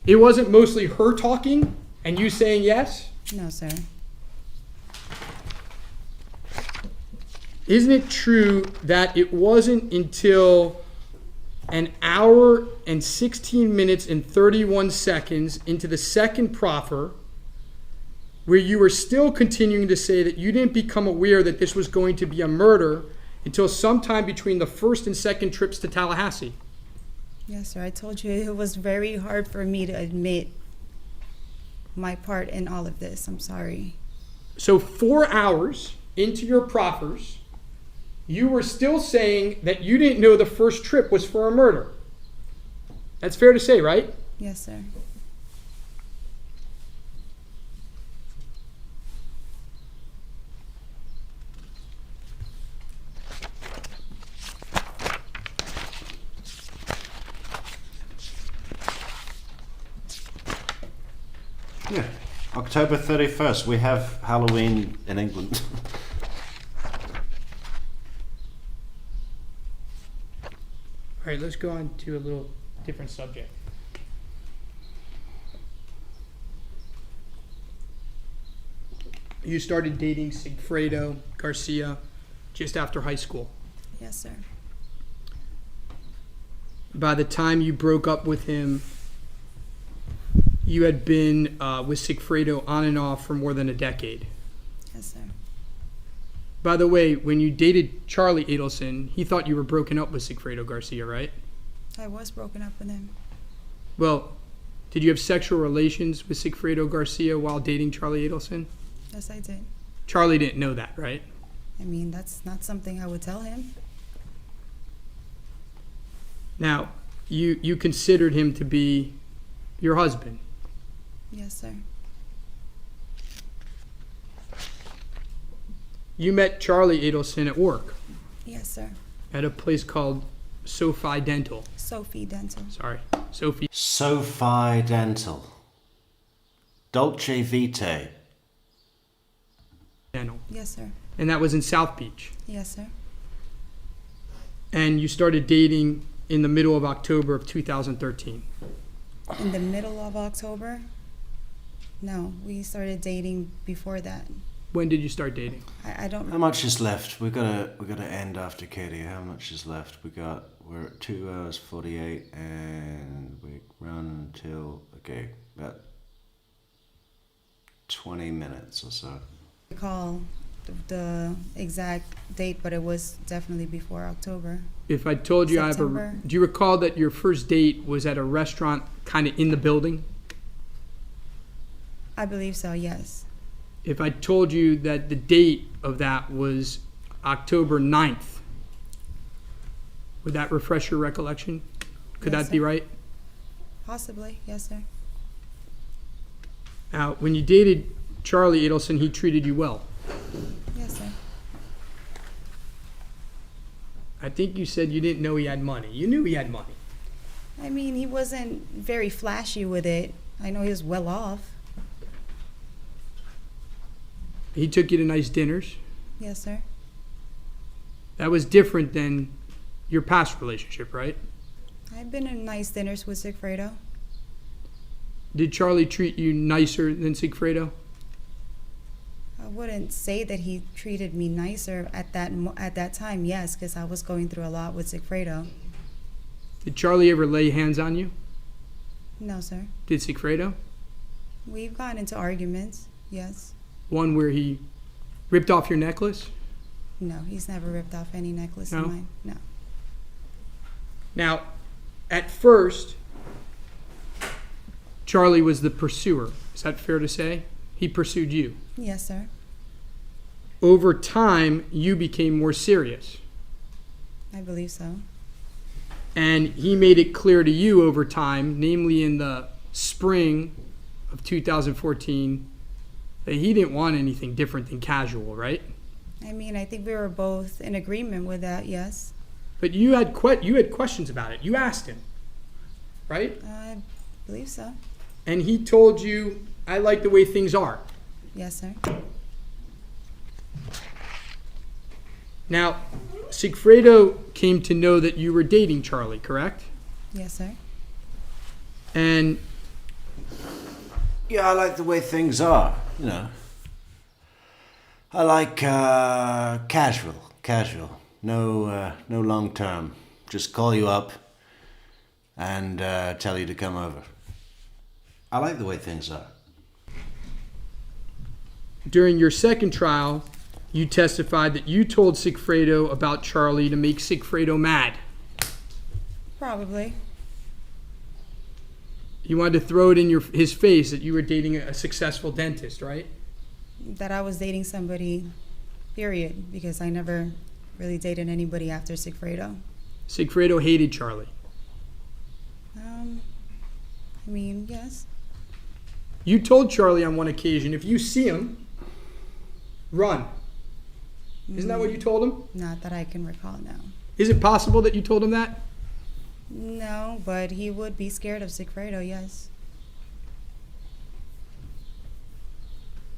It wasn't mostly her talking and you saying yes? No, sir. Isn't it true that it wasn't until an hour and 16 minutes and 31 seconds into the second proffer where you were still continuing to say that you didn't become aware that this was going to be a murder until sometime between the first and second trips to Tallahassee? Yes, sir. I told you it was very hard for me to admit my part in all of this. I'm sorry. So 4 hours into your proffers, you were still saying that you didn't know the first trip was for a murder. That's fair to say, right? Yes, sir. Yeah. October 31st, we have Halloween in England. All right, let's go on to a little different subject. You started dating Sigfredo Garcia just after high school. Yes, sir. By the time you broke up with him, you had been with Sigfredo on and off for more than a decade. Yes, sir. By the way, when you dated Charlie Adelson, he thought you were broken up with Sigfredo Garcia, right? I was broken up with him. Well, did you have sexual relations with Sigfredo Garcia while dating Charlie Adelson? Yes, I did. Charlie didn't know that, right? I mean, that's not something I would tell him. Now, you considered him to be your husband. Yes, sir. You met Charlie Adelson at work Yes, sir. at a place called SoFi Dental. Sophie Dental. Sorry, Sophie. SoFi Dental. Dolce Vitae. Dental. Yes, sir. And that was in South Beach. Yes, sir. And you started dating in the middle of October of 2013. In the middle of October? No, we started dating before that. When did you start dating? I don't How much is left? We gotta end after Katie. How much is left? We're at 2 hours 48 and we run until about 20 minutes or so. recall the exact date, but it was definitely before October. If I told you September. do you recall that your first date was at a restaurant kind of in the building? I believe so, yes. If I told you that the date of that was October 9th, would that refresh your recollection? Could Yes, that be sir. right? Possibly, yes, sir. Now, when you dated Charlie Adelson, he treated you well. Yes, sir. I think you said you didn't know he had money. You knew he had money. I mean, he wasn't very flashy with it. I know he was well off. He took you to nice dinners. Yes, sir. That was different than your past relationship, right? I've been in nice dinners with Sigfredo. Did Charlie treat you nicer than Sigfredo? I wouldn't say that he treated me nicer at that time, yes, because I was going through a lot with Sigfredo. Did Charlie ever lay hands on you? No, sir. Did Sigfredo? We've gotten into arguments, yes. One where he ripped off your necklace? No, he's never ripped off any necklace No? of mine. No. Now, at first, Charlie was the pursuer. Is that fair to say? He pursued you. Yes, sir. Over time, you became more serious. I believe so. And he made it clear to you over time, namely in the spring of 2014, that he didn't want anything different than casual, right? I mean, I think we were both in agreement with that, yes. But you had questions about it. You asked him, right? I believe so. And he told you, I like the way things are. Yes, sir. Now, Sigfredo came to know that you were dating Charlie, correct? Yes, sir. And Yeah, I like the way things are, you know. I like casual. No long term. Just call you up and tell you to come over. I like the way things are. during your second trial, you testified that you told Sigfredo about Charlie to make Sigfredo mad. Probably. You wanted to throw it in his face that you were dating a successful dentist, right? That I was dating somebody, period, because I never really dated anybody after Sigfredo. Sigfredo hated Charlie. I mean, yes. You told Charlie on one occasion, if you see him, run. Isn't that what you told him? Not that I can recall now. Is it possible that you told him that? No, but he would be scared of Sigfredo, yes.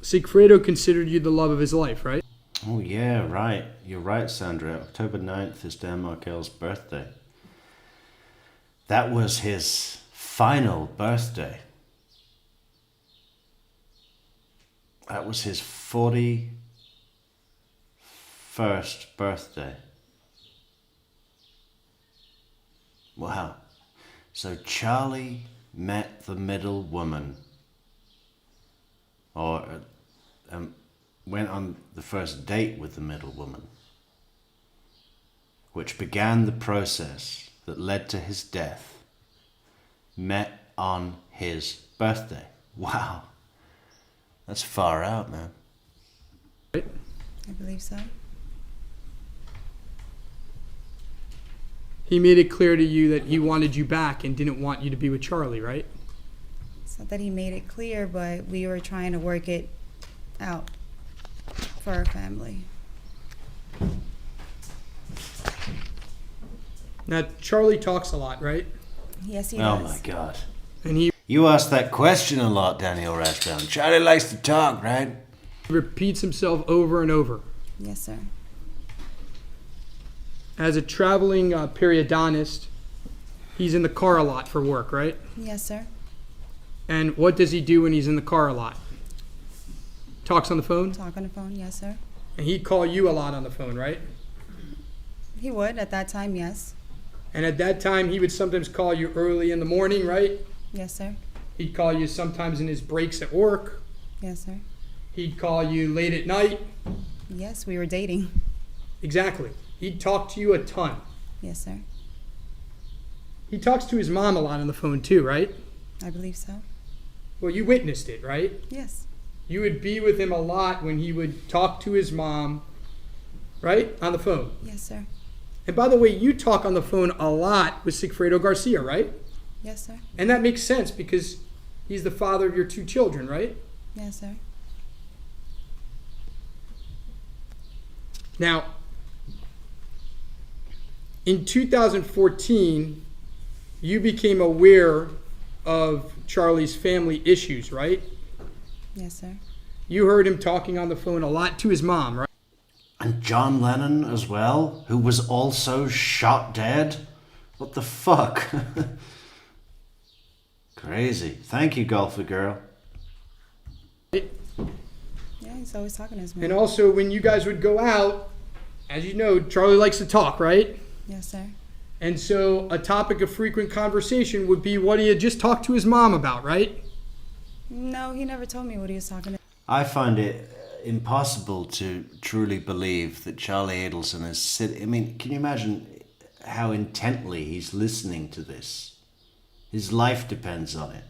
Sigfredo considered you the love of his life, right? Oh, yeah, right. You're right, Sandra. October 9th is Dan Markel's birthday. That was his final birthday. That was his 41st birthday. Wow. So Charlie met the middle woman, or went on the first date with the middle woman, which began the process that led to his death, met on his birthday. Wow. That's far out, man. I believe so. He made it clear to you that he wanted you back and didn't want you to be with Charlie, right? It's not that he made it clear, but we were trying to work it out for our family. Now, Charlie talks a lot, right? Yes, he Oh does. my God. And he You ask that question a lot, Daniel Rashbaum. Charlie likes to talk, right? repeats himself over and over. Yes, sir. As a traveling periodontist, he's in the car a lot for work, right? Yes, sir. And what does he do when he's in the car a lot? Talks on the phone? Talk on the phone, yes, sir. And he'd call you a lot on the phone, right? He would at that time, yes. And at that time, he would sometimes call you early in the morning, right? Yes, sir. He'd call you sometimes in his breaks at work. Yes, sir. He'd call you late at night. Yes, we were dating. Exactly. He'd talk to you a ton. Yes, sir. He talks to his mom a lot on the phone too, right? I believe so. Well, you witnessed it, right? Yes. You would be with him a lot when he would talk to his mom, right? On the phone. Yes, sir. And by the way, you talk on the phone a lot with Sigfredo Garcia, right? Yes, sir. And that makes sense because he's the father of your two children, right? Yes, sir. Now, in 2014, you became aware of Charlie's family issues, right? Yes, sir. You heard him talking on the phone a lot to his mom, right? And John Lennon as well, who was also shot dead? What the fuck? Crazy. Thank you, Golfer Girl. Yeah, he's always talking to his mom. And also, when you guys would go out, as you know, Charlie likes to talk, right? Yes, sir. And so a topic of frequent conversation would be what he had just talked to his mom about, right? No, he never told me what he was talking about. I find it impossible to truly believe that Charlie Adelson is sitting. I mean, can you imagine how intently he's listening to this? His life depends on it.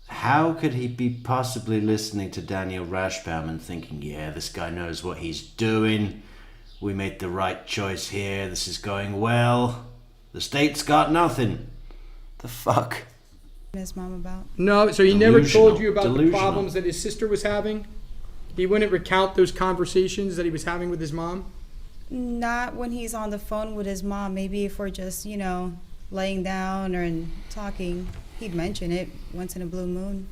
How could he be possibly listening to Daniel Rashbaum and thinking, yeah, this guy knows what he's doing. We made the right choice here. This is going well. The state's got nothing. The fuck? His mom about. No, so he never told you about the Delusional. problems that his sister was having? He wouldn't recount those conversations that he was having with his mom? Not when he's on the phone with his mom. Maybe if we're just, laying down or talking, he'd mention it once in a blue moon.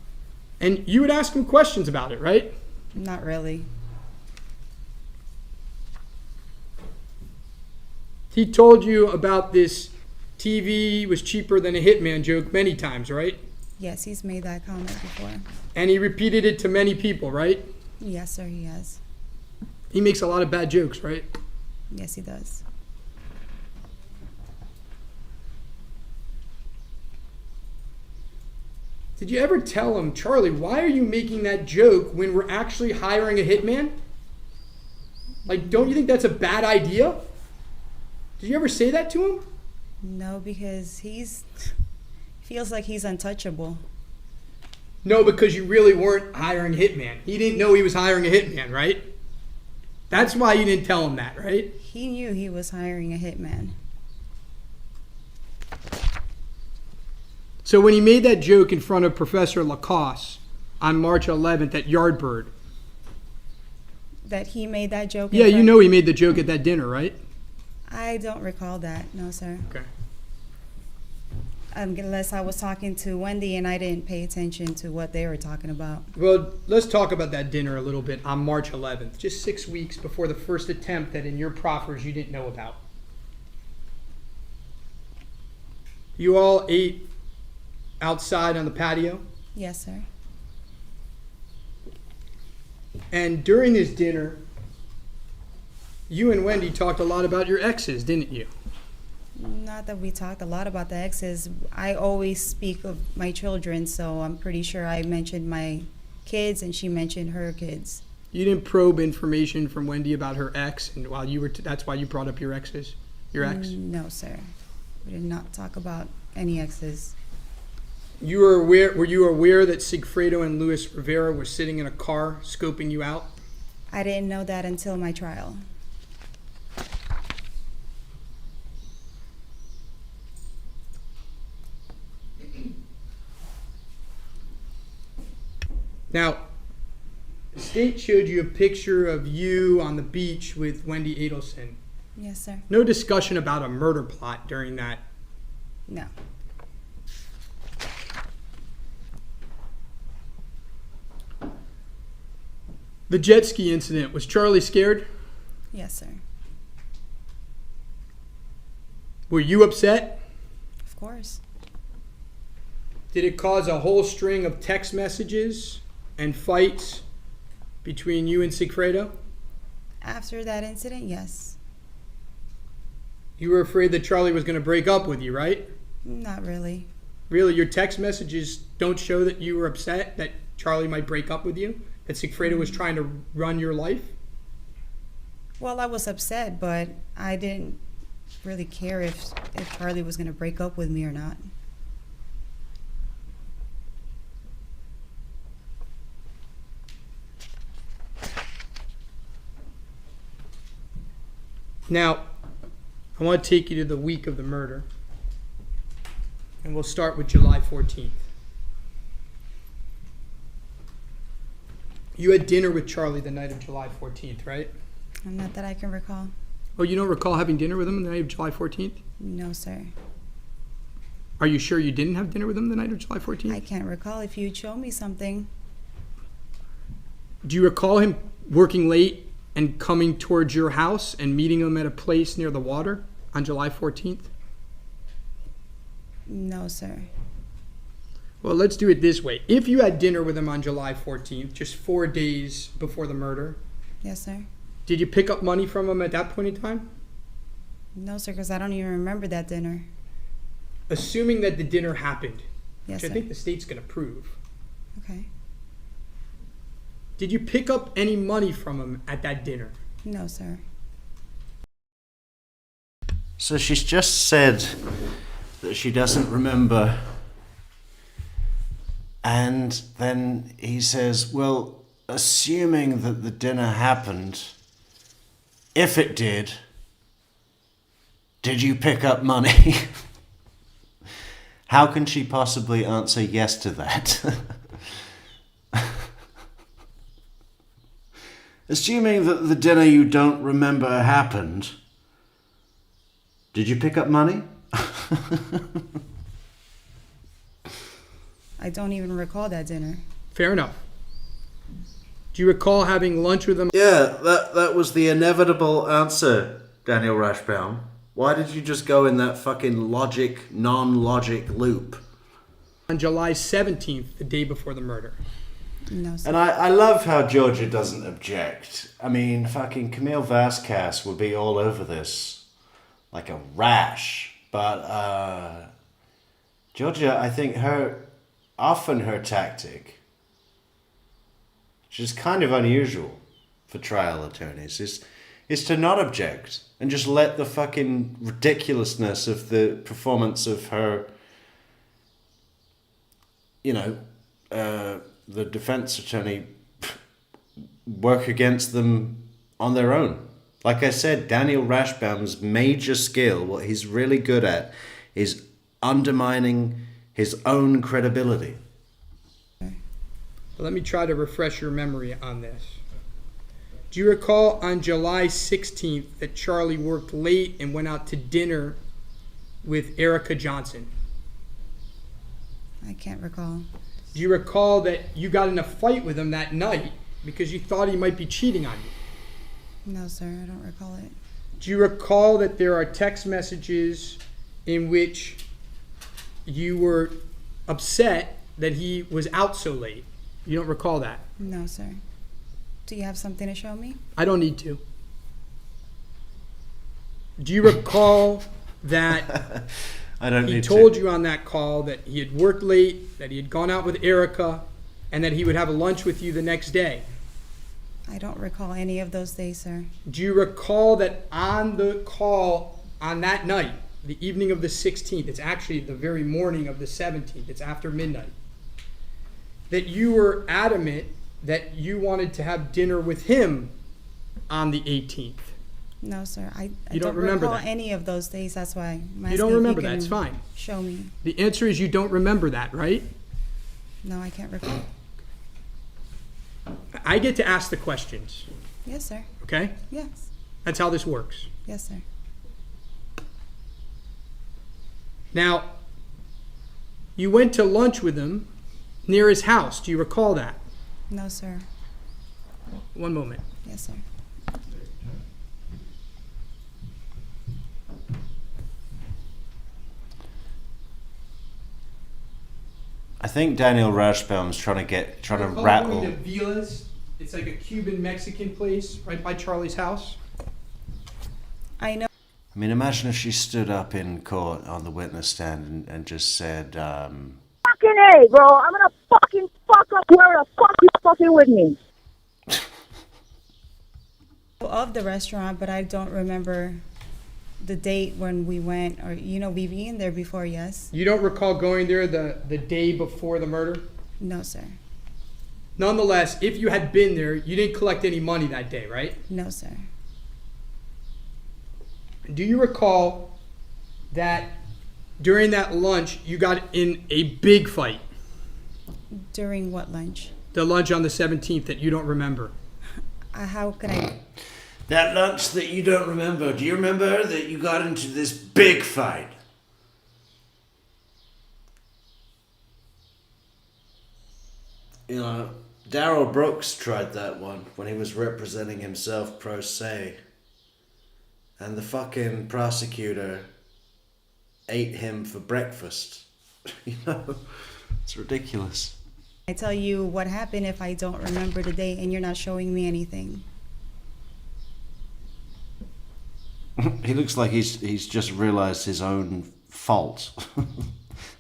And you would ask him questions about it, right? Not really. He told you about this TV was cheaper than a hitman joke many times, right? Yes, he's made that comment before. And he repeated it to many people, right? Yes, sir, he has. He makes a lot of bad jokes, right? Yes, he does. Did you ever tell him, Charlie, why are you making that joke when we're actually hiring a hitman? Like, don't you think that's a bad idea? Did you ever say that to him? No, because feels like he's untouchable. No, because you really weren't hiring a hitman. He didn't know he was hiring a hitman, right? That's why you didn't tell him that, right? He knew he was hiring a hitman. So when he made that joke in front of Professor Lacoste on March 11th at Yardbird. That he made that joke? Yeah, you know he made the joke at that dinner, right? I don't recall that. No, sir. Okay. Unless I was talking to Wendy and I didn't pay attention to what they were talking about. Well, let's talk about that dinner a little bit on March 11th, just 6 weeks before the first attempt that in your proffers you didn't know about. You all ate outside on the patio? Yes, sir. And during this dinner, you and Wendy talked a lot about your exes, didn't you? Not that we talked a lot about the exes. I always speak of my children, so I'm pretty sure I mentioned my kids and she mentioned her kids. You didn't probe information from Wendy about her ex, and while you were that's why you brought up your exes, your ex? No, sir. We did not talk about any exes. Were you aware that Sigfredo and Luis Rivera were sitting in a car scoping you out? I didn't know that until my trial. Now, the state showed you a picture of you on the beach with Wendy Adelson. Yes, sir. No discussion about a murder plot during that. No. The jet ski incident, was Charlie scared? Yes, sir. Were you upset? Of course. Did it cause a whole string of text messages and fights between you and Sigfredo? After that incident, yes. You were afraid that Charlie was going to break up with you, right? Not really. Really, your text messages don't show that you were upset that Charlie might break up with you? That Sigfredo was trying to run your life? Well, I was upset, but I didn't really care if Charlie was going to break up with me or not. Now, I want to take you to the week of the murder. And we'll start with July 14th. You had dinner with Charlie the night of July 14th, right? Not that I can recall. Oh, you don't recall having dinner with him the night of July 14th? No, sir. Are you sure you didn't have dinner with him the night of July 14th? I can't recall. If you'd show me something. Do you recall him working late and coming towards your house and meeting him at a place near the water on July 14th? No, sir. Well, let's do it this way. If you had dinner with him on July 14th, just 4 days before the murder, Yes, sir. did you pick up money from him at that point in time? No, sir, because I don't even remember that dinner. Assuming that the dinner happened, Yes, which I sir. think the state's going to prove, Okay. Did you pick up any money from him at that dinner? No, sir. So she's just said that she doesn't remember. And then he says, well, assuming that the dinner happened, if it did you pick up money? How can she possibly answer yes to that? Assuming that the dinner you don't remember happened, did you pick up money? I don't even recall that dinner. Fair enough. Do you recall having lunch with him? Yeah, that was the inevitable answer, Daniel Rashbaum. Why did you just go in that fucking non-logic loop? On July 17th, the day before the murder. No, sir. And I love how Georgia doesn't object. I mean, fucking Camille Vasquez would be all over this like a rash. But Georgia, I think often her tactic, which is kind of unusual for trial attorneys, is to not object and just let the fucking ridiculousness of the performance of her, the defense attorney work against them on their own. Like I said, Daniel Rashbaum's major skill, what he's really good at, is undermining his own credibility. Let me try to refresh your memory on this. Do you recall on July 16th that Charlie worked late and went out to dinner with Erica Johnson? I can't recall. Do you recall that you got in a fight with him that night because you thought he might be cheating on you? No, sir, I don't recall it. Do you recall that there are text messages in which you were upset that he was out so late? You don't recall that? No, sir. Do you have something to show me? I don't need to. Do you recall that I don't he need told to. you on that call that he had worked late, that he had gone out with Erica, and that he would have a lunch with you the next day? I don't recall any of those days, sir. Do you recall that on the call on that night, the evening of the 16th, it's actually the very morning of the 17th, it's after midnight, that you were adamant that you wanted to have dinner with him on the 18th? No, sir. I You don't don't remember recall that? any of those days. That's why I'm You don't asking if remember that, can it's fine. Show me. The answer is you don't remember that, right? No, I can't recall. I get to ask the questions, Yes, sir. okay? Yes. That's how this works. Yes, sir. Now, you went to lunch with him near his house. Do you recall that? No, sir. One moment. Yes, sir. I think Daniel Rashbaum's trying to rattle. Vilas. It's like a Cuban Mexican place right by Charlie's house. I know. I mean, imagine if she stood up in court on the witness stand and just said, Fucking A, bro. I'm gonna fucking fuck up where the fuck you fucking with me. Of the restaurant, but I don't remember the date when we went, or we've eaten there before. Yes. You don't recall going there the day before the murder? No, sir. Nonetheless, if you had been there, you didn't collect any money that day, right? No, sir. Do you recall that during that lunch you got in a big fight? During what lunch? The lunch on the 17th that you don't remember. How could I? that lunch that you don't remember, do you remember that you got into this big fight? You know, Darrell Brooks tried that one when he was representing himself pro se. And the fucking prosecutor ate him for breakfast. It's ridiculous. I tell you what happened if I don't remember the date and you're not showing me anything? He looks like he's just realized his own fault.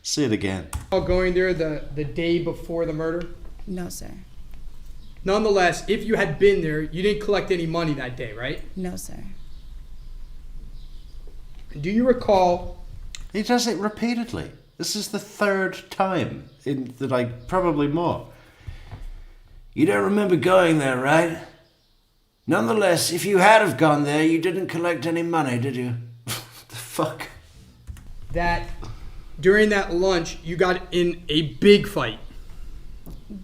See it again. Going there the day before the murder? No, sir. Nonetheless, if you had been there, you didn't collect any money that day, right? No, sir. Do you recall? He does it repeatedly. This is the third time in the, like, probably more. You don't remember going there, right? Nonetheless, if you had have gone there, you didn't collect any money, did you? The fuck? That during that lunch, you got in a big fight.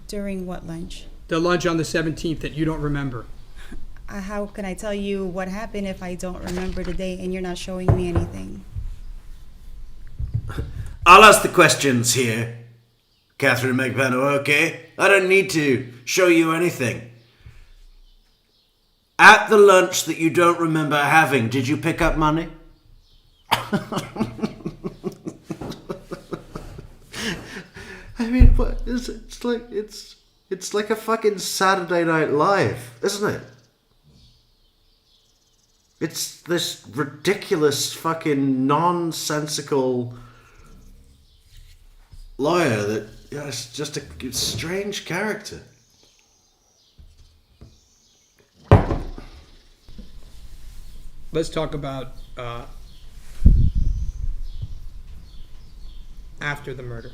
During what lunch? The lunch on the 17th that you don't remember. How can I tell you what happened if I don't remember the day and you're not showing me anything? I'll ask the questions here, Catherine Magban, okay? I don't need to show you anything. At the lunch that you don't remember having, did you pick up money? I mean, what is it? It's like a fucking Saturday Night Live, isn't it? It's this ridiculous fucking nonsensical lawyer that is just a strange character. Let's talk about after the murder.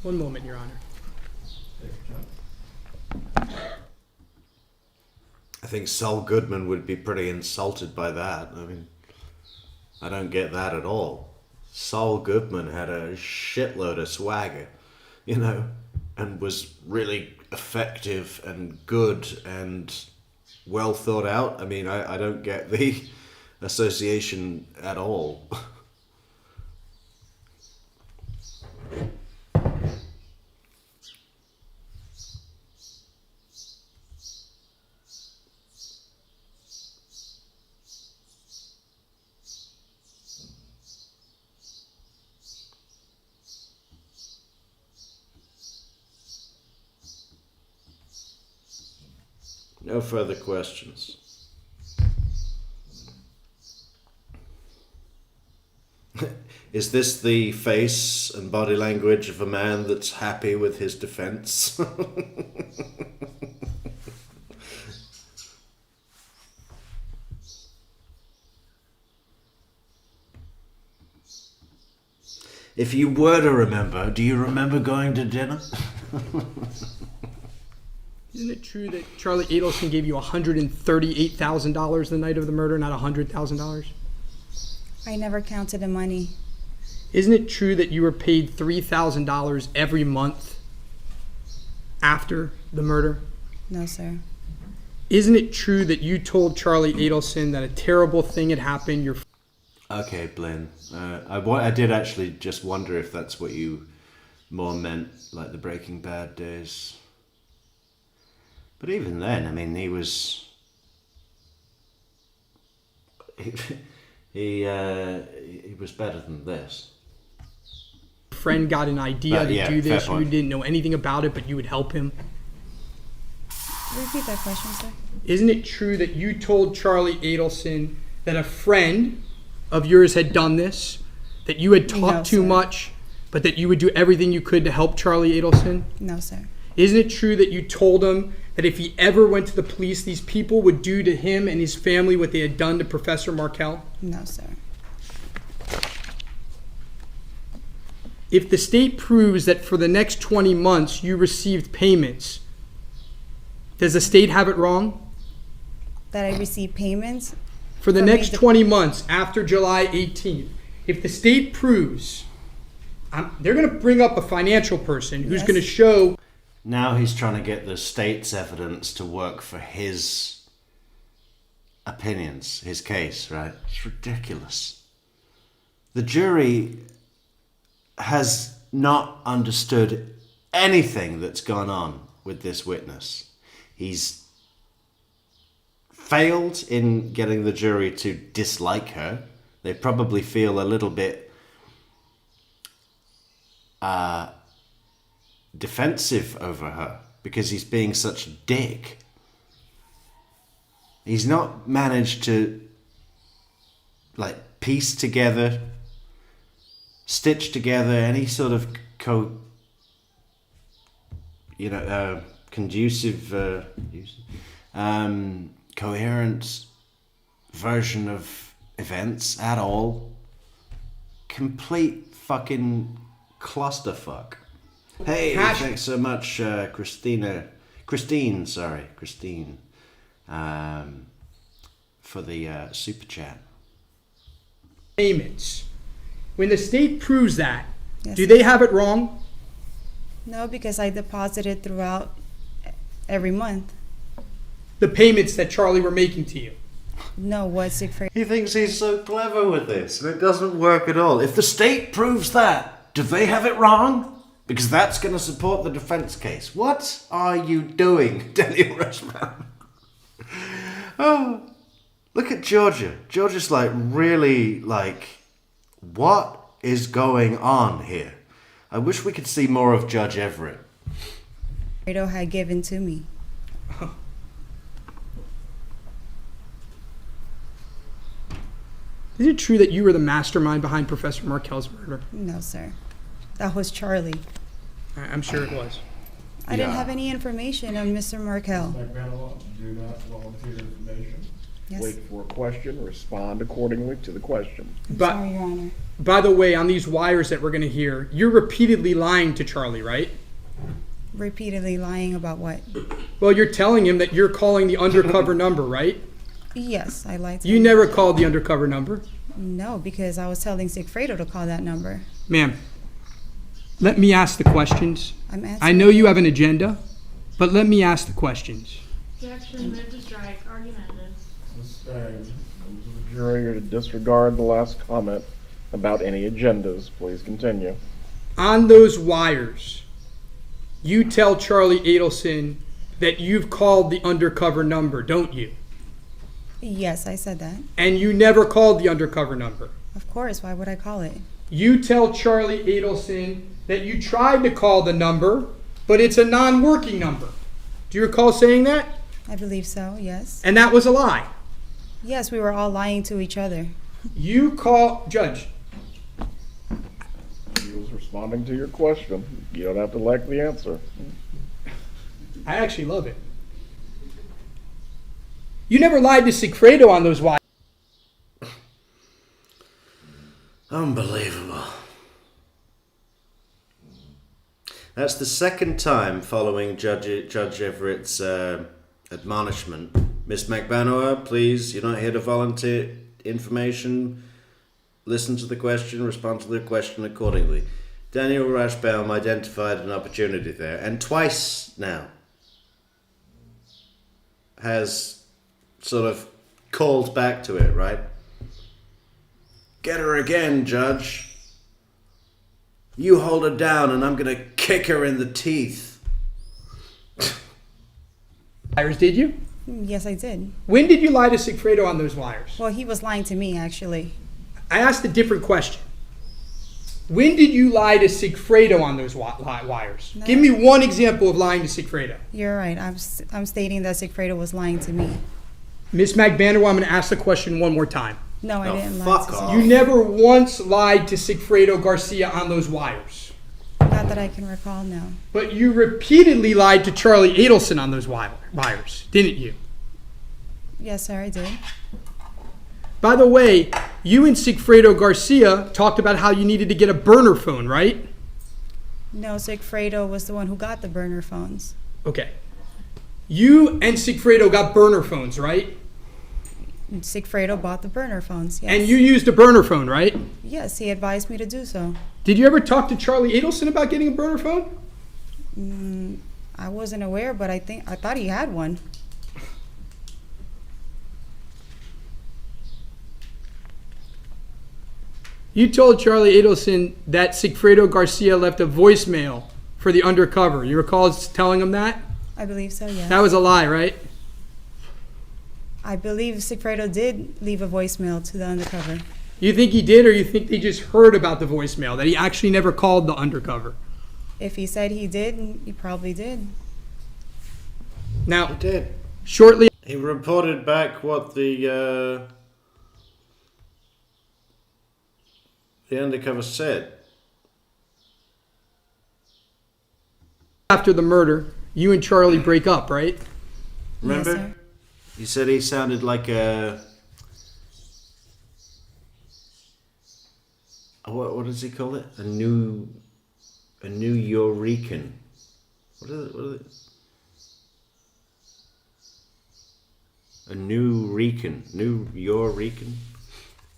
One moment, Your Honor. I think Saul Goodman would be pretty insulted by that. I mean, I don't get that at all. Saul Goodman had a shitload of swagger, you know, and was really effective and good and well thought out. I mean, I don't get the association at all. No further questions. Is this the face and body language of a man that's happy with his defense? If you were to remember, do you remember going to dinner? Isn't it true that Charlie Adelson gave you $138,000 the night of the murder, not $100,000? I never counted the money. Isn't it true that you were paid $3,000 every month after the murder? No, sir. Isn't it true that you told Charlie Adelson that a terrible thing had happened? Okay, Blaine. I did actually just wonder if that's what you more meant, like the Breaking Bad days. But even then, I mean, he was better than this. Friend got an idea to do this. You didn't know anything about it, but you would help him. Repeat that question, sir. Isn't it true that you told Charlie Adelson that a friend of yours had done this, that you had talked too much, but that you would do everything you could to help Charlie Adelson? No, sir. Isn't it true that you told him that if he ever went to the police, these people would do to him and his family what they had done to Professor Markel? No, sir. If the state proves that for the next 20 months you received payments, does the state have it wrong? That I received payments? For the next 20 months after July 18th, if the state proves, they're going to bring up a financial person who's going to show. Now he's trying to get the state's evidence to work for his opinions, his case, right? It's ridiculous. The jury has not understood anything that's gone on with this witness. He's failed in getting the jury to dislike her. They probably feel a little bit defensive over her because he's being such a dick. He's not managed to piece together, stitch together any sort of conducive, coherent version of events at all. Complete fucking clusterfuck. Hey, thanks so much, Christine, for the super chat. Payments. When the state proves that, Yes. do they have it wrong? No, because I deposited throughout every month. The payments that Charlie were making to you. No, what Siegfried? He thinks he's so clever with this, and it doesn't work at all. If the state proves that, do they have it wrong? Because that's going to support the defense case. What are you doing, Daniel Rashbaum? Oh, look at Georgia. Georgia's really what is going on here? I wish we could see more of Judge Everett. Fredo had given to me. Is it true that you were the mastermind behind Professor Markel's murder? No, sir. That was Charlie. I'm sure it was. I didn't have any information on Mr. Markel. Magban, do not volunteer information. Yes. Wait for a question, respond accordingly to the question. I'm But- sorry, Your Honor. By the way, on these wires that we're going to hear, you're repeatedly lying to Charlie, right? Repeatedly lying about what? Well, you're telling him that you're calling the undercover number, right? Yes, I lied to You him. never called the undercover number. No, because I was telling Sigfredo to call that number. Ma'am, let me ask the questions. I'm answering. I know you have an agenda, but let me ask the questions. Objection, move to strike, argument ended. Sustained. Members of the jury are to disregard the last comment about any agendas. Please continue. On those wires, you tell Charlie Adelson that you've called the undercover number, don't you? Yes, I said that. And you never called the undercover number. Of course, why would I call it? You tell Charlie Adelson that you tried to call the number, but it's a non-working number. Do you recall saying that? I believe so, yes. And that was a lie. Yes, we were all lying to each other. You call, Judge, He was responding to your question. You don't have to like the answer. I actually love it. You never lied to Sigfredo on those wires. Unbelievable. That's the second time following Judge Everett's admonishment. Miss Magban, please, you're not here to volunteer information. Listen to the question, respond to the question accordingly. Daniel Rashbaum identified an opportunity there, and twice now has sort of called back to it, right? Get her again, Judge. You hold her down and I'm gonna kick her in the teeth. Wires, did you? Yes, I did. When did you lie to Sigfredo on those wires? Well, he was lying to me, actually. I asked a different question. When did you lie to Sigfredo on those wires? No. Give me one example of lying to Sigfredo. You're right. I'm stating that Sigfredo was lying to me. Miss Magban, I'm going to ask the question one more time. No, I Oh, didn't lie fuck to off. You never once lied to Sigfredo Garcia on those wires. Not that I can recall, no. But you repeatedly lied to Charlie Adelson on those wires, didn't you? Yes, sir, I did. By the way, you and Sigfredo Garcia talked about how you needed to get a burner phone, right? No, Sigfredo was the one who got the burner phones. Okay. You and Sigfredo got burner phones, right? Sigfredo bought the burner phones, yes. And you used a burner phone, right? Yes, he advised me to do so. Did you ever talk to Charlie Adelson about getting a burner phone? I wasn't aware, but I thought he had one. You told Charlie Adelson that Sigfredo Garcia left a voicemail for the undercover. You recall telling him that? I believe so, yes. That was a lie, right? I believe Sigfredo did leave a voicemail to the undercover. You think he did, or you think they just heard about the voicemail, that he actually never called the undercover? If he said he did, he probably did. Now, I did. shortly He reported back what the undercover said. After the murder, you and Charlie break up, right? Remember? Yes, sir. He said he sounded like a... What does he call it? A New Yorican. What is it? A New Rican. New Yorican?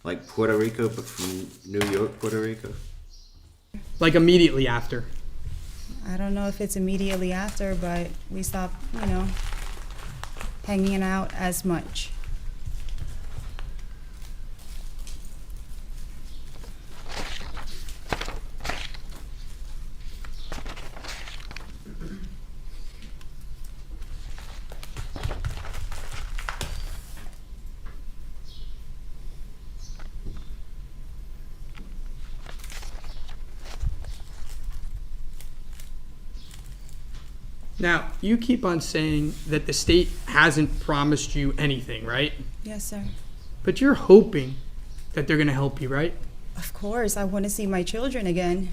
Like Puerto Rico, but from New York, Puerto Rico? Like immediately after. I don't know if it's immediately after, but we stopped, hanging out as much. Now, you keep on saying that the state hasn't promised you anything, right? Yes, sir. But you're hoping that they're going to help you, right? Of course, I want to see my children again.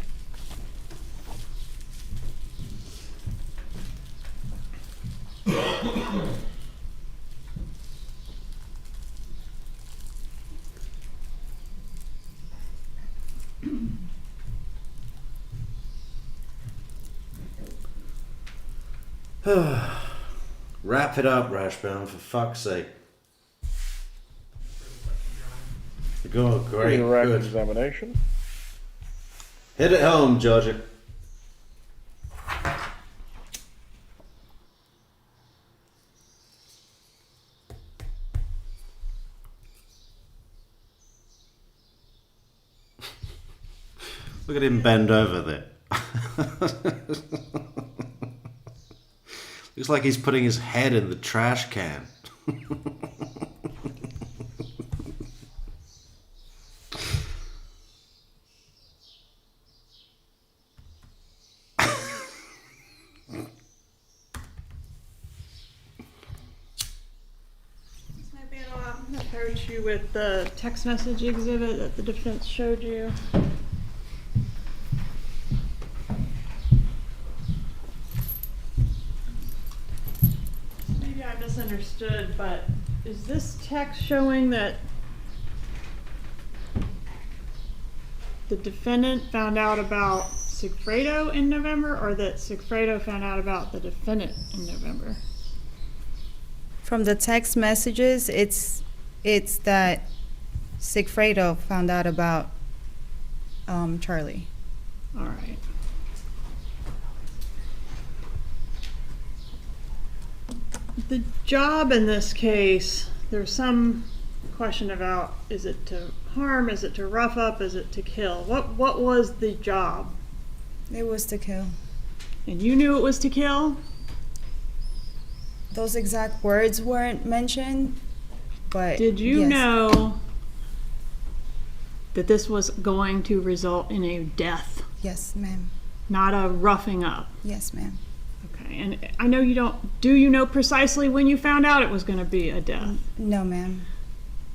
Wrap it up, Rashbaum, for fuck's sake. Go, great, Direct good. examination. Hit it home, Georgia. Look at him bend over there. Looks like he's putting his head in the trash can. I approach you with the text message exhibit that the defense showed you. Maybe I misunderstood, but is this text showing that the defendant found out about Sigfredo in November, or that Sigfredo found out about the defendant in November? From the text messages, it's that Sigfredo found out about Charlie. All right. The job in this case, there's some question about, is it to harm, is it to rough up, is it to kill? What was the job? It was to kill. And you knew it was to kill? Those exact words weren't mentioned, but Did you yes. know that this was going to result in a death, Yes, ma'am. not a roughing up? Yes, ma'am. Okay, and I know you don't, do you know precisely when you found out it was going to be a death? No, ma'am.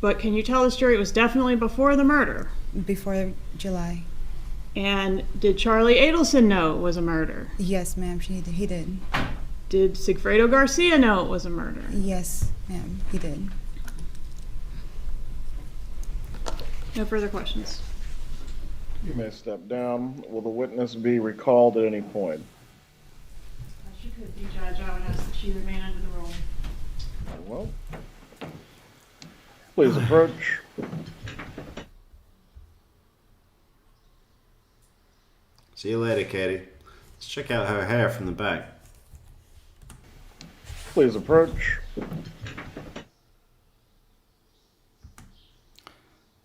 But can you tell this jury it was definitely before the murder? Before July. And did Charlie Adelson know it was a murder? Yes, ma'am. He did. Did Sigfredo Garcia know it was a murder? Yes, ma'am. He did. No further questions. You may step down. Will the witness be recalled at any point? She could be, Judge. I would ask that she remain under the rule. Very well. Please approach. See you later, Katie. Let's check out her hair from the back. Please approach.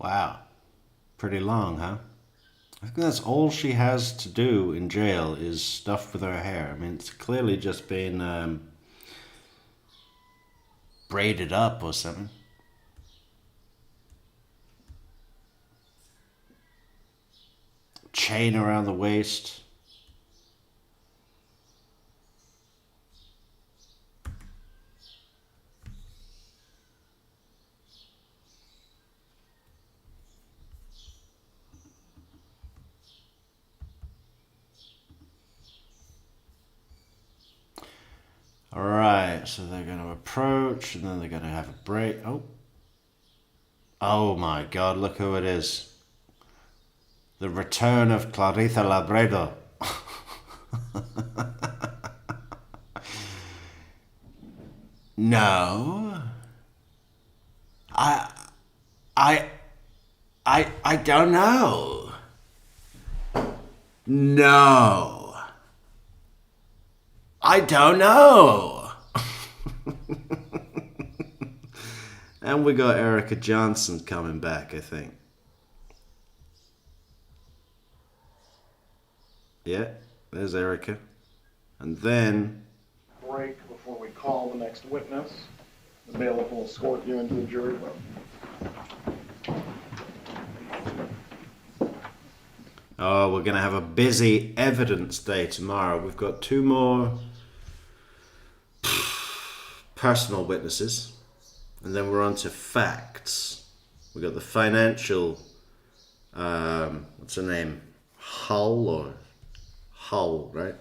Wow. Pretty long, huh? I think that's all she has to do in jail is stuff with her hair. I mean, it's clearly just been braided up or something. Chain around the waist. Alright, so they're going to approach, and then they're going to have a break. Oh my god, look who it is. The return of Clarita Labredo. No. I don't know. No. I don't know. And we got Erica Johnson coming back, I think. Yeah, there's Erica. And then... break before we call the next witness. The bailiff will escort you into the jury room. Oh, we're going to have a busy evidence day tomorrow. We've got 2 more personal witnesses. And then we're on to facts. We've got the financial, what's her name? Hull, right?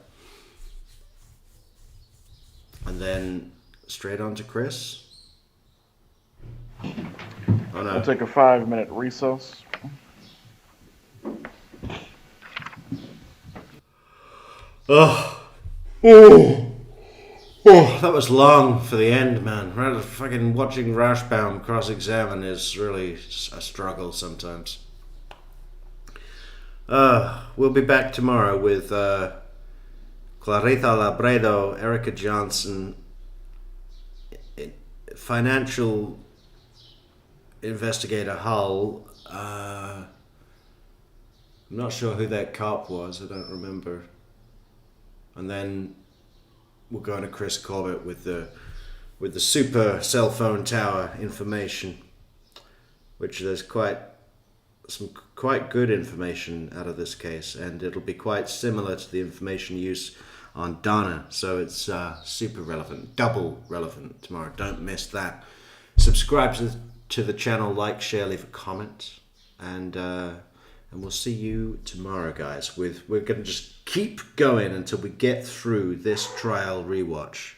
And then straight on to Chris. Oh no. We'll take a 5-minute recess. Oh, that was long for the end, man. Rather fucking watching Rashbaum cross-examine is really a struggle sometimes. We'll be back tomorrow with Clarita Labredo, Erica Johnson, financial investigator Hull. I'm not sure who that cop was. I don't remember. And then we're going to Chris Corbett with the super cell phone tower information, which there's some quite good information out of this case, and it'll be quite similar to the information used on Donna, so it's super relevant, double relevant tomorrow. Don't miss that. Subscribe to the channel, like, share, leave a comment, and we'll see you tomorrow, guys. We're going to just keep going until we get through this trial rewatch.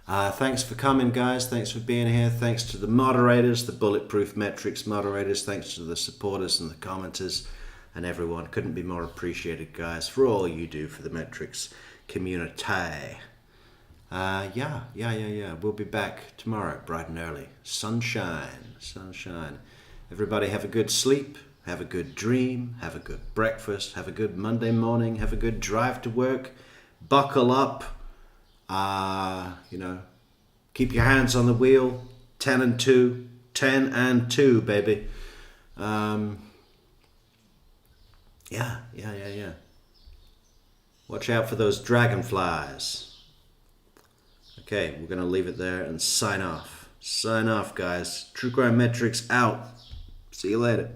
Thanks for coming, guys. Thanks for being here. Thanks to the moderators, the Bulletproof Metrix moderators. Thanks to the supporters and the commenters and everyone. Couldn't be more appreciated, guys, for all you do for the Metrix community. Yeah. We'll be back tomorrow, bright and early. Sunshine. Everybody have a good sleep. Have a good dream. Have a good breakfast. Have a good Monday morning. Have a good drive to work. Buckle up. Keep your hands on the wheel. 10 and 2, baby. Yeah. Watch out for those dragonflies. Okay, we're gonna leave it there and sign off. Sign off, guys. True Crime Metrix out. See you later.